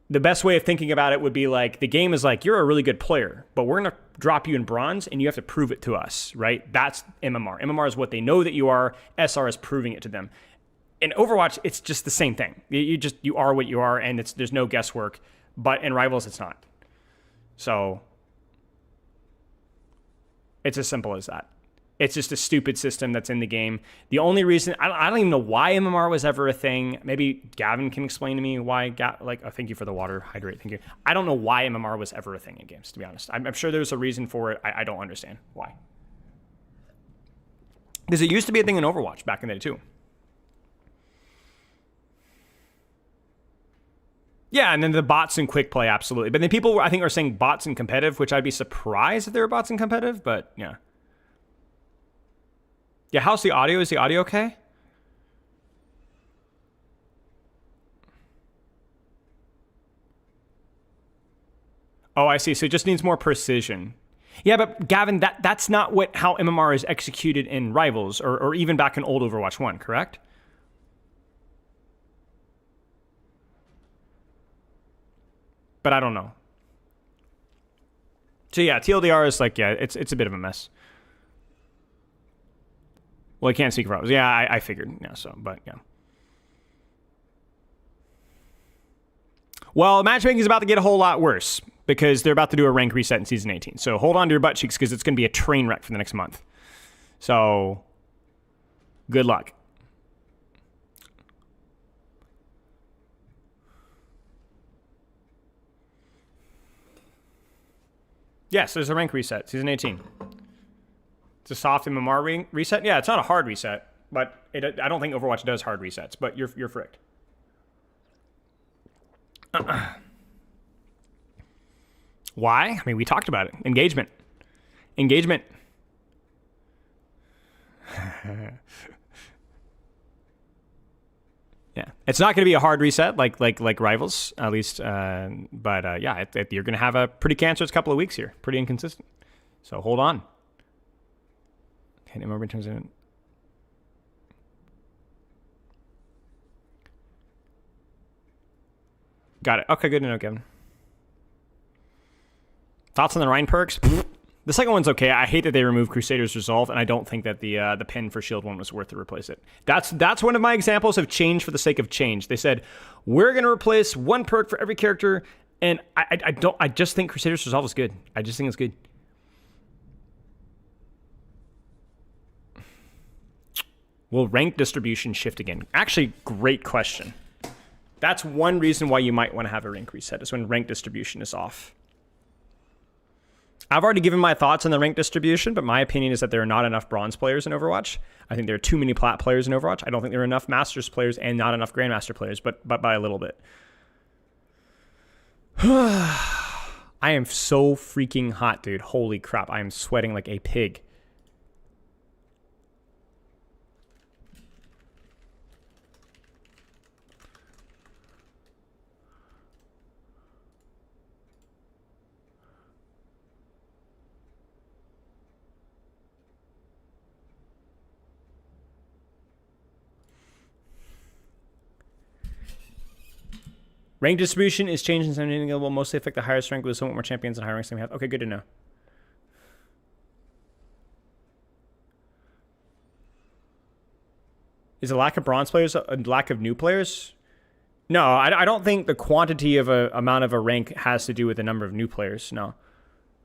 The best way of thinking about it would be like, the game is like, you're a really good player, but we're going to drop you in bronze and you have to prove it to us, right? That's MMR. MMR is what they know that you are. SR is proving it to them. in Overwatch, it's just the same thing. You are what you are, and there's no guesswork. But in Rivals, it's not. So it's as simple as that. It's just a stupid system that's in the game. The only reason, I don't even know why MMR was ever a thing. Maybe Gavin can explain to me why, thank you for the water, hydrate, thank you. I don't know why MMR was ever a thing in games, to be honest. I'm sure there's a reason for it. I don't understand why. Because it used to be a thing in Overwatch back in the day, too. Yeah, and then the bots in quick play, absolutely. But then people, I think, are saying bots in competitive, which I'd be surprised if there were bots in competitive, but yeah. Yeah, how's the audio? Is the audio okay? Oh, I see. So it just needs more precision. Yeah, but Gavin, that's not how MMR is executed in Rivals or even back in old Overwatch 1, correct? But I don't know. So yeah, TLDR is like, yeah, it's a bit of a mess. Well, I can't speak for Rivals. Yeah, I figured. Yeah, so, but yeah. Well, matchmaking is about to get a whole lot worse because they're about to do a rank reset in Season 18. So hold on to your butt cheeks because it's going to be a train wreck for the next month. So good luck. Yes, there's a rank reset, Season 18. It's a soft MMR reset. Yeah, it's not a hard reset, but I don't think Overwatch does hard resets, but you're fricked. Why? I mean, we talked about it. Engagement. Engagement. Yeah, it's not going to be a hard reset like Rivals, at least. But yeah, you're going to have a pretty cancerous couple of weeks here. Pretty inconsistent. So hold on. Can't remember in terms of. Got it. Okay, good to know, Kevin. Thoughts on the Rhine perks? The second one's okay. I hate that they removed Crusader's Resolve, and I don't think that the pin for Shield one was worth to replace it. That's one of my examples of change for the sake of change. They said we're gonna replace one perk for every character, and I just think Crusader's Resolve is good. I just think it's good. Will rank distribution shift again? Actually, great question. That's one reason why you might want to have a rank reset, is when rank distribution is off. I've already given my thoughts on the rank distribution, but my opinion is that there are not enough bronze players in Overwatch. I think there are too many plat players in Overwatch. I don't think there are enough masters players and not enough grandmaster players, but by a little bit. I am so freaking hot, dude. Holy crap. I am sweating like a pig. Rank distribution is changed in 17 will mostly affect the highest rank with somewhat more champions and higher ranks than we have. Okay, good to know. Is a lack of bronze players a lack of new players? No, I don't think the quantity of amount of a rank has to do with the number of new players. No.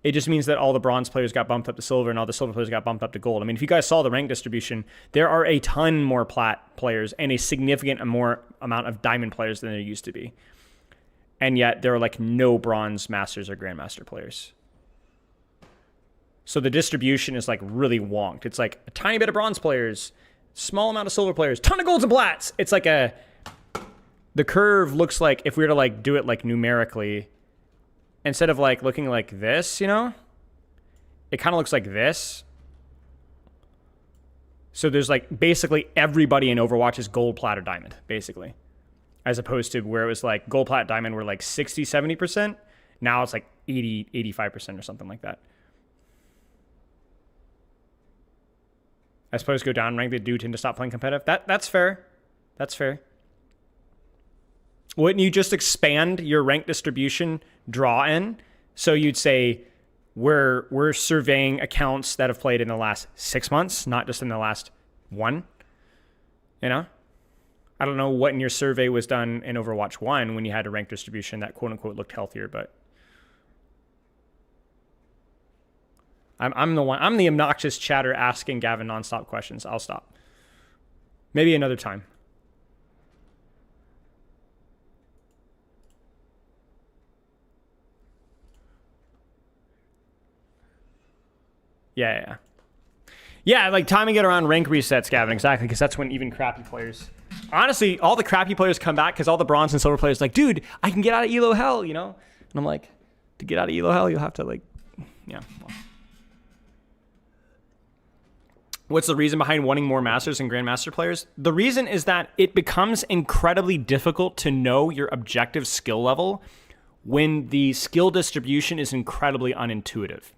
It just means that all the bronze players got bumped up to silver and all the silver players got bumped up to gold. I mean, if you guys saw the rank distribution, there are a ton more plat players and a significant more amount of diamond players than there used to be. And yet there are like no bronze masters or grandmaster players. So the distribution is like really wonked. It's like a tiny bit of bronze players, small amount of silver players, ton of golds and plats. It's like the curve looks like, if we were to like do it like numerically, instead of like looking like this, you know, it kind of looks like this. So there's like basically everybody in Overwatch is gold, plat, or diamond, basically. As opposed to where it was like gold, plat, diamond were like 60, 70%. Now it's like 80, 85% or something like that. I suppose go down rank, they do tend to stop playing competitive. That's fair. That's fair. Wouldn't you just expand your rank distribution draw in? So you'd say we're surveying accounts that have played in the last 6 months, not just in the last one. You know? I don't know what in your survey was done in Overwatch 1 when you had a rank distribution that quote unquote looked healthier, but I'm the obnoxious chatter asking Gavin nonstop questions. I'll stop. Maybe another time. Yeah, like timing it around rank resets, Gavin, exactly, because that's when even crappy players... Honestly, all the crappy players come back because all the bronze and silver players like, dude, I can get out of elo hell, you know? And I'm like, to get out of elo hell, you'll have to like, yeah. Well. What's the reason behind wanting more Masters and Grandmaster players? The reason is that it becomes incredibly difficult to know your objective skill level when the skill distribution is incredibly unintuitive.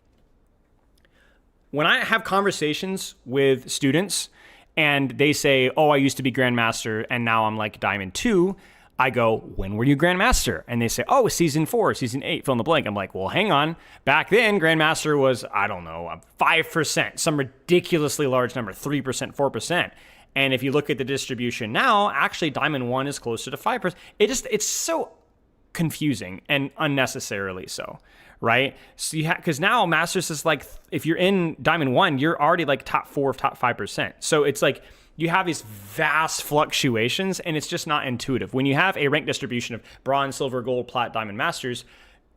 When I have conversations with students and they say, oh, I used to be Grandmaster and now I'm like Diamond 2, I go, when were you Grandmaster? And they say, oh, season 4, season 8, fill in the blank. I'm like, well, hang on. Back then, Grandmaster was, I don't know, 5%, some ridiculously large number, 3%, 4%. And if you look at the distribution now, actually Diamond 1 is closer to 5%. It's so confusing and unnecessarily so, right? So because now Masters is like, if you're in Diamond 1, you're already like top 4, top 5%. So it's like, you have these vast fluctuations and it's just not intuitive. When you have a rank distribution of bronze, silver, gold, plat, diamond, masters,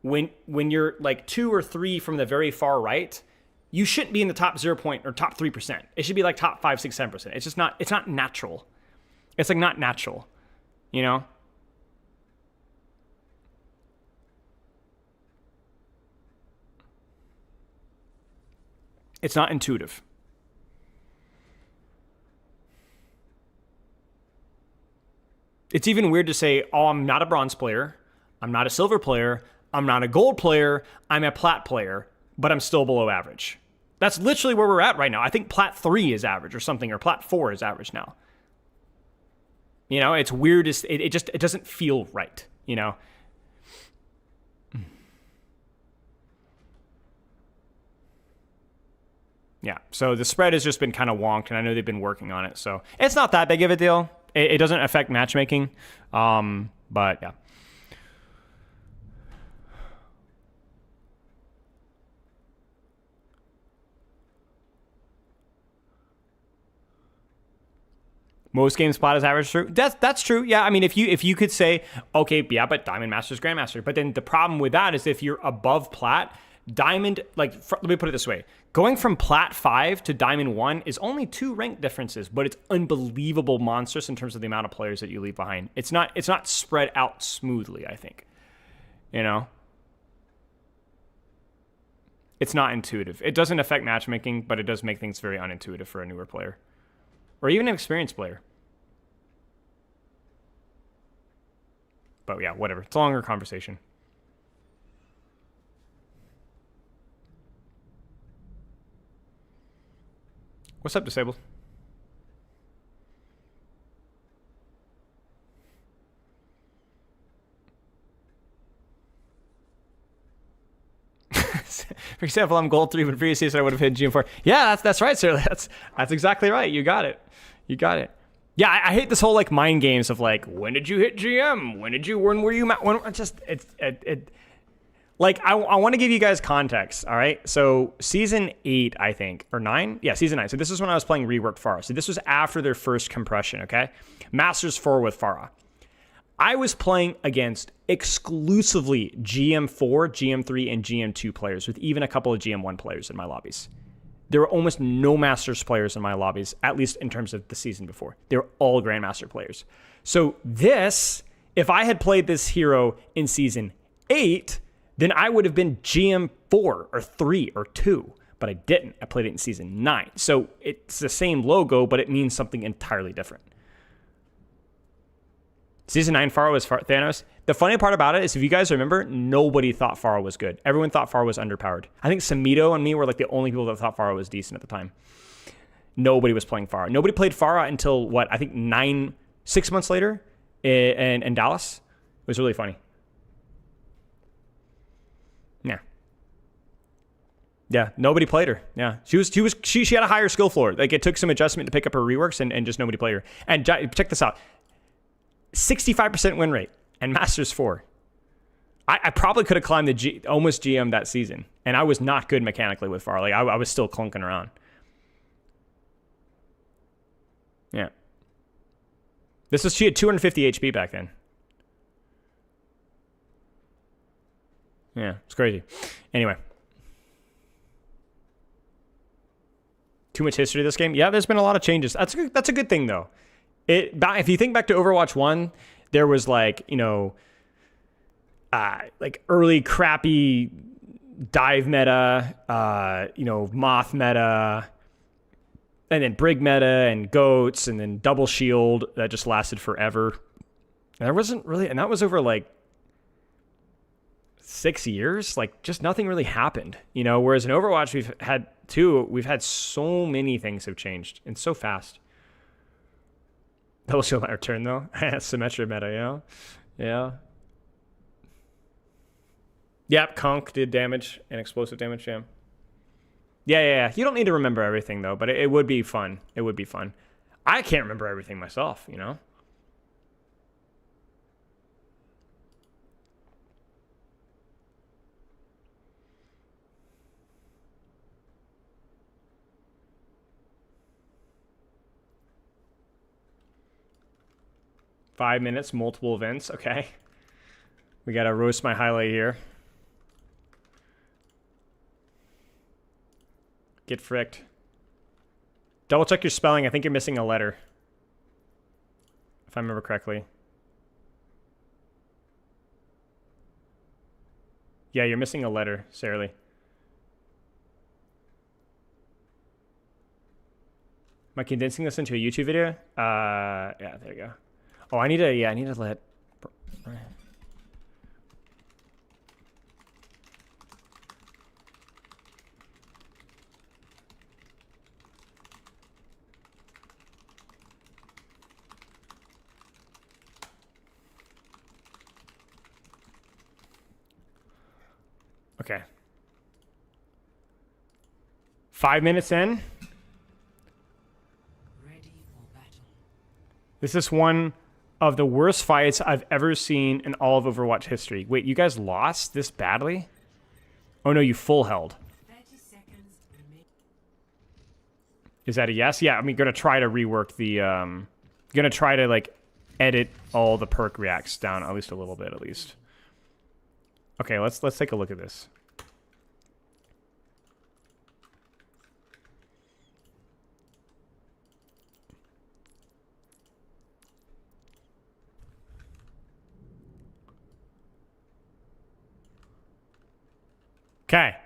when you're like 2 or 3 from the very far right, you shouldn't be in the top 0 point or top 3%. It should be like top 5, 6, 7%. It's just not, it's not natural. It's like not natural, you know? It's not intuitive. It's even weird to say, oh, I'm not a bronze player, I'm not a silver player, I'm not a gold player, I'm a plat player, but I'm still below average. That's literally where we're at right now. I think plat 3 is average or something, or plat 4 is average now. You know, it's weird. It doesn't feel right, you know? Yeah, so the spread has just been kind of wonked, and I know they've been working on it, so it's not that big of a deal. It doesn't affect matchmaking, but yeah. Most games plat is average, true. That's true. Yeah, I mean, if you could say, okay, yeah, but Diamond Master's Grandmaster, but then the problem with that is if you're above plat, Diamond, like, let me put it this way. Going from Plat 5 to Diamond 1 is only 2 rank differences, but it's unbelievable monstrous in terms of the amount of players that you leave behind. It's not spread out smoothly, I think. You know? It's not intuitive. It doesn't affect matchmaking, but it does make things very unintuitive for a newer player. Or even an experienced player. But yeah, whatever. It's a longer conversation. What's up, Disabled? For example, I'm gold 3, but previously I would have hit GM4. Yeah, that's right, sir. That's exactly right. You got it. Yeah, I hate this whole like mind games of like, when did you hit GM? When were you? Like, I want to give you guys context, all right? So season 8, I think, or 9? Yeah, season 9. So this is when I was playing reworked Pharah. So this was after their first compression, okay? Masters 4 with Pharah. I was playing against exclusively GM4, GM3, and GM2 players, with even a couple of GM1 players in my lobbies. There were almost no Masters players in my lobbies, at least in terms of the season before. They were all Grandmaster players. So this, if I had played this hero in season 8, then I would have been GM 4 or 3 or 2, but I didn't. I played it in season 9. So it's the same logo, but it means something entirely different. Season 9 Pharah was Thanos. The funny part about it is, if you guys remember, nobody thought Pharah was good. Everyone thought Pharah was underpowered. I think Samito and me were like the only people that thought Pharah was decent at the time. Nobody was playing Pharah. Nobody played Pharah until, what, I think 6 months later in Dallas. It was really funny. Yeah, nobody played her. Yeah, she had a higher skill floor. Like, it took some adjustment to pick up her reworks, and just nobody played her. And check this out. 65% win rate and Masters 4. I probably could have climbed the almost GM that season, and I was not good mechanically with Farley. I was still clunking around. Yeah. She had 250 HP back then. Yeah, it's crazy. Anyway. Too much history of this game? Yeah, there's been a lot of changes. That's a good thing, though. If you think back to Overwatch 1, there was like early crappy dive meta, moth meta, and then brig meta and goats, and then double shield that just lasted forever. And there wasn't really, and that was over like 6 years. Like just nothing really happened, whereas in Overwatch we've had so many things have changed and so fast. Double shield might return though. Symmetra meta, yeah. Yep, conk did damage and explosive damage, yeah. Yeah. You don't need to remember everything though, but it would be fun. It would be fun. I can't remember everything myself, 5 minutes, multiple events. Okay. We got to roast my highlight here. Get fricked. Double check your spelling. I think you're missing a letter. If I remember correctly. Yeah, you're missing a letter, Sarah Lee. Am I condensing this into a YouTube video? Yeah, there you go. Oh, I need to let... Okay. 5 minutes in. This is one of the worst fights I've ever seen in all of Overwatch history. Wait, you guys lost this badly? Oh no, you full held. Is that a yes? Yeah, I'm gonna try to rework the gonna try to like edit all the perk reacts down at least a little bit at least. Okay, let's take a look at this. Okay.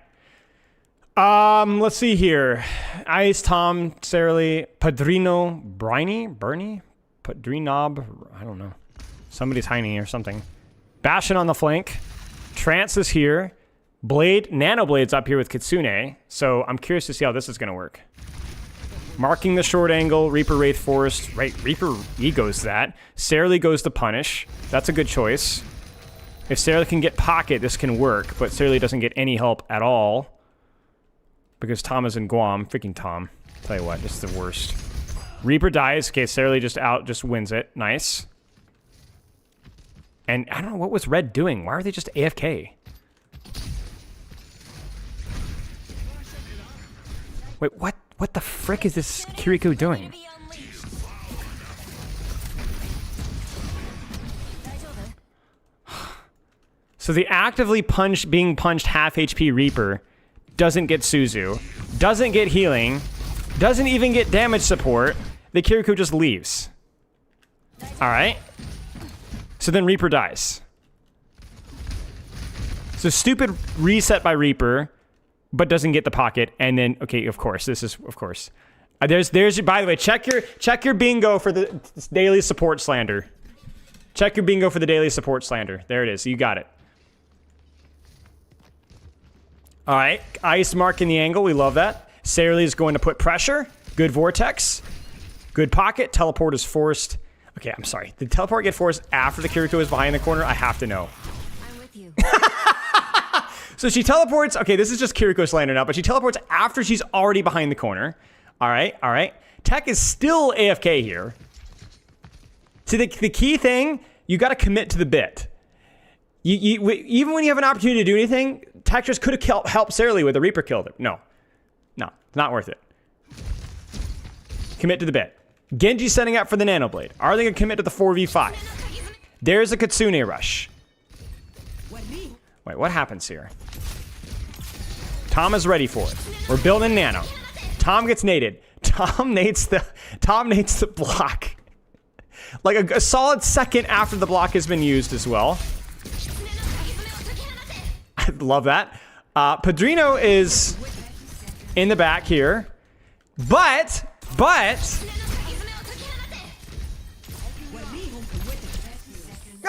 Let's see here. Ice, Tom, Sarah Lee, Padrino, Bernie? Padrinob, I don't know. Somebody's tiny or something. Bastion on the flank. Trance is here. Blade, Nano Blade's up here with Kitsune. So I'm curious to see how this is going to work. Marking the short angle. Reaper, Wraith, Forest. Right, Reaper egos that. Sarah Lee goes to punish. That's a good choice. If Sarah can get pocket, this can work, but Sarah Lee doesn't get any help at all because Tom is in Guam. Freaking Tom. Tell you what, this is the worst. Reaper dies. Okay, Sarah Lee just wins it. Nice. And I don't know, what was Red doing? Why are they just AFK? Wait, what the frick is this Kiriko doing? So the actively being punched half HP Reaper doesn't get Suzu, doesn't get healing, doesn't even get damage support. The Kiriko just leaves. All right. So then Reaper dies. So stupid reset by Reaper, but doesn't get the pocket. And then, okay, of course, this is, of course. There's by the way, check your bingo for the daily support slander. Check your bingo for the daily support slander. There it is. You got it. All right, Ice marking the angle. We love that. Sarah Lee is going to put pressure. Good vortex. Good pocket. Teleport is forced. Okay, I'm sorry. Did teleport get forced after the Kiriko is behind the corner? I have to know. I'm with you. So she teleports. Okay, this is just Kiriko slander now, but she teleports after she's already behind the corner. All right. Tech is still AFK here. See, the key thing, you got to commit to the bit. Even when you have an opportunity to do anything, Tetris could have helped Sarah Lee with a Reaper kill. No, it's not worth it. Commit to the bit. Genji setting up for the Nano Blade. Are they going to commit to the 4v5? There's a Kitsune rush. Wait, what happens here? Tom is ready for it. We're building Nano. Tom gets naded. Tom nades the block. Like a solid second after the block has been used as well. I love that. Padrino is in the back here. But...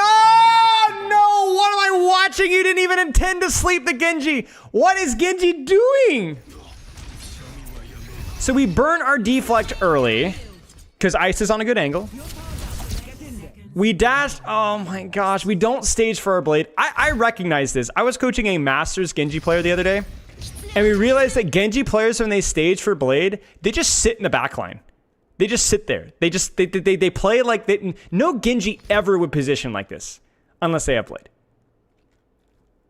Oh, no! What am I watching? You didn't even intend to sleep the Genji. What is Genji doing? So we burn our deflect early because Ice is on a good angle. We dashed. Oh my gosh. We don't stage for our blade. I recognize this. I was coaching a Masters Genji player the other day, and we realized that Genji players, when they stage for blade, they just sit in the back line. They just sit there. They play like they. No Genji ever would position like this unless they have blade.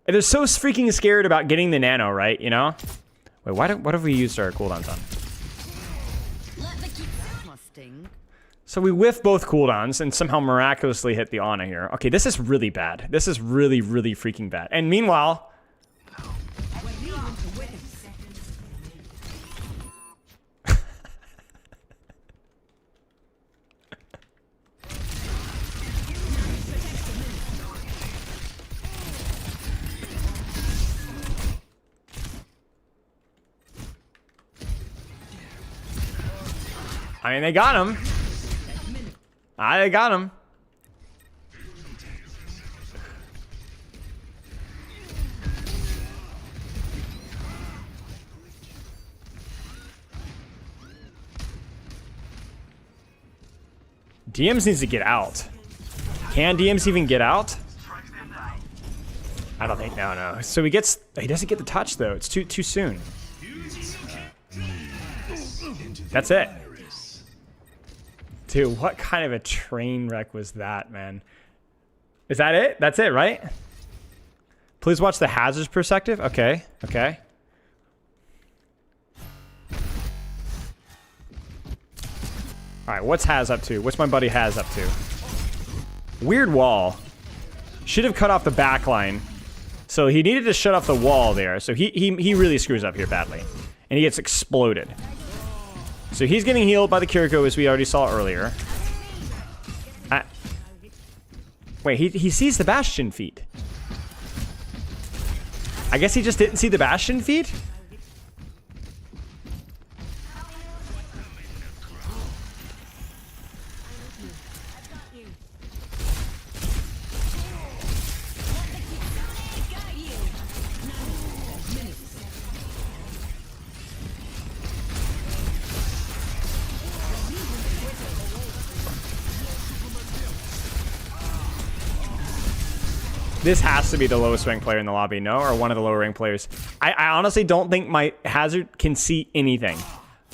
And they're so freaking scared about getting the nano, right? You know? Wait, what have we used our cooldowns on? So we whiff both cooldowns and somehow miraculously hit the Ana here. Okay, this is really bad. This is really, really freaking bad. And meanwhile... I mean, they got him. I got him. DMs needs to get out. Can DMs even get out? I don't think. No. So he doesn't get the touch though. It's too soon. That's it. Dude, what kind of a train wreck was that, man? Is that it? That's it, right? Please watch the hazards perspective. Okay. All right, what's Haz up to? What's my buddy Haz up to? Weird wall. Should have cut off the back line. So he needed to shut off the wall there. So he really screws up here badly. And he gets exploded. So he's getting healed by the Kiriko, as we already saw earlier. Wait, he sees the Bastion feat. I guess he just didn't see the Bastion feat? This has to be the lowest ranked player in the lobby, no? Or one of the lower ranked players. I honestly don't think my Hazard can see anything.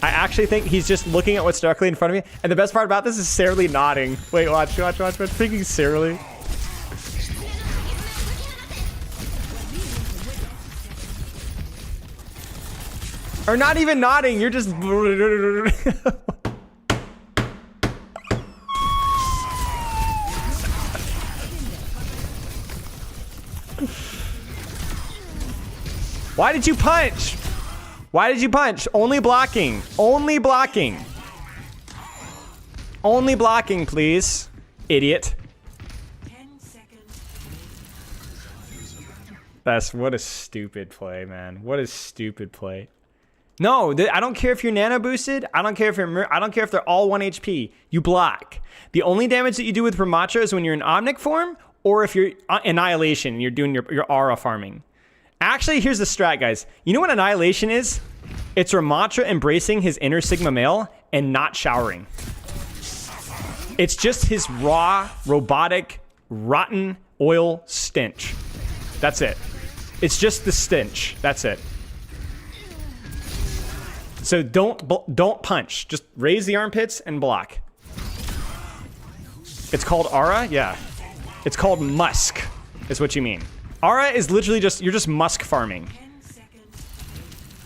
I actually think he's just looking at what's directly in front of me. And the best part about this is Sarah Lee nodding. Wait, watch. Freaking Sarah Lee. Or not even nodding, you're just... Why did you punch? Why did you punch? Only blocking. Only blocking. Only blocking, please. Idiot. 10 seconds. That's what a stupid play, man. What a stupid play. No, I don't care if you're nano boosted. I don't care if they're all 1 HP. You block. The only damage that you do with Ramattra is when you're in Omnic form, or if you're Annihilation and you're doing your aura farming. Actually, here's the strat, guys. You know what Annihilation is? It's Ramattra embracing his inner Sigma male and not showering. It's just his raw, robotic, rotten oil stench. That's it. It's just the stench. That's it. So don't punch. Just raise the armpits and block. It's called Aura? Yeah. It's called Musk, is what you mean. Aura is literally just, you're just Musk farming.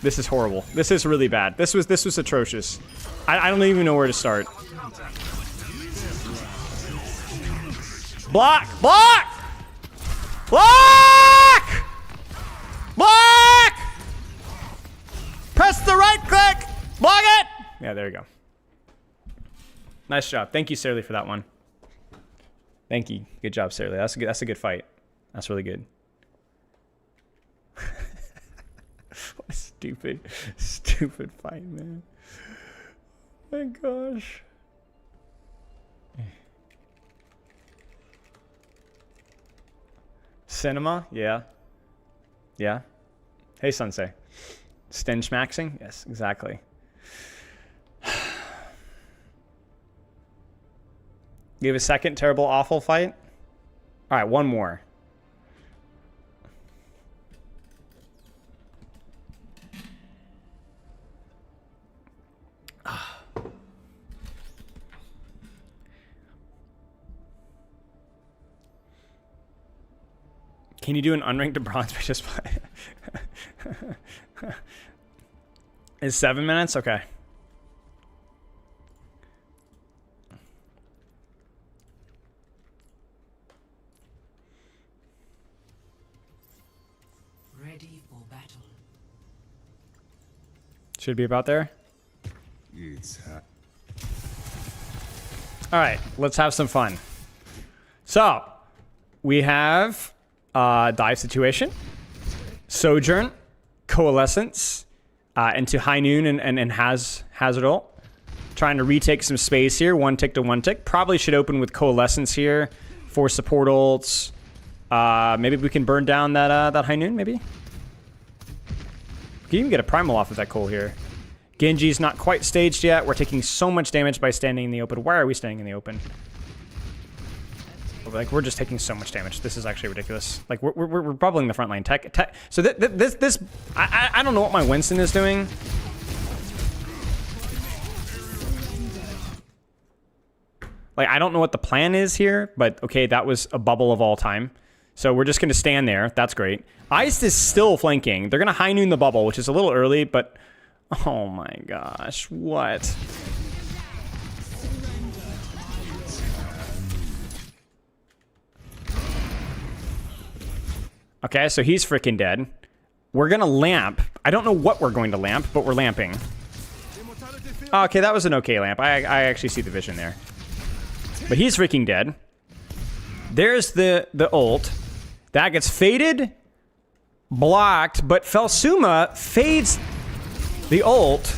This is horrible. This is really bad. This was atrocious. I don't even know where to start. Block! Block! Block! Block! Press the right click! Block it! Yeah, there you go. Nice job. Thank you, Sarah, for that one. Thank you. Good job, Sarah. That's a good fight. That's really good. What a stupid fight, man. Oh my gosh. Cinema? Yeah. Yeah. Hey, Sensei. Stench maxing? Yes, exactly. Give a second terrible, awful fight. All right, one more. Can you do an unranked to bronze just play? Is 7 minutes? Okay. Ready for battle. Should be about there. It's hot. All right, let's have some fun. So, we have dive situation, sojourn, coalescence, into high noon and hazard ult. Trying to retake some space here. 1 tick to 1 tick. Probably should open with coalescence here for support ults. Maybe we can burn down that high noon. Maybe. You can even get a primal off of that coal here. Genji's not quite staged yet. We're taking so much damage by standing in the open. Why are we staying in the open? Like, we're just taking so much damage. This is actually ridiculous. Like, we're bubbling the front line. Tech. So this I don't know what my Winston is doing. Like, I don't know what the plan is here, but okay, that was a bubble of all time. So we're just going to stand there. That's great. Ice is still flanking. They're going to high noon the bubble, which is a little early, but oh my gosh, what? Okay, so he's freaking dead. We're gonna lamp. I don't know what we're going to lamp, but we're lamping. Okay, that was an okay lamp. I actually see the vision there. But he's freaking dead. There's the ult. That gets faded, blocked, but Felsuma fades the ult,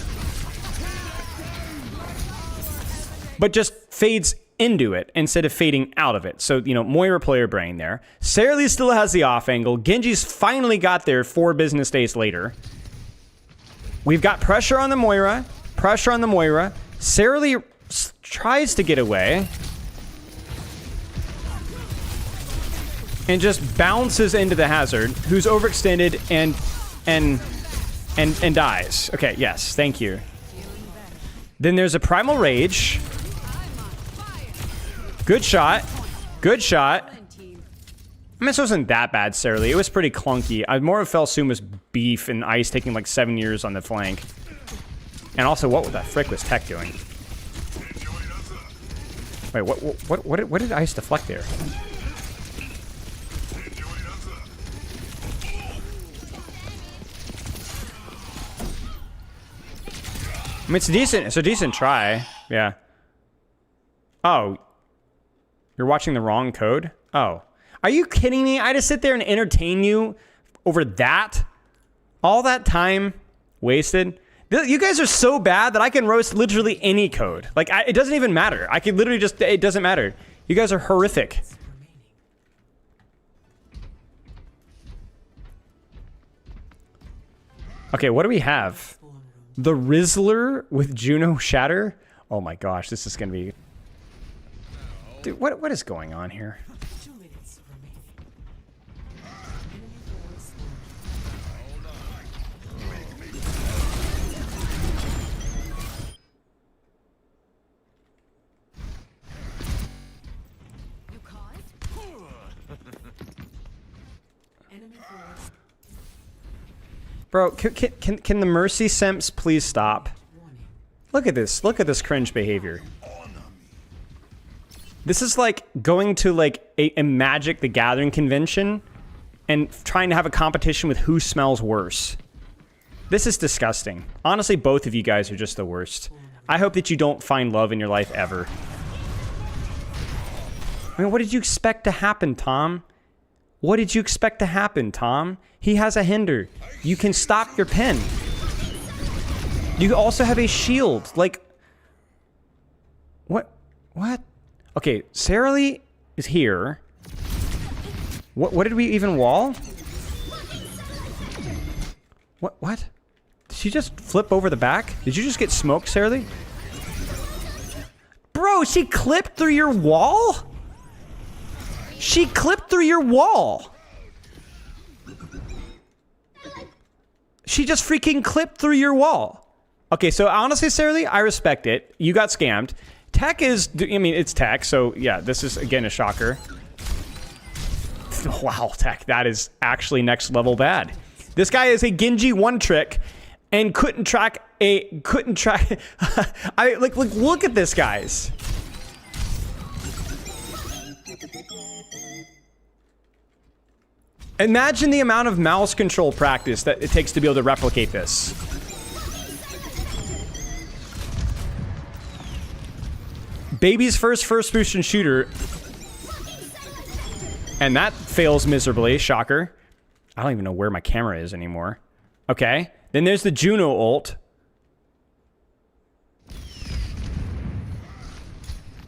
but just fades into it instead of fading out of it. So, you know, Moira player brain there. Sarah Lee still has the off angle. Genji's finally got there 4 business days later. We've got pressure on the Moira. Pressure on the Moira. Sarah Lee tries to get away. And just bounces into the hazard, who's overextended and dies. Okay, yes, thank you. Then there's a primal rage. Good shot. Good shot. I mean, this wasn't that bad, Sarah Lee. It was pretty clunky. More of Felsuma's beef and Ice taking like 7 years on the flank. And also, what the frick was Tech doing? Wait, what did Ice deflect there? I mean, it's a decent try. Yeah. Oh. You're watching the wrong code? Oh. Are you kidding me? I just sit there and entertain you over that? All that time wasted? You guys are so bad that I can roast literally any code. Like, it doesn't even matter. I could literally just, it doesn't matter. You guys are horrific. Okay, what do we have? The Rizzler with Juno Shatter? Oh my gosh, this is gonna be... Dude, what is going on here? Bro, can the Mercy simps please stop? Look at this. Look at this cringe behavior. This is like going to like a Magic the Gathering convention and trying to have a competition with who smells worse. This is disgusting. Honestly, both of you guys are just the worst. I hope that you don't find love in your life ever. I mean, what did you expect to happen, Tom? What did you expect to happen, Tom? He has a hinder. You can stop your pen. You also have a shield. Like, what? What? Okay, Sarah Lee is here. What did we even wall? What? Did she just flip over the back? Did you just get smoked, Sarah Lee? Bro, she clipped through your wall? She clipped through your wall. She just freaking clipped through your wall. Okay, so honestly, Sarah Lee, I respect it. You got scammed. Tech is, I mean, it's Tech, so yeah, this is, again, a shocker. Wow, Tech, that is actually next level bad. This guy is a Genji one trick and couldn't track, look at this, guys. Imagine the amount of mouse control practice that it takes to be able to replicate this. Baby's first person shooter. And that fails miserably. Shocker. I don't even know where my camera is anymore. Okay. Then there's the Juno ult.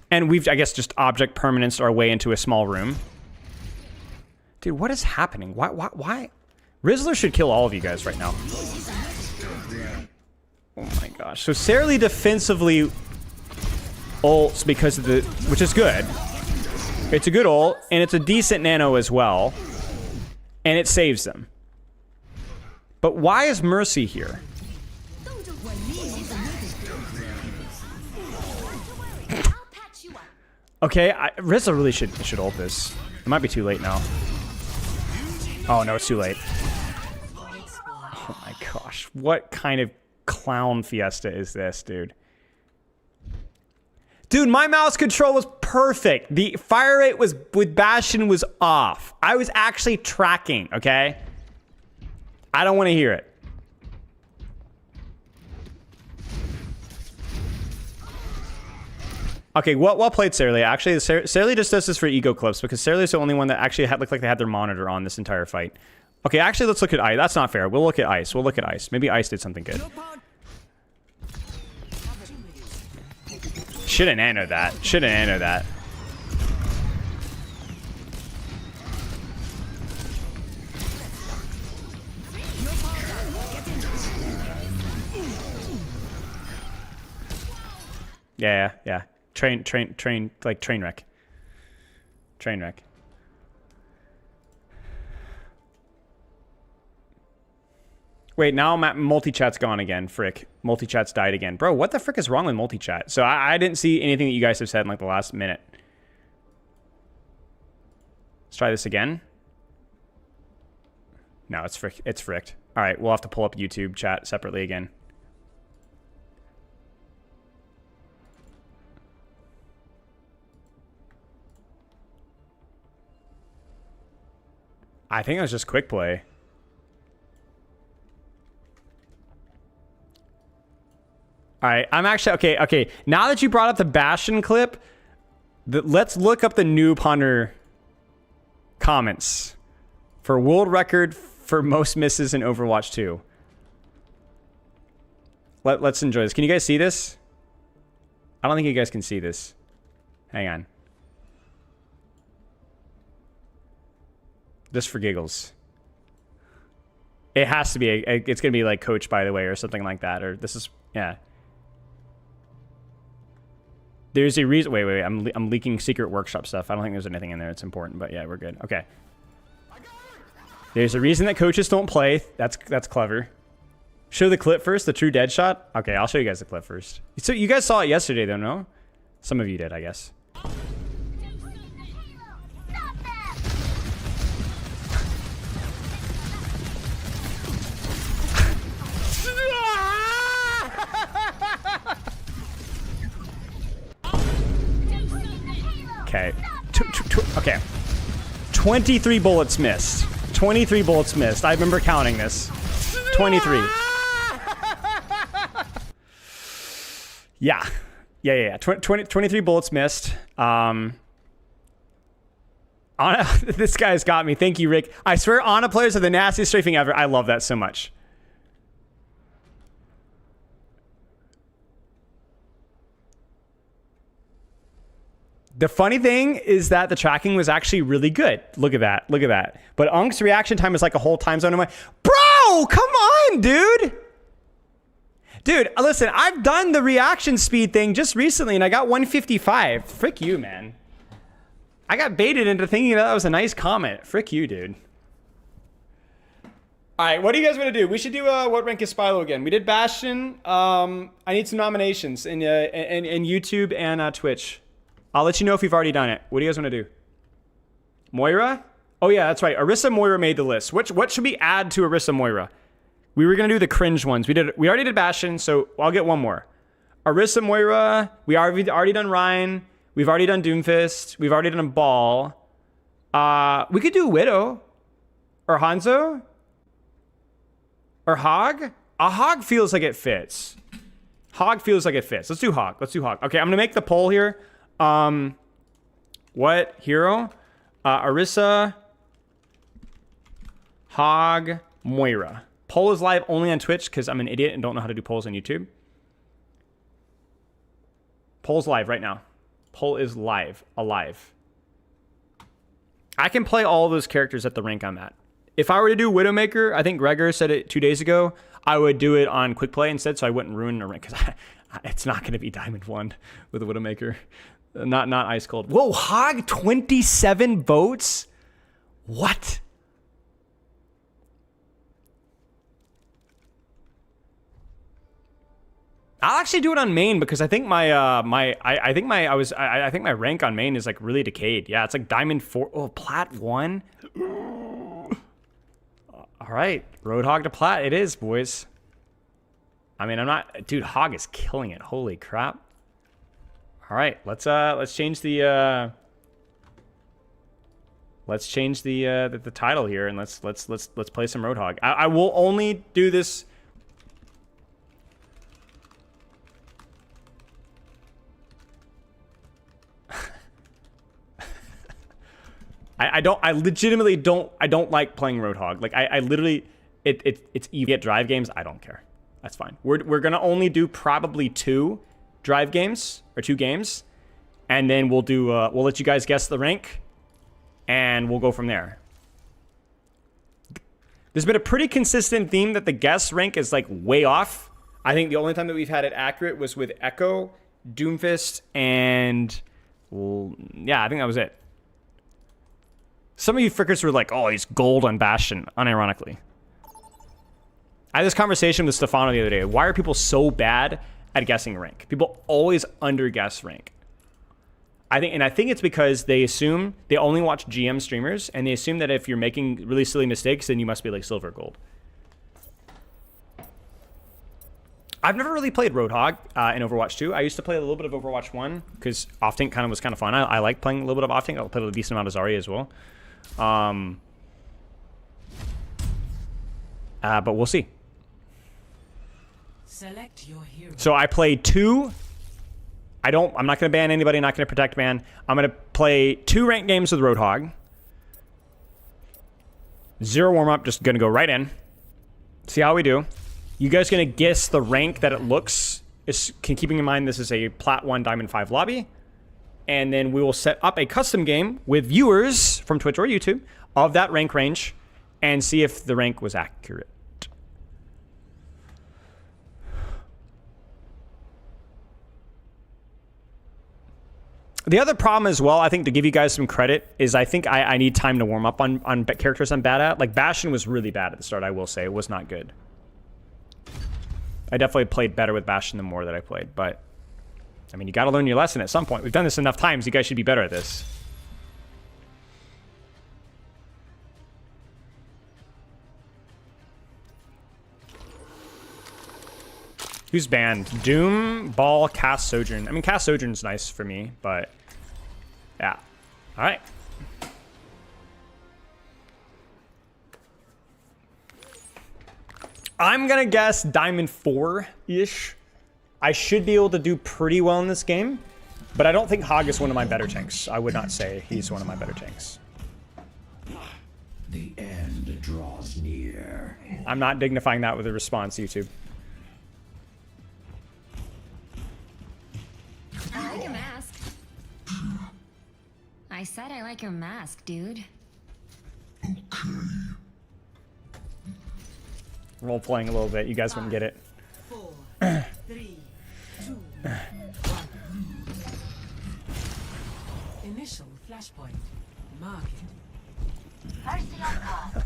And we've, I guess, just object permanenced our way into a small room. Dude, what is happening? Why? Rizzler should kill all of you guys right now. Oh my gosh. So Sarah Lee defensively ults because of the, which is good. It's a good ult, and it's a decent nano as well. And it saves them. But why is Mercy here? Okay, Rizzler really should ult this. It might be too late now. Oh no, it's too late. Oh my gosh. What kind of clown fiesta is this, dude? Dude, my mouse control was perfect. The fire rate was with Bastion was off. I was actually tracking, okay? I don't want to hear it. Okay, well played, Sarah Lee. Actually, Sarah Lee just does this for ego clips because Sarah Lee's the only one that actually looked like they had their monitor on this entire fight. Okay, actually, let's look at Ice. That's not fair. We'll look at Ice. We'll look at Ice. Maybe Ice did something good. Should've nanoed that. Should've nanoed that. Yeah. Train wreck. Train wreck. Wait, now multi-chat's gone again. Frick. Multi-chat's died again. Bro, what the frick is wrong with multi-chat? So I didn't see anything that you guys have said in like the last minute. Let's try this again. No, it's fricked. All right, we'll have to pull up YouTube chat separately again. I think it was just quick play. All right, I'm actually okay. Now that you brought up the Bastion clip, let's look up the Noob Hunter comments for world record for most misses in Overwatch 2. Let's enjoy this. Can you guys see this? I don't think you guys can see this. Hang on. Just for giggles. It has to be it's gonna be like Coach, by the way, or something like that. Or this is, yeah. There's a reason. Wait. I'm leaking secret workshop stuff. I don't think there's anything in there that's important, but yeah, we're good. Okay. There's a reason that coaches don't play. That's clever. Show the clip first, the true dead shot. Okay, I'll show you guys the clip first. So you guys saw it yesterday, though, no? Some of you did, I guess. Okay. 23 bullets missed. 23 bullets missed. I remember counting this. 23. Yeah. 23 bullets missed. Anna, this guy's got me. Thank you, Rick. I swear Anna players are the nastiest strafing ever. I love that so much. The funny thing is that the tracking was actually really good. Look at that. Look at that. But Unk's reaction time is like a whole time zone. I'm like, bro, come on, dude. Dude, listen, I've done the reaction speed thing just recently and I got 155. Frick you, man. I got baited into thinking that was a nice comment. Frick you, dude. All right, what do you guys want to do? We should do What Rank is Spylo again. We did Bastion. I need some nominations in YouTube and Twitch. I'll let you know if you've already done it. What do you guys want to do? Moira? Oh yeah, that's right. Arissa Moira made the list. What should we add to Arissa Moira? We were gonna do the cringe ones. We already did Bastion, so I'll get one more. Arissa Moira. We already done Ryan. We've already done Doomfist. We've already done Ball. We could do Widow, or Hanzo, or Hog. A Hog feels like it fits. Hog feels like it fits. Let's do Hog. Let's do Hog. Okay, I'm gonna make the poll here. What hero? Arissa, Hog, Moira. Poll is live only on Twitch because I'm an idiot and don't know how to do polls on YouTube. Poll's live right now. Poll is live, alive. I can play all those characters at the rank I'm at. If I were to do Widowmaker, I think Gregor said it 2 days ago, I would do it on quick play instead, so I wouldn't ruin a rank because it's not going to be Diamond 1 with a Widowmaker. Not ice cold. Whoa, Hog 27 votes? What? I'll actually do it on main because I think my I think my rank on main is like really decayed. Yeah, it's like Diamond 4. Oh, Plat 1. All right, Roadhog to Plat it is, boys. I mean, I'm not, dude. Hog is killing it. Holy crap! All right, let's change the the title here and let's play some Roadhog. I will only do this. I legitimately don't like playing Roadhog. Like I literally it's you get drive games, I don't care. That's fine. We're gonna only do probably 2 drive games or 2 games, and then we'll do we'll let you guys guess the rank, and we'll go from there. There's been a pretty consistent theme that the guess rank is like way off. I think the only time that we've had it accurate was with Echo, Doomfist, and well, yeah, I think that was it. Some of you frickers were like, oh, he's gold on Bastion, unironically. I had this conversation with Stefano the other day. Why are people so bad at guessing rank? People always underguess rank. I think it's because they assume they only watch GM streamers, and they assume that if you're making really silly mistakes, then you must be like silver or gold. I've never really played Roadhog in Overwatch 2. I used to play a little bit of Overwatch 1 because Off-Tank kind of was kind of fun. I like playing a little bit of Off-Tank. I'll play a decent amount of Zarya as well. But we'll see. Select your hero. So I played 2. I'm not going to ban anybody, not going to protect ban. I'm going to play 2 ranked games with Roadhog. 0 warm-up, just going to go right in. See how we do. You guys going to guess the rank that it looks, keeping in mind this is a Plat 1 Diamond 5 lobby. And then we will set up a custom game with viewers from Twitch or YouTube of that rank range and see if the rank was accurate. The other problem as well, I think, to give you guys some credit, is I think I need time to warm up on characters I'm bad at. Like, Bastion was really bad at the start, I will say. It was not good. I definitely played better with Bastion the more that I played, but I mean, you got to learn your lesson at some point. We've done this enough times. You guys should be better at this. Who's banned? Doom, Ball, Cast Sojourn. I mean, Cast Sojourn's nice for me, but yeah. All right. I'm gonna guess Diamond 4-ish. I should be able to do pretty well in this game, but I don't think Hog is one of my better tanks. I would not say he's one of my better tanks. The end draws near. I'm not dignifying that with a response, YouTube. I like your mask. I said I like your mask, dude. Role playing a little bit. You guys wouldn't get it. 4, 3, 2, 1. Initial flashpoint. Mark it. Mercy on call.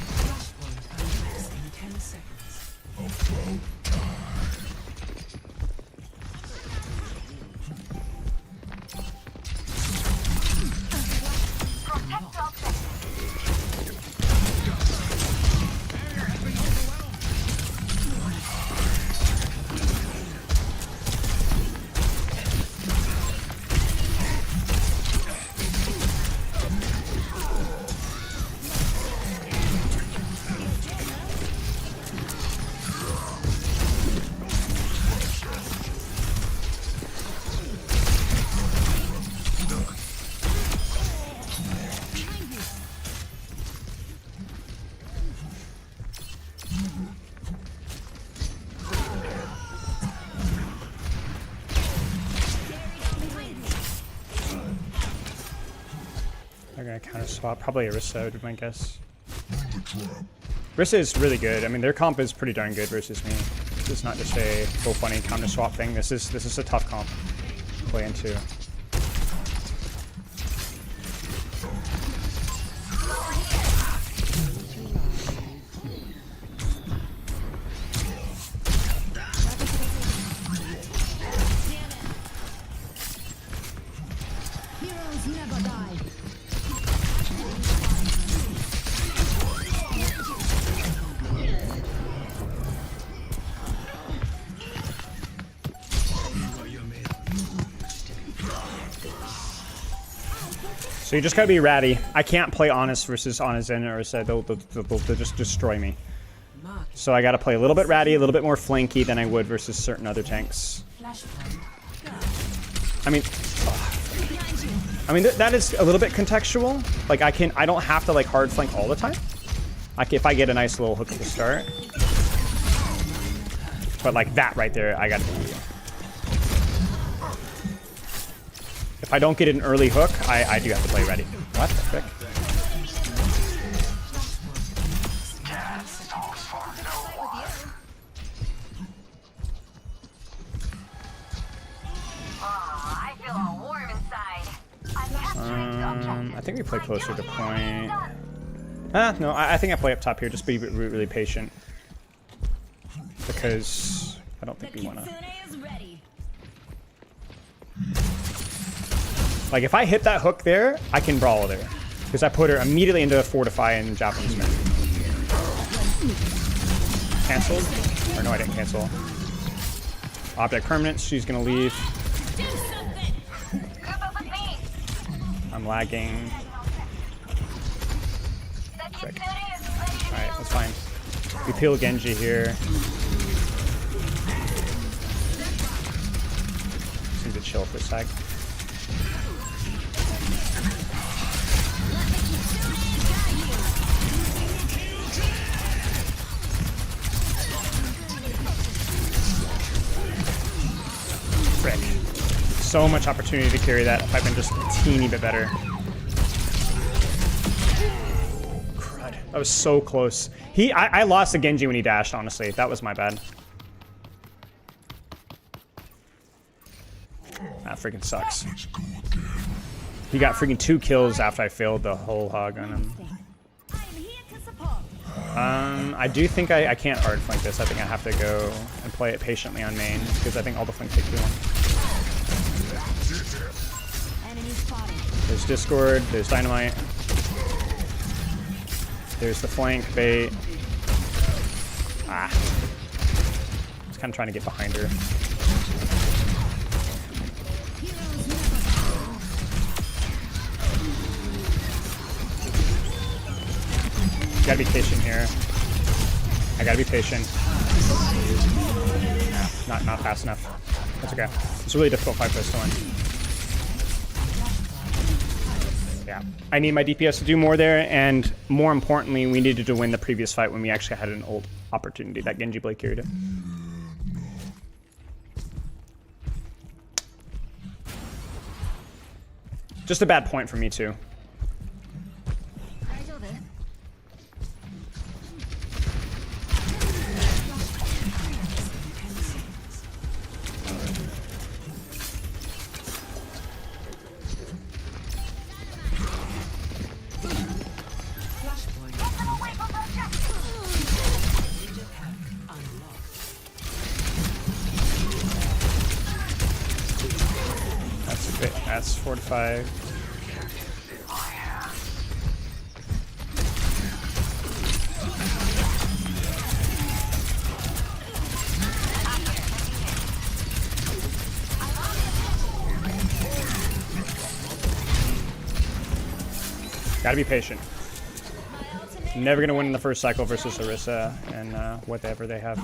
Flashpoint unlocks in 10 seconds. They're gonna counter swap. Probably Orisa would be my guess. Orisa is really good. I mean, their comp is pretty darn good versus me. This is not just a full funny counter swap thing. This is a tough comp to play into. Heroes never die. So you just gotta be ratty. I can't play Honest versus Honest and Orisa. They'll just destroy me. So I gotta play a little bit ratty, a little bit more flanky than I would versus certain other tanks. I mean, that is a little bit contextual. Like I don't have to like hard flank all the time. Like if I get a nice little hook at the start. But like that right there, I gotta be. If I don't get an early hook, I do have to play ready. What the frick? I feel all warm inside. I think we play closer to point. No, I think I play up top here. Just be really patient. Because I don't think we want to. Like, if I hit that hook there, I can brawl there. Because I put her immediately into a Fortify and Japanese man. Cancelled? Or no, I didn't cancel. Object permanence, she's gonna leave. I'm lagging. Frick. Alright, that's fine. We peel Genji here. Just need to chill for a sec. Frick. So much opportunity to carry that if I've been just a teeny bit better. Crud. That was so close. I lost the Genji when he dashed, honestly. That was my bad. That freaking sucks. He got freaking 2 kills after I failed the whole hog on him. I do think I can't hard flank this. I think I have to go and play it patiently on main because I think all the flanks take too long. There's Discord, there's Dynamite. There's the flank bait. Ah. I was kind of trying to get behind her. Gotta be patient here. I gotta be patient. Nah, not fast enough. That's okay. It's a really difficult fight for us to win. Yeah. I need my DPS to do more there, and more importantly, we needed to win the previous fight when we actually had an ult opportunity. That Genji Blade carried it. Just a bad point for me too. That's fortified. Gotta be patient. Never gonna win in the first cycle versus Orisa and whatever they have.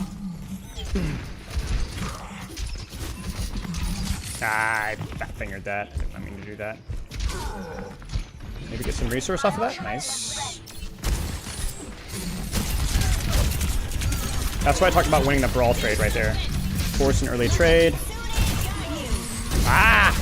I fat fingered that. I didn't mean to do that. Maybe get some resource off of that. Nice. That's why I talked about winning the brawl trade right there. Force an early trade. Ah!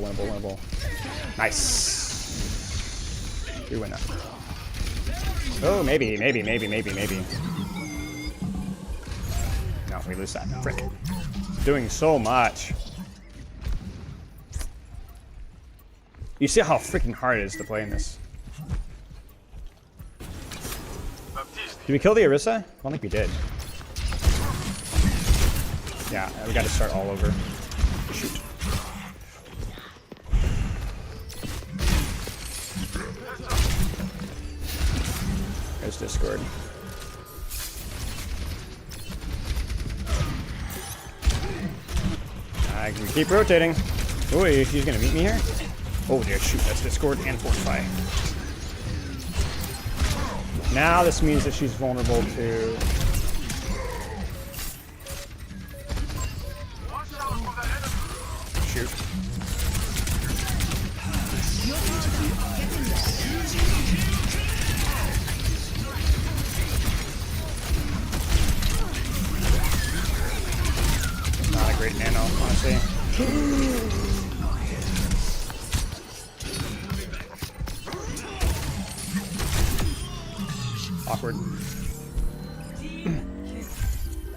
Winnable. Nice. We win that. Oh, maybe. No, we lose that. Frick. Doing so much. You see how freaking hard it is to play in this. Did we kill the Orisa? I don't think we did. Yeah, we gotta start all over. Shoot. There's Discord. I can keep rotating. Oh, he's gonna meet me here? Oh dear, shoot, that's Discord and Fortify. Now this means that she's vulnerable to... Shoot. Not a great nano, honestly. Awkward.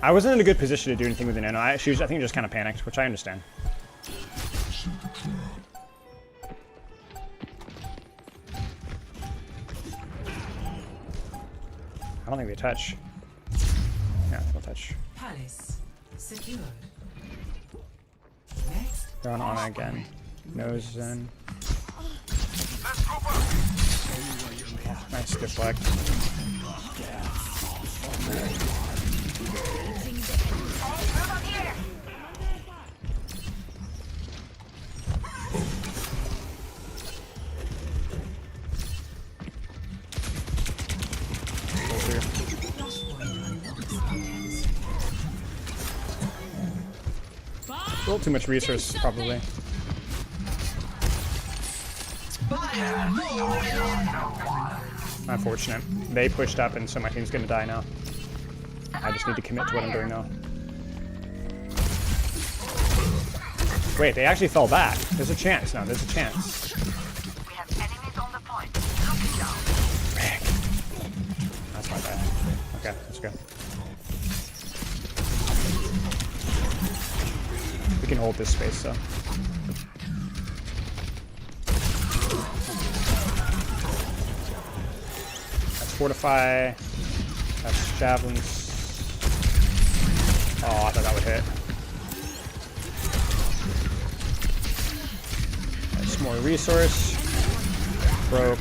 I wasn't in a good position to do anything with the nano. I think just kind of panicked, which I understand. I don't think they touch. Yeah, they'll touch. Palace secured. Next. They're on Ana again. Nose in. Oh, nice deflect. A little too much resource, probably. Unfortunate. They pushed up, and so my team's gonna die now. I just need to commit to what I'm doing now. Wait, they actually fell back. There's a chance. No, there's a chance. We have enemies on the point. Frick. That's not bad. Okay, let's go. We can hold this space, though. fortify. That's javelins. Oh, I thought that would hit. That's more resource. Broke.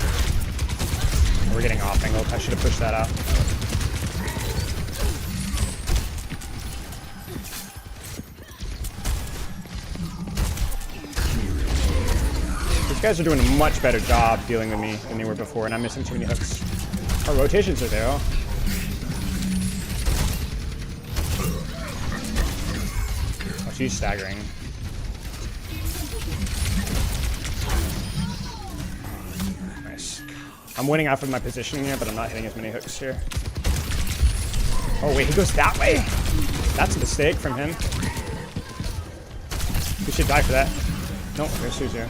We're getting off angle. I should have pushed that out. These guys are doing a much better job dealing with me than they were before, and I'm missing too many hooks. Our rotations are there. Oh, she's staggering. Nice. I'm winning off of my position here, but I'm not hitting as many hooks here. Oh wait, he goes that way? That's a mistake from him. We should die for that. Nope, there's Suzu.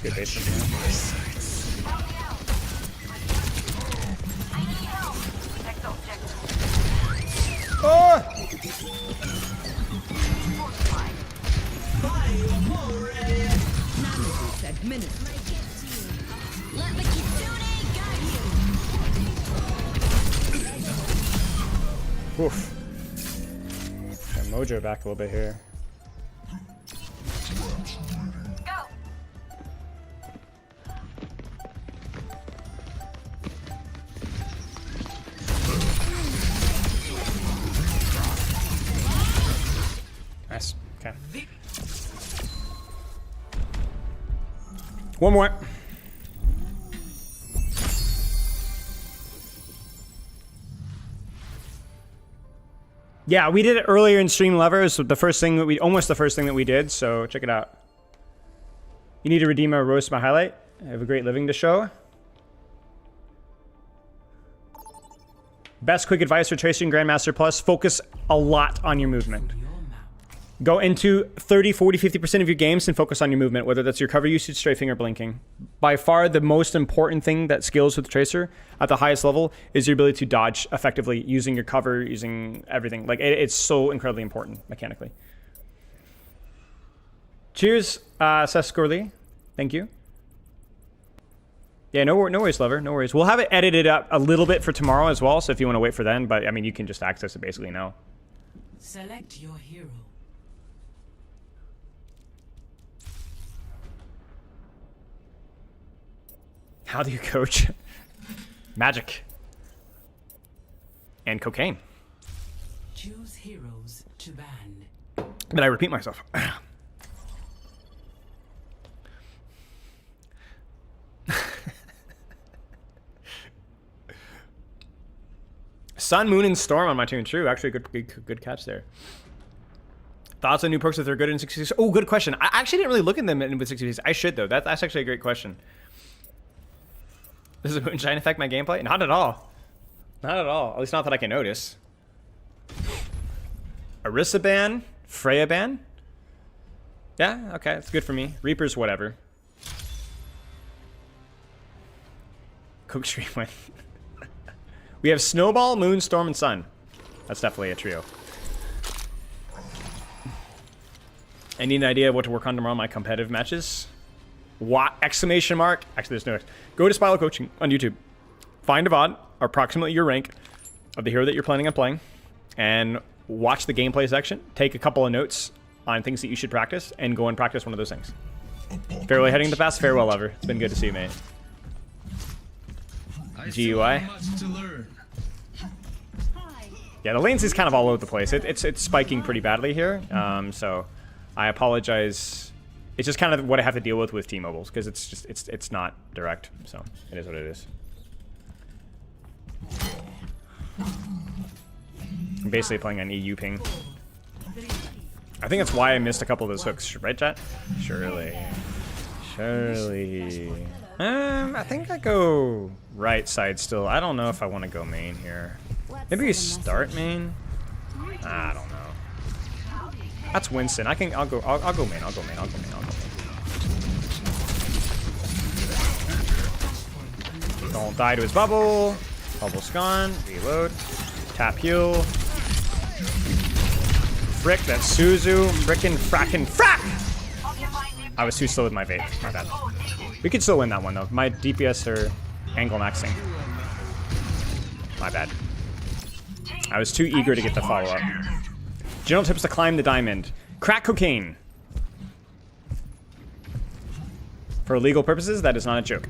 Good base from here. Oh! Oof. Got Mojo back a little bit here. Nice. Okay. One more. Yeah, we did it earlier in Stream Lever. It's the first thing that we, almost the first thing that we did. So check it out. You need to redeem a roast my highlight. I have a great living to show. Best quick advice for Tracing Grandmaster Plus: focus a lot on your movement. Go into 30, 40, 50% of your games and focus on your movement, whether that's your cover usage, strafing, or blinking. By far, the most important thing that skills with the Tracer at the highest level is your ability to dodge effectively using your cover, using everything. Like, it's so incredibly important mechanically. Cheers, Seth Scorley. Thank you. Yeah, no worries, Lover. No worries. We'll have it edited up a little bit for tomorrow as well, so if you want to wait for then, but I mean, you can just access it basically now. Select your hero. How do you coach? Magic. And cocaine. Choose heroes to ban. Did I repeat myself? Sun, Moon, and Storm on my team. True. Actually, good catch there. Thoughts on new perks if they're good in 60 days? Oh, good question. I actually didn't really look at them with 60 days. I should, though. That's actually a great question. Does the moonshine affect my gameplay? Not at all. Not at all. At least not that I can notice. Orisa ban? Freya ban? Yeah, okay. It's good for me. Reapers, whatever. Coke stream win. We have Snowball, Moon, Storm, and Sun. That's definitely a trio. I need an idea of what to work on tomorrow in my competitive matches. What? Exclamation mark. Actually, there's no X. Go to Spiral Coaching on YouTube. Find a VOD, or approximately your rank, of the hero that you're planning on playing, and watch the gameplay section. Take a couple of notes on things that you should practice, and go and practice one of those things. Fairway heading to pass. Farewell, Lover. It's been good to see you, mate. GUI. Yeah, the lanes is kind of all over the place. It's spiking pretty badly here, so I apologize. It's just kind of what I have to deal with T-Mobiles, because it's not direct, so it is what it is. I'm basically playing on EU ping. I think that's why I missed a couple of those hooks, right, chat? Surely. I think I go right side still. I don't know if I want to go main here. Maybe we start main. I don't know. That's Winston. I'll go main. I'll go main. Don't die to his bubble. Bubble's gone. Reload. Tap heal. Frick, that's Suzu. Frickin' frackin' frack! I was too slow with my bait. My bad. We could still win that one though. My DPS are angle maxing. My bad. I was too eager to get the follow-up. General tips to climb the diamond. Crack cocaine. For legal purposes, that is not a joke.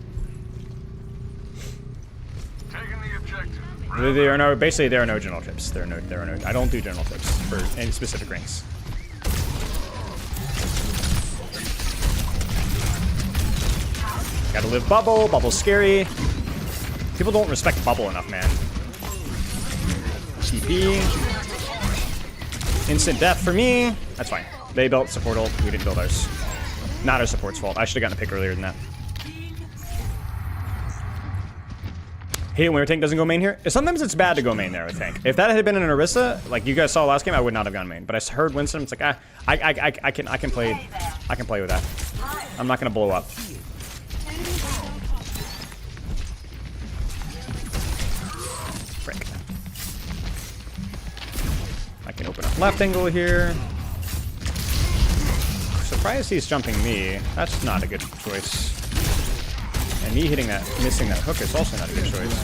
There are no, basically there are no general tips. There are no. I don't do general tips for any specific ranks. Gotta live bubble. Bubble's scary. People don't respect bubble enough, man. TP. Instant death for me. That's fine. They built support ult. We didn't build ours. Not our support's fault. I should have gotten a pick earlier than that. Hate it when your tank doesn't go main here. Sometimes it's bad to go main there with tank. If that had been an Orisa, like you guys saw last game, I would not have gone main. But I heard Winston. It's like I can play with that. I'm not gonna blow up. Frick. I can open up left angle here. Surprised he's jumping me. That's not a good choice. And me hitting that, missing that hook is also not a good choice.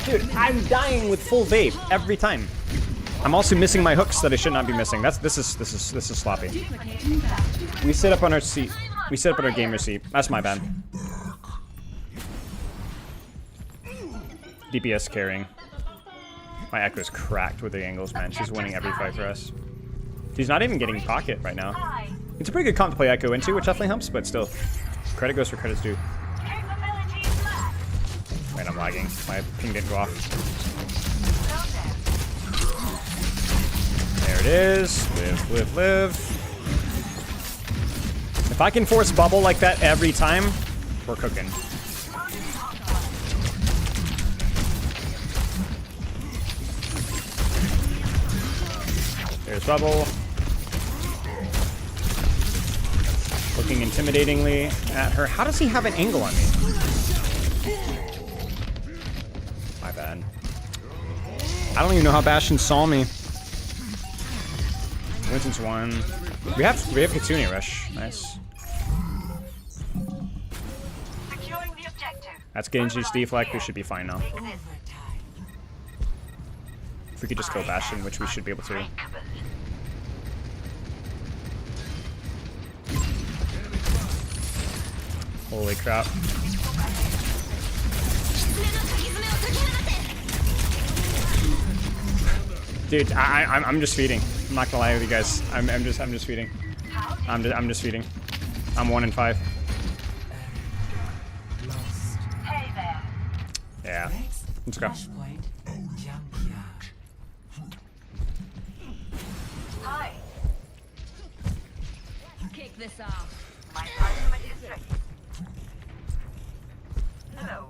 Dude, I'm dying with full vape every time. I'm also missing my hooks that I should not be missing. This is sloppy. We sit up on our seat. We sit up on our gamer seat. That's my bad. DPS carrying. My Echo's cracked with the angles, man. She's winning every fight for us. She's not even getting pocket right now. It's a pretty good comp to play Echo into, which definitely helps, but still. Credit goes where credit's due. Wait, I'm lagging. My ping didn't go off. There it is. Live, live, live. If I can force bubble like that every time, we're cooking. There's bubble. Looking intimidatingly at her. How does he have an angle on me? My bad. I don't even know how Bastion saw me. Winston's one. We have Kitsune Rush. Nice. That's Genji's deflect. We should be fine now. If we could just kill Bastion, which we should be able to. Holy crap. Dude, I'm just feeding. I'm not gonna lie with you guys. I'm just feeding. I'm just feeding. I'm 1 in 5. Yeah. Let's go. Kick this off. My argument is ready. Hello.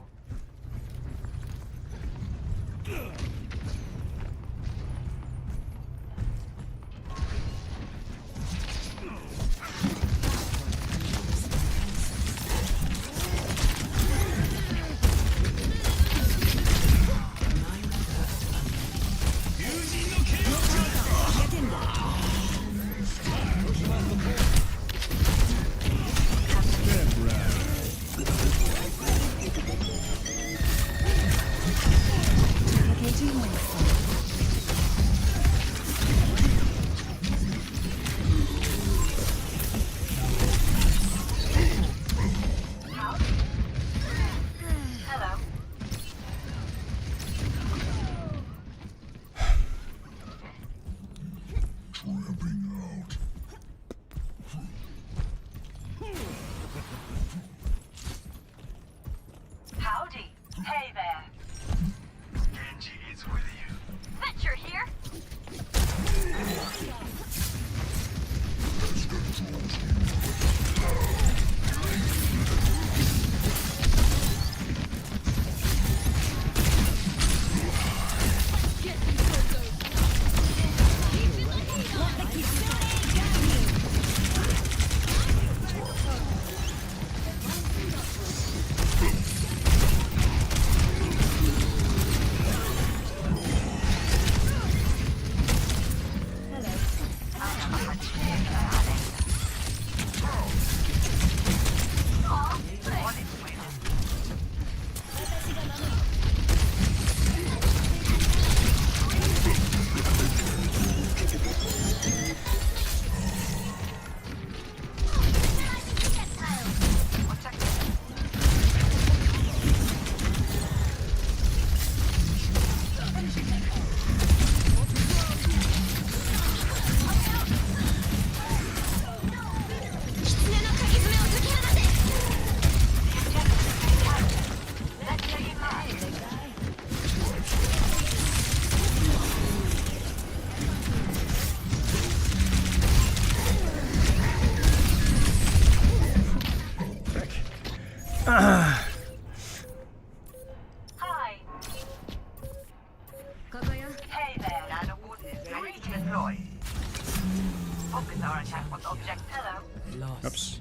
with our attack on object. Hello. Lost. Oops.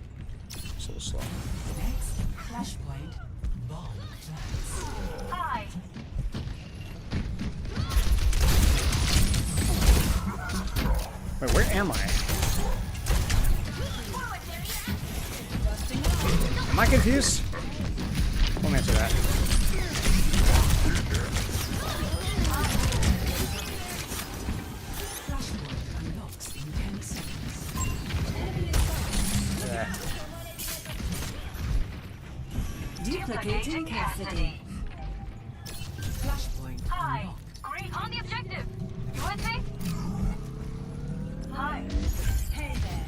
It's a little slow. Next flashpoint, bomb plants. Hi. Wait, where am I? Am I confused? Won't answer that. Flashpoint unlocks in 10 seconds. Yeah. Duplicating custody. Flashpoint Hi. unlocked. Great. On the objective. You with me? Hi. Hey there.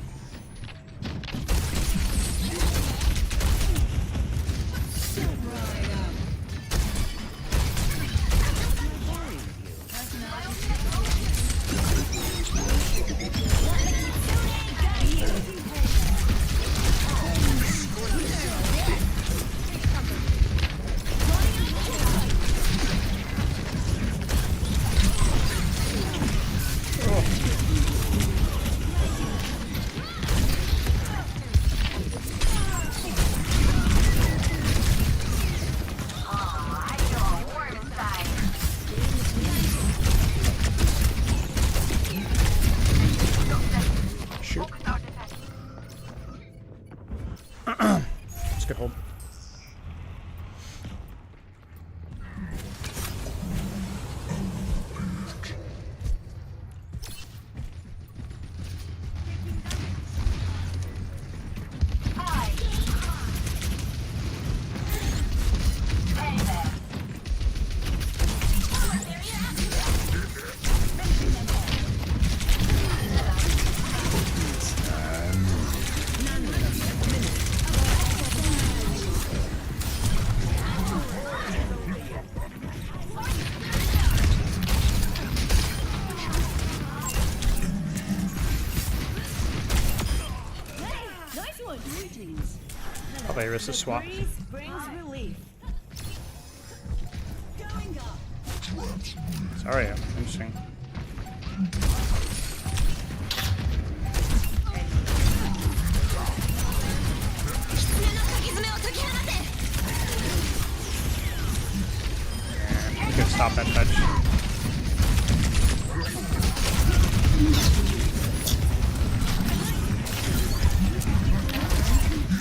Shoot. It's a good hold. Hi. Hey there. Nice one. Greetings. Probably risk the swap. Breeze brings relief. Going up. Sorry, interesting. Yeah, good stop that touch.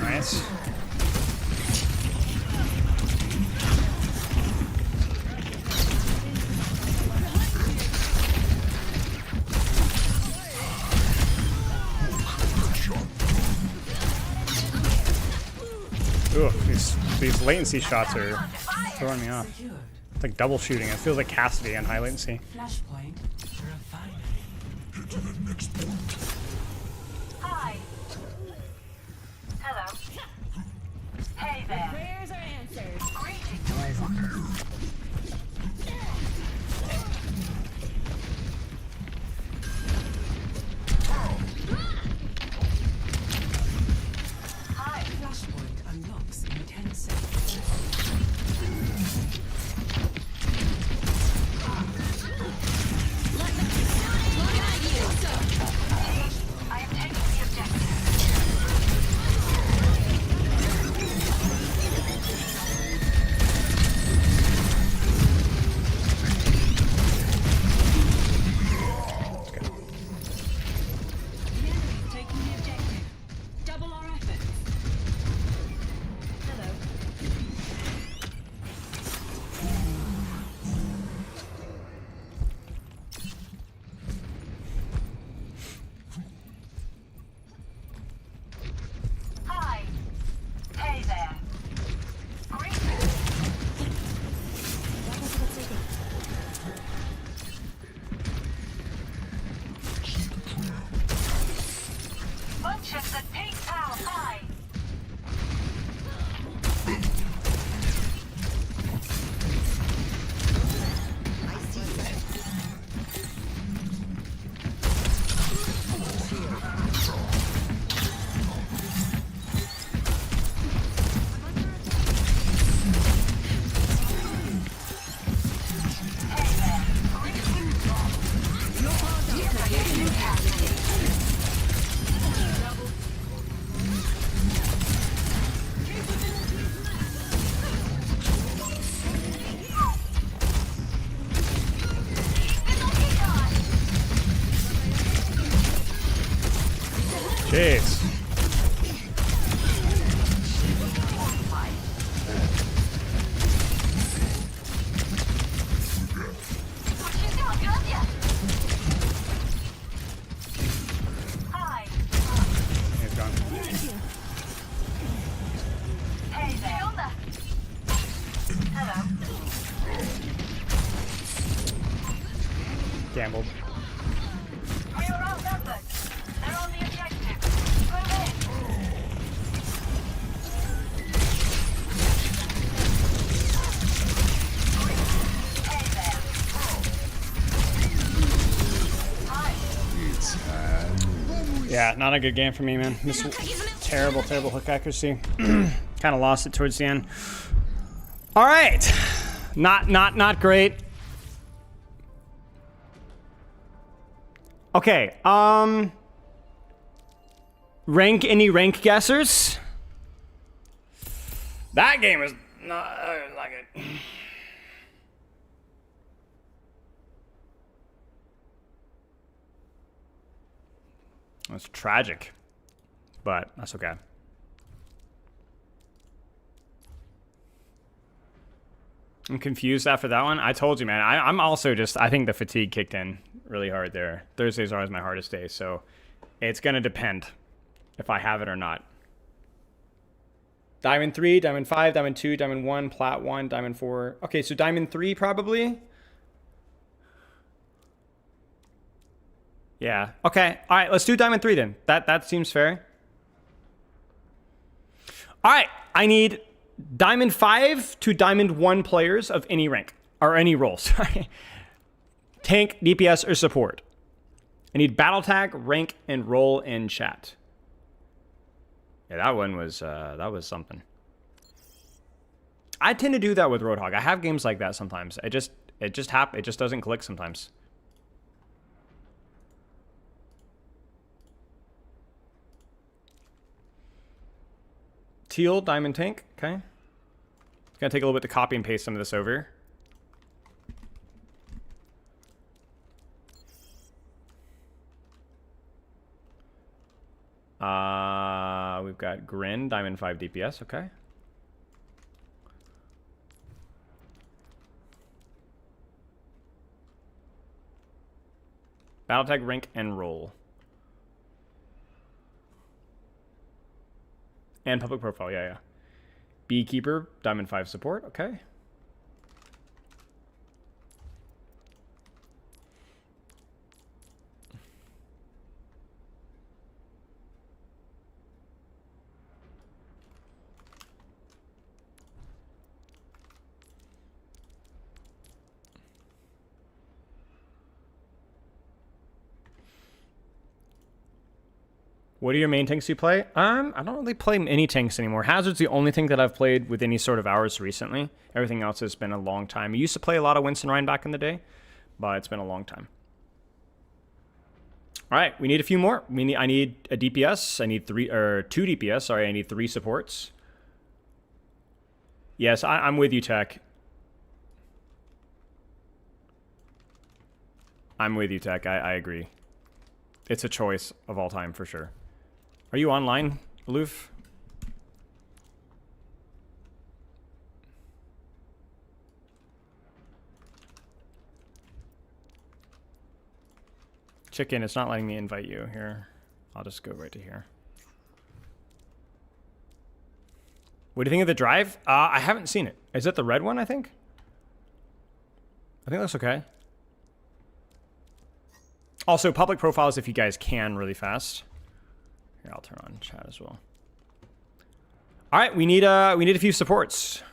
Nice. Ooh, these latency shots are throwing me off. Secured. It's like double shooting. It feels like Cassidy on high latency. Flashpoint refinery. Get to the next point. Hi. Hello. Hey there. Prayers are answered. Greetings. Hi. Flashpoint unlocks in 10 seconds. Jeez. Hi. He's gone. Hey there. Hello. Gambled. We are outnumbered. They're on the objective. Move in. Hey there. Hi. Yeah, not a good game for me, man. This terrible hook accuracy. Kind of lost it towards the end. All right, not great. Okay, any rank guessers? That game was not, I didn't like it. It's tragic, but that's okay. I'm confused after that one. I told you, man. I'm also just, I think the fatigue kicked in really hard there. Thursdays are always my hardest day, so it's going to depend if I have it or not. Diamond 3, Diamond 5, Diamond 2, Diamond 1, Plat 1, Diamond 4. Okay, so Diamond 3 probably. Yeah. Okay. All right, let's do Diamond 3 then. That seems fair. All right, I need Diamond 5 to Diamond 1 players of any rank, or any role, sorry. Tank, DPS, or support. I need battle tag, rank, and role in chat. Yeah, that one was, that was something. I tend to do that with Roadhog. I have games like that sometimes. It just doesn't click sometimes. Teal, Diamond Tank, okay. It's gonna take a little bit to copy and paste some of this over. We've got Grin, Diamond 5 DPS, okay. Battle tag, rank, and role. And public profile, yeah. Beekeeper, Diamond 5 support, okay. What are your main tanks you play? I don't really play any tanks anymore. Hazard's the only thing that I've played with any sort of hours recently. Everything else has been a long time. I used to play a lot of Winston Ryan back in the day, but it's been a long time. All right, we need a few more. I need a DPS. I need 2 DPS. Sorry, I need 3 supports. Yes, I'm with you, Tech. I'm with you, Tech. I agree. It's a choice of all time for sure. Are you online, Aloof? Chicken, it's not letting me invite you here. I'll just go right to here. What do you think of the drive? I haven't seen it. Is it the red one, I think? I think that's okay. Also, public profiles if you guys can really fast. Here, I'll turn on chat as well. All right, we need a few supports.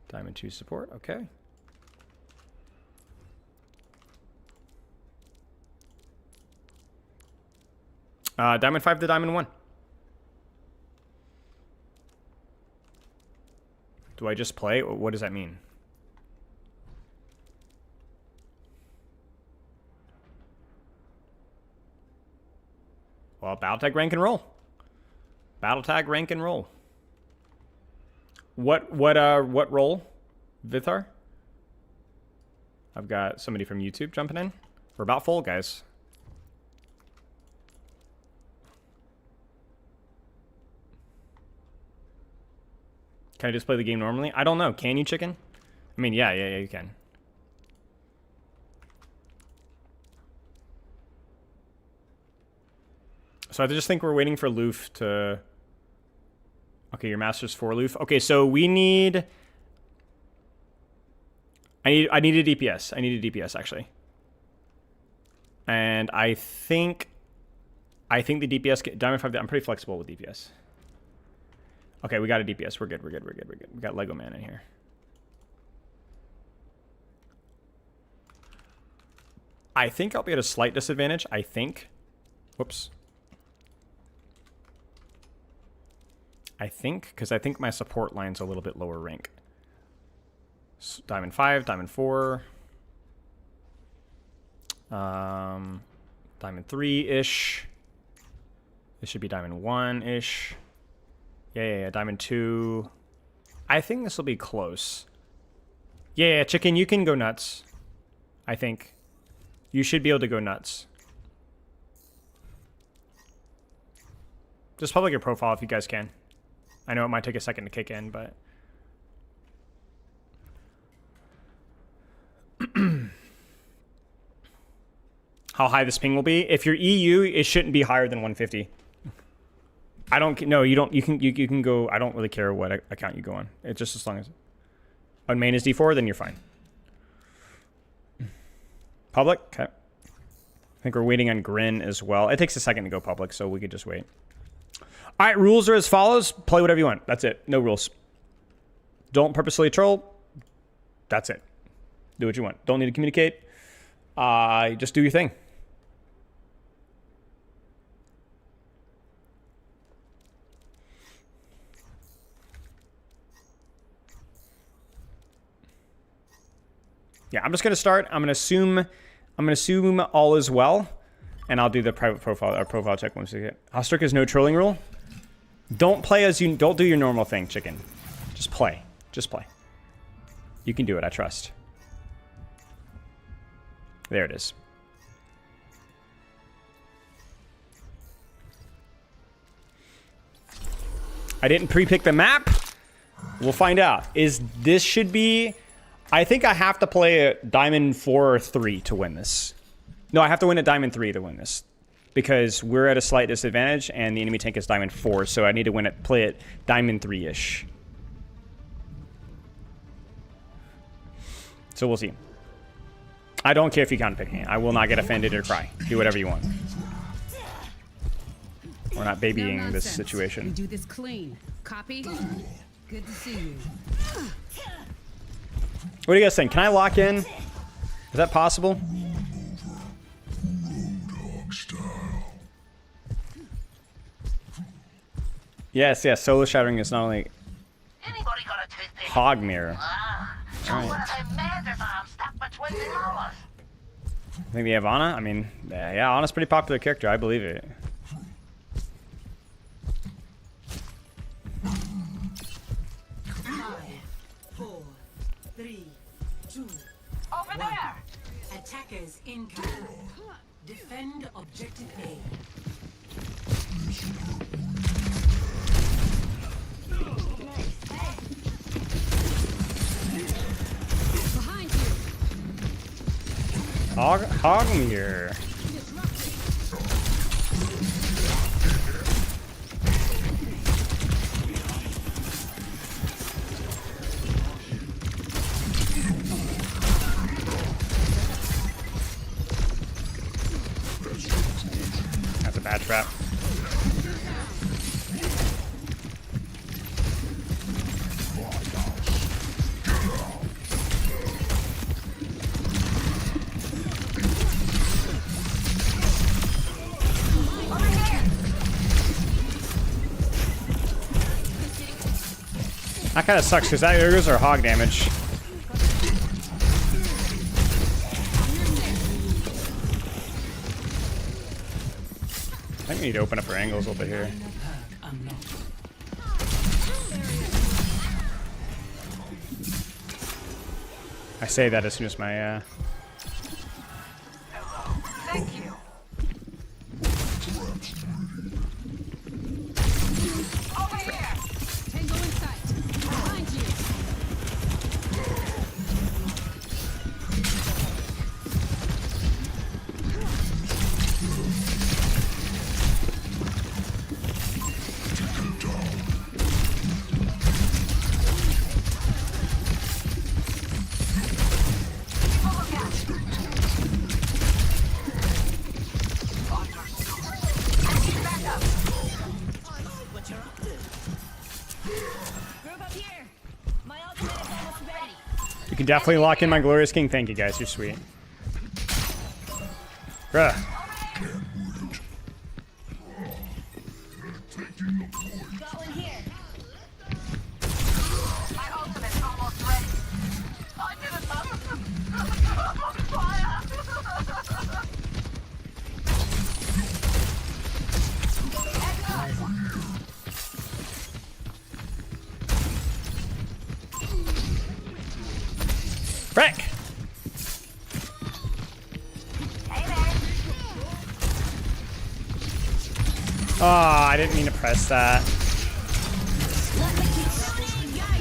Diamond 2 support, okay. Diamond 5 to Diamond 1. Do I just play? What does that mean? Well, battle tag, rank, and roll. Battle tag, rank, and roll. What role, Vithar? I've got somebody from YouTube jumping in. We're about full, guys. Can I just play the game normally? I don't know. Can you, chicken? I mean, yeah, you can. So I just think we're waiting for Loof to... Okay, your master's 4 Loof. Okay, so we need... I need a DPS. I need a DPS, actually. And I think the DPS... Diamond 5... I'm pretty flexible with DPS. Okay, we got a DPS. We're good. We got Lego Man in here. I think I'll be at a slight disadvantage. I think. Whoops. I think, because I think my support line's a little bit lower rank. Diamond 5, Diamond 4. Diamond 3-ish. This should be Diamond 1-ish. Yeah, Diamond 2. I think this will be close. Yeah, chicken, you can go nuts. I think. You should be able to go nuts. Just public your profile if you guys can. I know it might take a second to kick in, but... How high this ping will be? If you're EU, it shouldn't be higher than 150. I don't... No, you don't... You can go... I don't really care what account you go on. It's just as long as... On main is D4, then you're fine. Public? Okay. I think we're waiting on Grin as well. It takes a second to go public, so we could just wait. All right, rules are as follows. Play whatever you want. That's it. No rules. Don't purposely troll. That's it. Do what you want. Don't need to communicate. Just do your thing. Yeah, I'm just gonna start. I'm gonna assume all is well, and I'll do the private profile or profile check once we get. How strict is no trolling rule? Don't play as you. Don't do your normal thing, chicken. Just play. Just play. You can do it. I trust. There it is. I didn't pre-pick the map. We'll find out. This should be... I think I have to play a Diamond 4 or 3 to win this. No, I have to win a Diamond 3 to win this. Because we're at a slight disadvantage and the enemy tank is Diamond 4, so I need to play it Diamond 3-ish. So we'll see. I don't care if you counterpick me. I will not get offended or cry. Do whatever you want. We're not babying this situation. We do this clean. Copy? Good to see you. What do you guys think? Can I lock in? Is that possible? Yes, solo shattering is not only hog mirror. Alright. I think they have Ana. I mean, yeah, Ana's a pretty popular character. I believe it. 4, 3, 2, Over there! Attackers incoming. Defend objective A. Behind you. Hog mirror. That's a bad trap. That kind of sucks because that goes our hog damage. I think we need to open up our angles a little bit here. I say that as soon as my Thank you. Over here! Tango in sight. You can definitely lock in my Glorious King. Thank you, guys. You're sweet. Bruh. My ultimate's almost ready. I didn't Frick! Oh, I didn't mean to press that.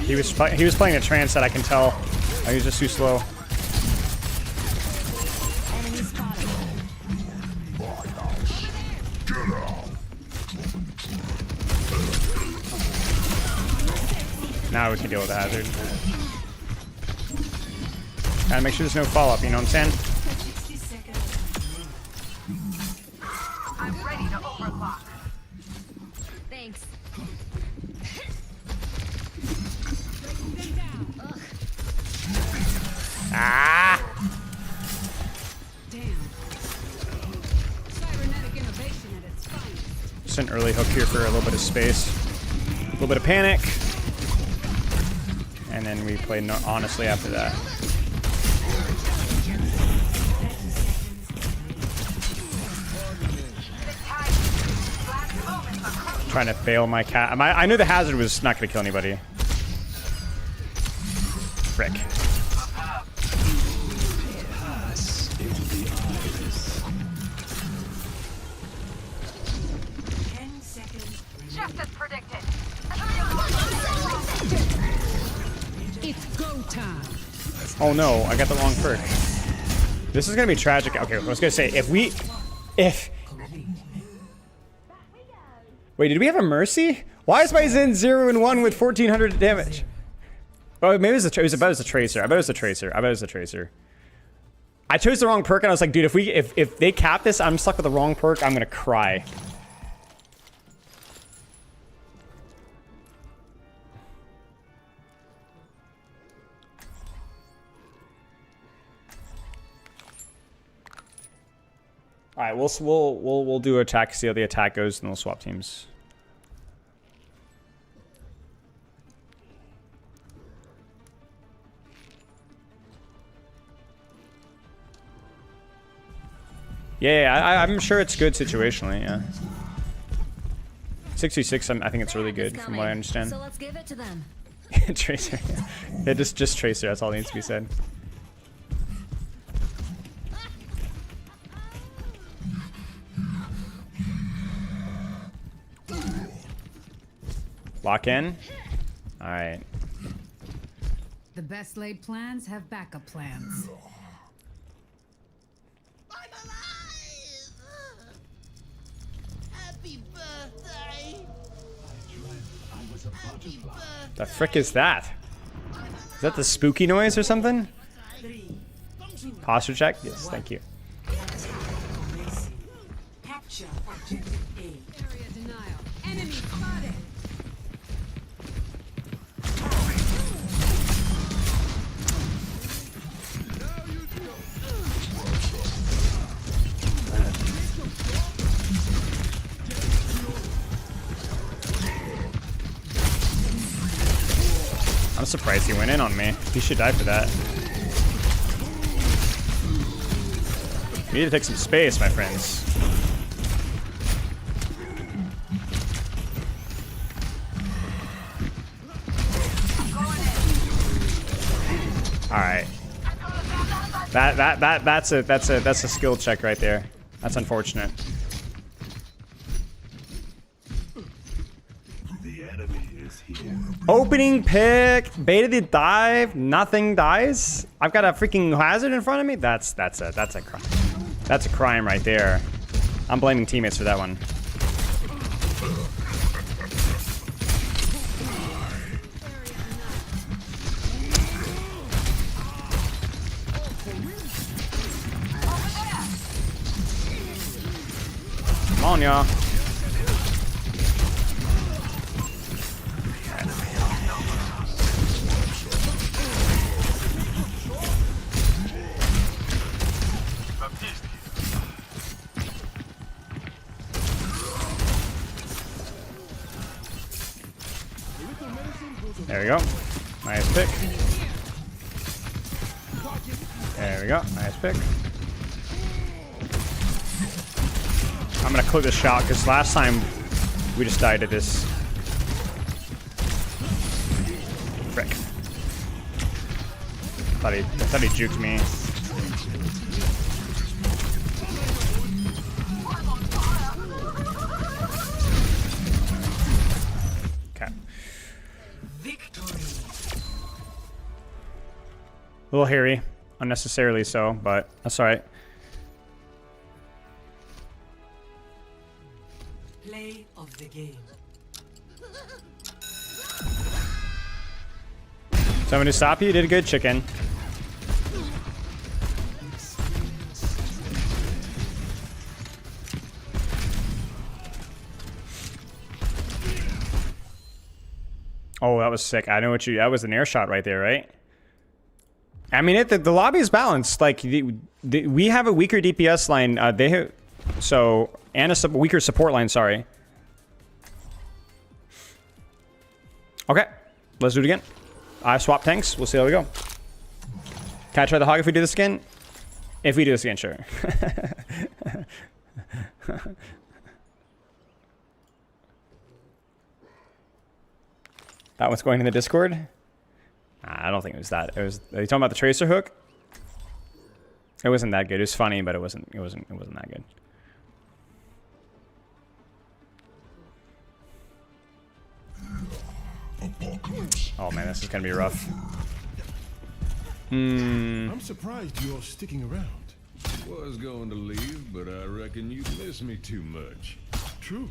He was playing a trance that I can tell. He was just too slow. Now we can deal with the hazard. Gotta make sure there's no follow-up, you know what I'm saying? I'm ready to overclock. Thanks. Ah! Just an early hook here for a little bit of space. A little bit of panic. And then we play honestly after that. Trying to fail my cat. I knew the hazard was not going to kill anybody. Frick. Just as predicted. It's go time. Oh no, I got the wrong perk. This is going to be tragic. Okay, I was going to say, if... Wait, did we have a Mercy? Why is my Zen 0 and 1 with 1400 damage? Oh, maybe it was a Tracer. I bet it was a Tracer. I chose the wrong perk and I was like, dude, if they cap this, I'm stuck with the wrong perk, I'm gonna cry. All right, we'll do attack, see how the attack goes, and we'll swap teams. Yeah, I'm sure it's good situationally. Yeah. 66, I think it's really good from what I understand. So let's give it to them. Tracer. Yeah, just Tracer. That's all that needs to be said. Lock in. All right. The best laid plans have backup plans. I'm alive! Happy birthday! Happy birthday! The frick is that? Is that the spooky noise or something? Posture check? Yes, thank you. Capture objective A. Area denial. Enemy spotted. I'm surprised he went in on me. He should die for that. We need to take some space, my friends. All right. That's a skill check right there. That's unfortunate. Opening pick, beta the dive, nothing dies. I've got a freaking hazard in front of me. That's a crime. That's a crime right there. I'm blaming teammates for that one. Come on, y'all. There we go. Nice pick. There we go. Nice pick. I'm gonna clip this shot because last time we just died to this. Frick. I thought he juked me. Okay. Victory. A little hairy, unnecessarily so, but that's alright. Play of the game. So I'm gonna stop you. You did a good, chicken. Oh, that was sick. I know what you. That was an air shot right there, right? I mean, the lobby is balanced. Like we have a weaker DPS line. They have and a weaker support line. Sorry. Okay, let's do it again. I swap tanks. We'll see how we go. Can I try the hog if we do this again? If we do this again, sure. That one's going in the Discord. I don't think it was that. It was. Are you talking about the tracer hook? It wasn't that good. It was funny, but it wasn't that good. Oh man, this is gonna be rough. I'm surprised you're sticking around. Was going to leave, but I reckon you miss me too much. True.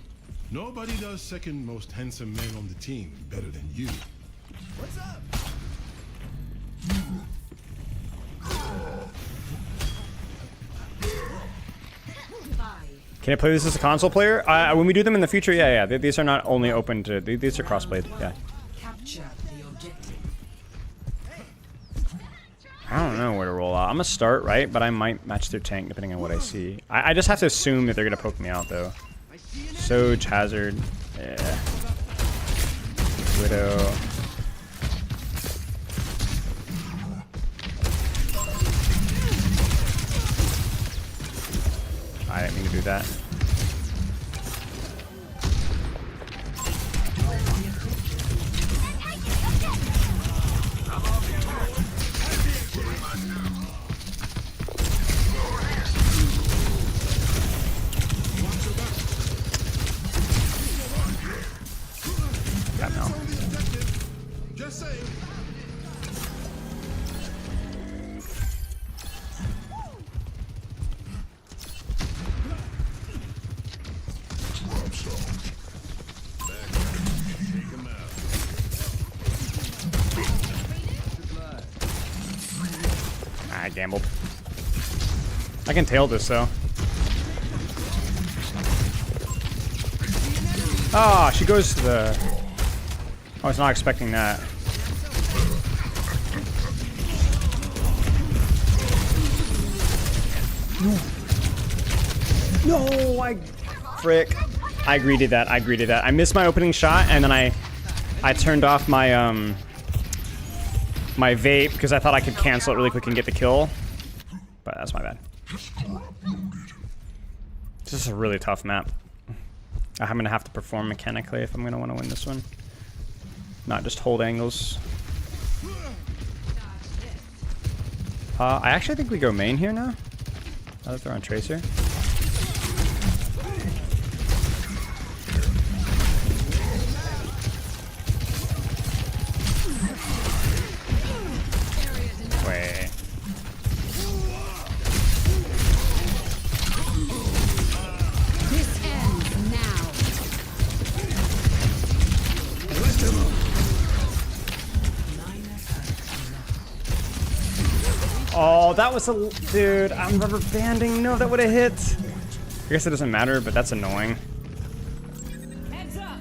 Nobody does second most handsome man on the team better than you. What's up? Can I play this as a console player? When we do them in the future, yeah. These are not only open to. These are cross-played. Yeah. Capture the objective. I don't know where to roll out. I'm gonna start right, but I might match their tank depending on what I see. I just have to assume that they're gonna poke me out though. Soj, Hazard, yeah. Widow. I didn't mean to do that. Got now. Just saying. I gambled. I can tail this though. Oh, she goes to the... I was not expecting that. No, frick. I greeted that. I missed my opening shot, and then I turned off my my vape because I thought I could cancel it really quick and get the kill. But that's my bad. This is a really tough map. I'm gonna have to perform mechanically if I'm gonna want to win this one. Not just hold angles. I actually think we go main here now. Now that they're on Tracer. Wait. This ends now. Oh, that was a... Dude, I'm rubber banding. No, that would have hit. I guess it doesn't matter, but that's annoying. Heads up.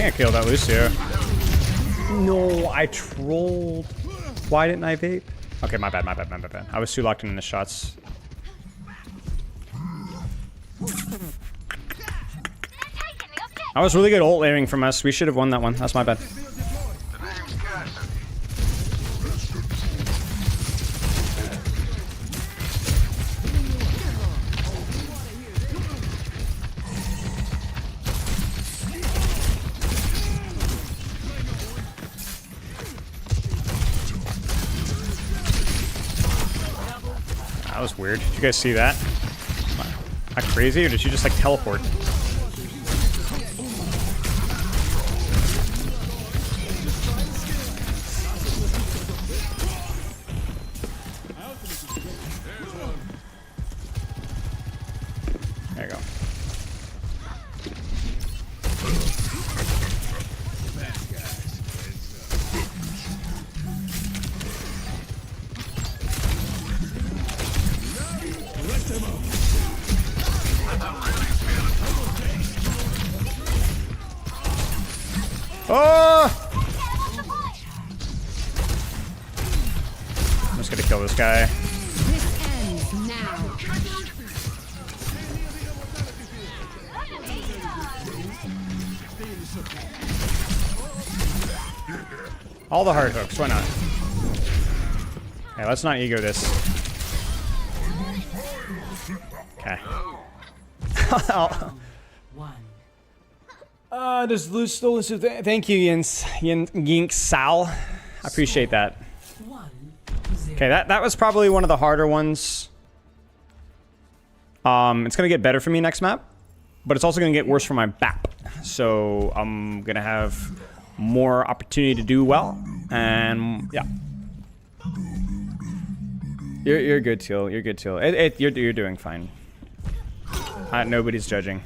think I killed that Lucio. No, I trolled. Why didn't I vape? Okay, my bad. I was too locked in the shots. That was really good ult layering from us. We should have won that one. That's my bad. That was weird. Did you guys see that? Am I crazy, or did you just like teleport? There you go. Oh! I'm just gonna kill this guy. This ends now. All the hard hooks, why not? Hey, let's not ego this. Okay. There's loose stolen suit. Thank you, Yink Sal. I appreciate that. Okay, that was probably one of the harder ones. It's gonna get better for me next map, but it's also gonna get worse for my BAP. So I'm gonna have more opportunity to do well, and yeah. You're good, Teal. You're good, Teal. You're doing fine. Nobody's judging.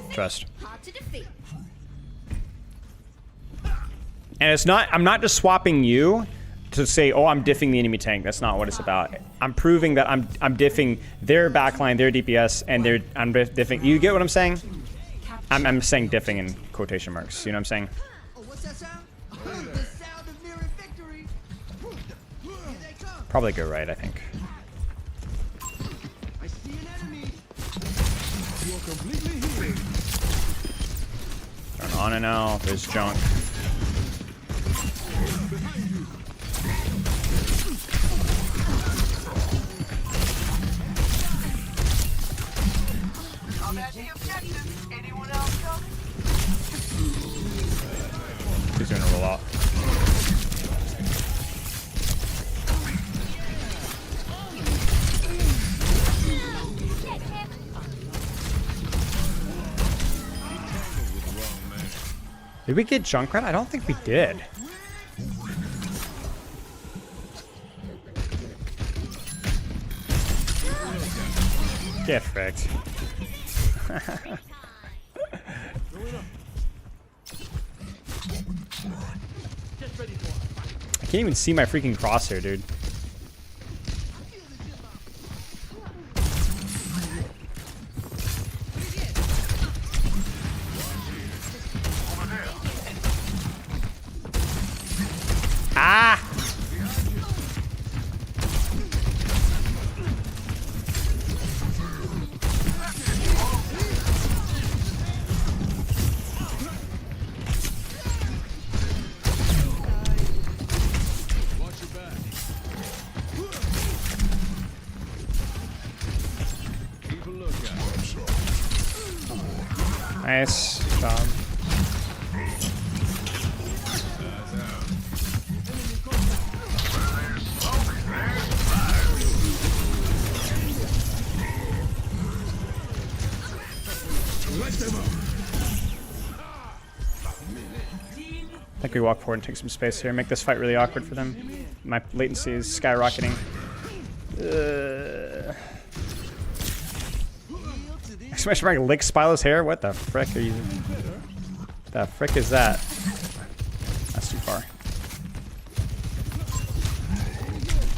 Trust. And it's not. I'm not just swapping you to say, "Oh, I'm diffing the enemy tank." That's not what it's about. I'm proving that I'm diffing their backline, their DPS, and I'm diffing. You get what I'm saying? I'm saying diffing in quotation marks. You know what I'm saying? What's that sound? The sound of nearing victory. Here they come. Probably go right, I think. I see an enemy. You are completely healed. Turn on and out. There's junk. He's gonna roll out. Did we get Junkrat? I don't think we did. Get fricked. I can't even see my freaking crosshair, dude. Ah! Nice job. I think we walk forward and take some space here. Make this fight really awkward for them. My latency is skyrocketing. Exclamation mark lick Spilo's hair? What the frick are you? The frick is that? That's too far.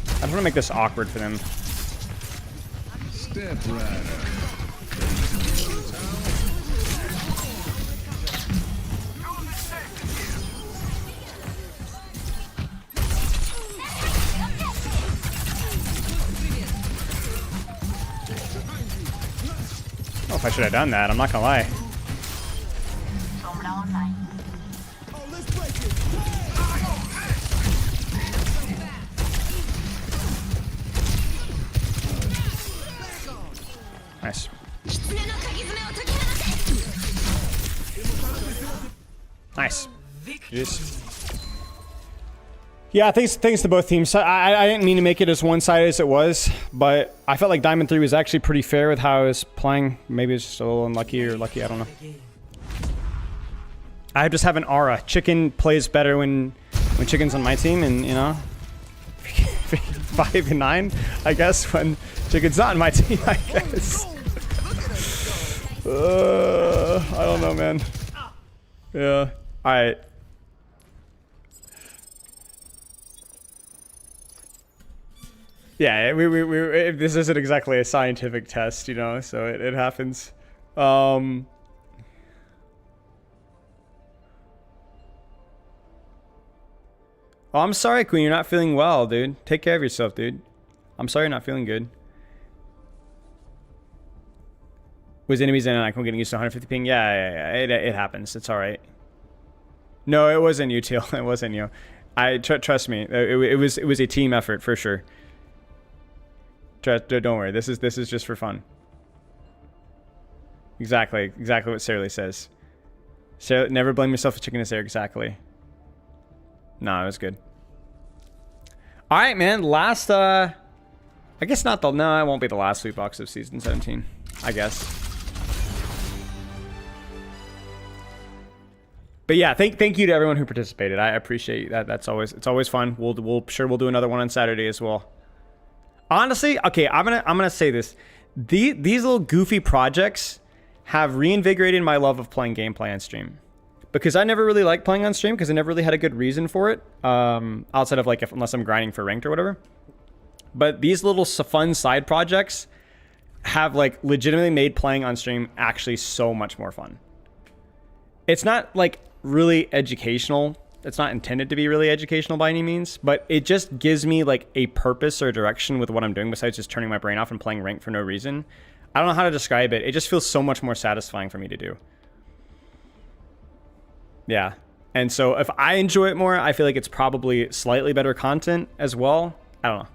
I just want to make this awkward for them. Step right. if I should have done that. I'm not gonna lie. Nice. Nice. Jeez. Yeah, thanks to both teams. I didn't mean to make it as one-sided as it was, but I felt like Diamond 3 was actually pretty fair with how I was playing. Maybe it's just a little unlucky or lucky, I don't know. I just have an aura. Chicken plays better when Chicken's on my team, and, you know, 5 and 9, I guess, when Chicken's not on my team, I guess. I don't know, man. Yeah. Alright. Yeah, this isn't exactly a scientific test, you know, so it happens. Oh, I'm sorry, Queen, you're not feeling well, dude. Take care of yourself, dude. I'm sorry you're not feeling good. Was enemies in and I'm getting used to 150 ping? Yeah, it happens. It's alright. No, it wasn't you, Teal. It wasn't you. Trust me. It was a team effort for sure. Don't worry. This is just for fun. Exactly what Sarah Lee says. Sarah, never blame yourself for chicken and Sarah. Exactly. No, it was good. All right, man. Last. I guess not the. No, it won't be the last sweet box of season 17. I guess. But yeah, thank you to everyone who participated. I appreciate that. It's always fun. We'll do another one on Saturday as well. Honestly, okay, I'm gonna say this. These little goofy projects have reinvigorated my love of playing gameplay on stream. Because I never really liked playing on stream because I never really had a good reason for it. Outside of like unless I'm grinding for ranked or whatever. But these little fun side projects have like legitimately made playing on stream actually so much more fun. It's not like really educational. It's not intended to be really educational by any means, but it just gives me like a purpose or direction with what I'm doing besides just turning my brain off and playing ranked for no reason. I don't know how to describe it. It just feels so much more satisfying for me to do. Yeah. And so if I enjoy it more, I feel like it's probably slightly better content as well. I don't know.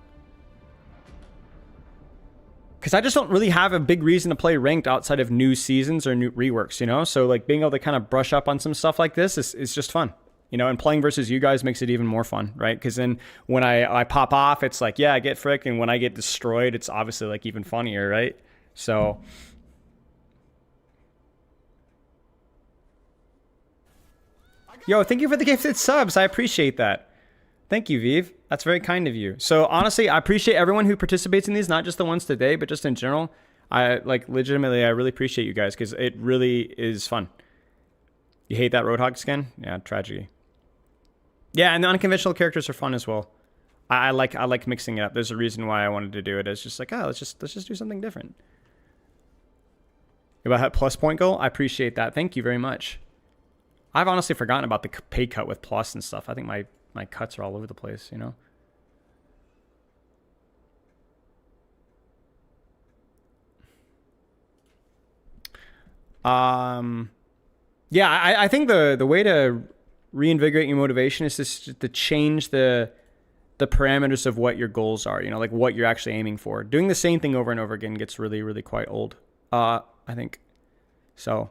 Because I just don't really have a big reason to play ranked outside of new seasons or new reworks, you know? So like being able to kind of brush up on some stuff like this is just fun. You know, and playing versus you guys makes it even more fun, right? Because then when I pop off, it's like, yeah, I get fricked. And when I get destroyed, it's obviously like even funnier, right? So... Yo, thank you for the gifted subs. I appreciate that. Thank you, Viv. That's very kind of you. So honestly, I appreciate everyone who participates in these, not just the ones today, but just in general. I like legitimately, I really appreciate you guys because it really is fun. You hate that Roadhog skin? Yeah, tragedy. Yeah, and the unconventional characters are fun as well. I like mixing it up. There's a reason why I wanted to do it. It's just like, oh, let's just do something different. About that plus point goal, I appreciate that. Thank you very much. I've honestly forgotten about the pay cut with plus and stuff. I think my cuts are all over the place, you know? Yeah, I think the way to reinvigorate your motivation is just to change the parameters of what your goals are, you know, like what you're actually aiming for. Doing the same thing over and over again gets really, really quite old, I think. So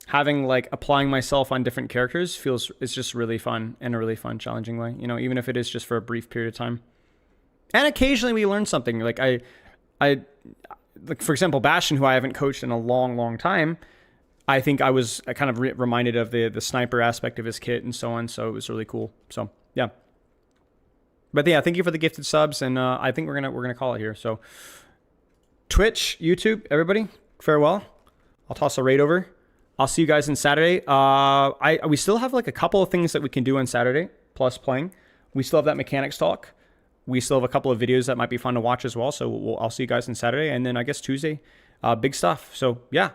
having like applying myself on different characters it's just really fun in a really fun, challenging way, you know, even if it is just for a brief period of time. And occasionally we learn something. Like I like for example, Bastion, who I haven't coached in a long, long time, I think I was kind of reminded of the sniper aspect of his kit and so on. So it was really cool. So yeah. But yeah, thank you for the gifted subs, and I think we're gonna call it here. So Twitch, YouTube, everybody, farewell. I'll toss a raid over. I'll see you guys on Saturday. We still have like a couple of things that we can do on Saturday, plus playing. We still have that mechanics talk. We still have a couple of videos that might be fun to watch as well. So I'll see you guys on Saturday, and then I guess Tuesday, big stuff. So yeah,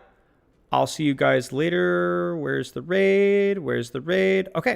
I'll see you guys later. Where's the raid? Okay.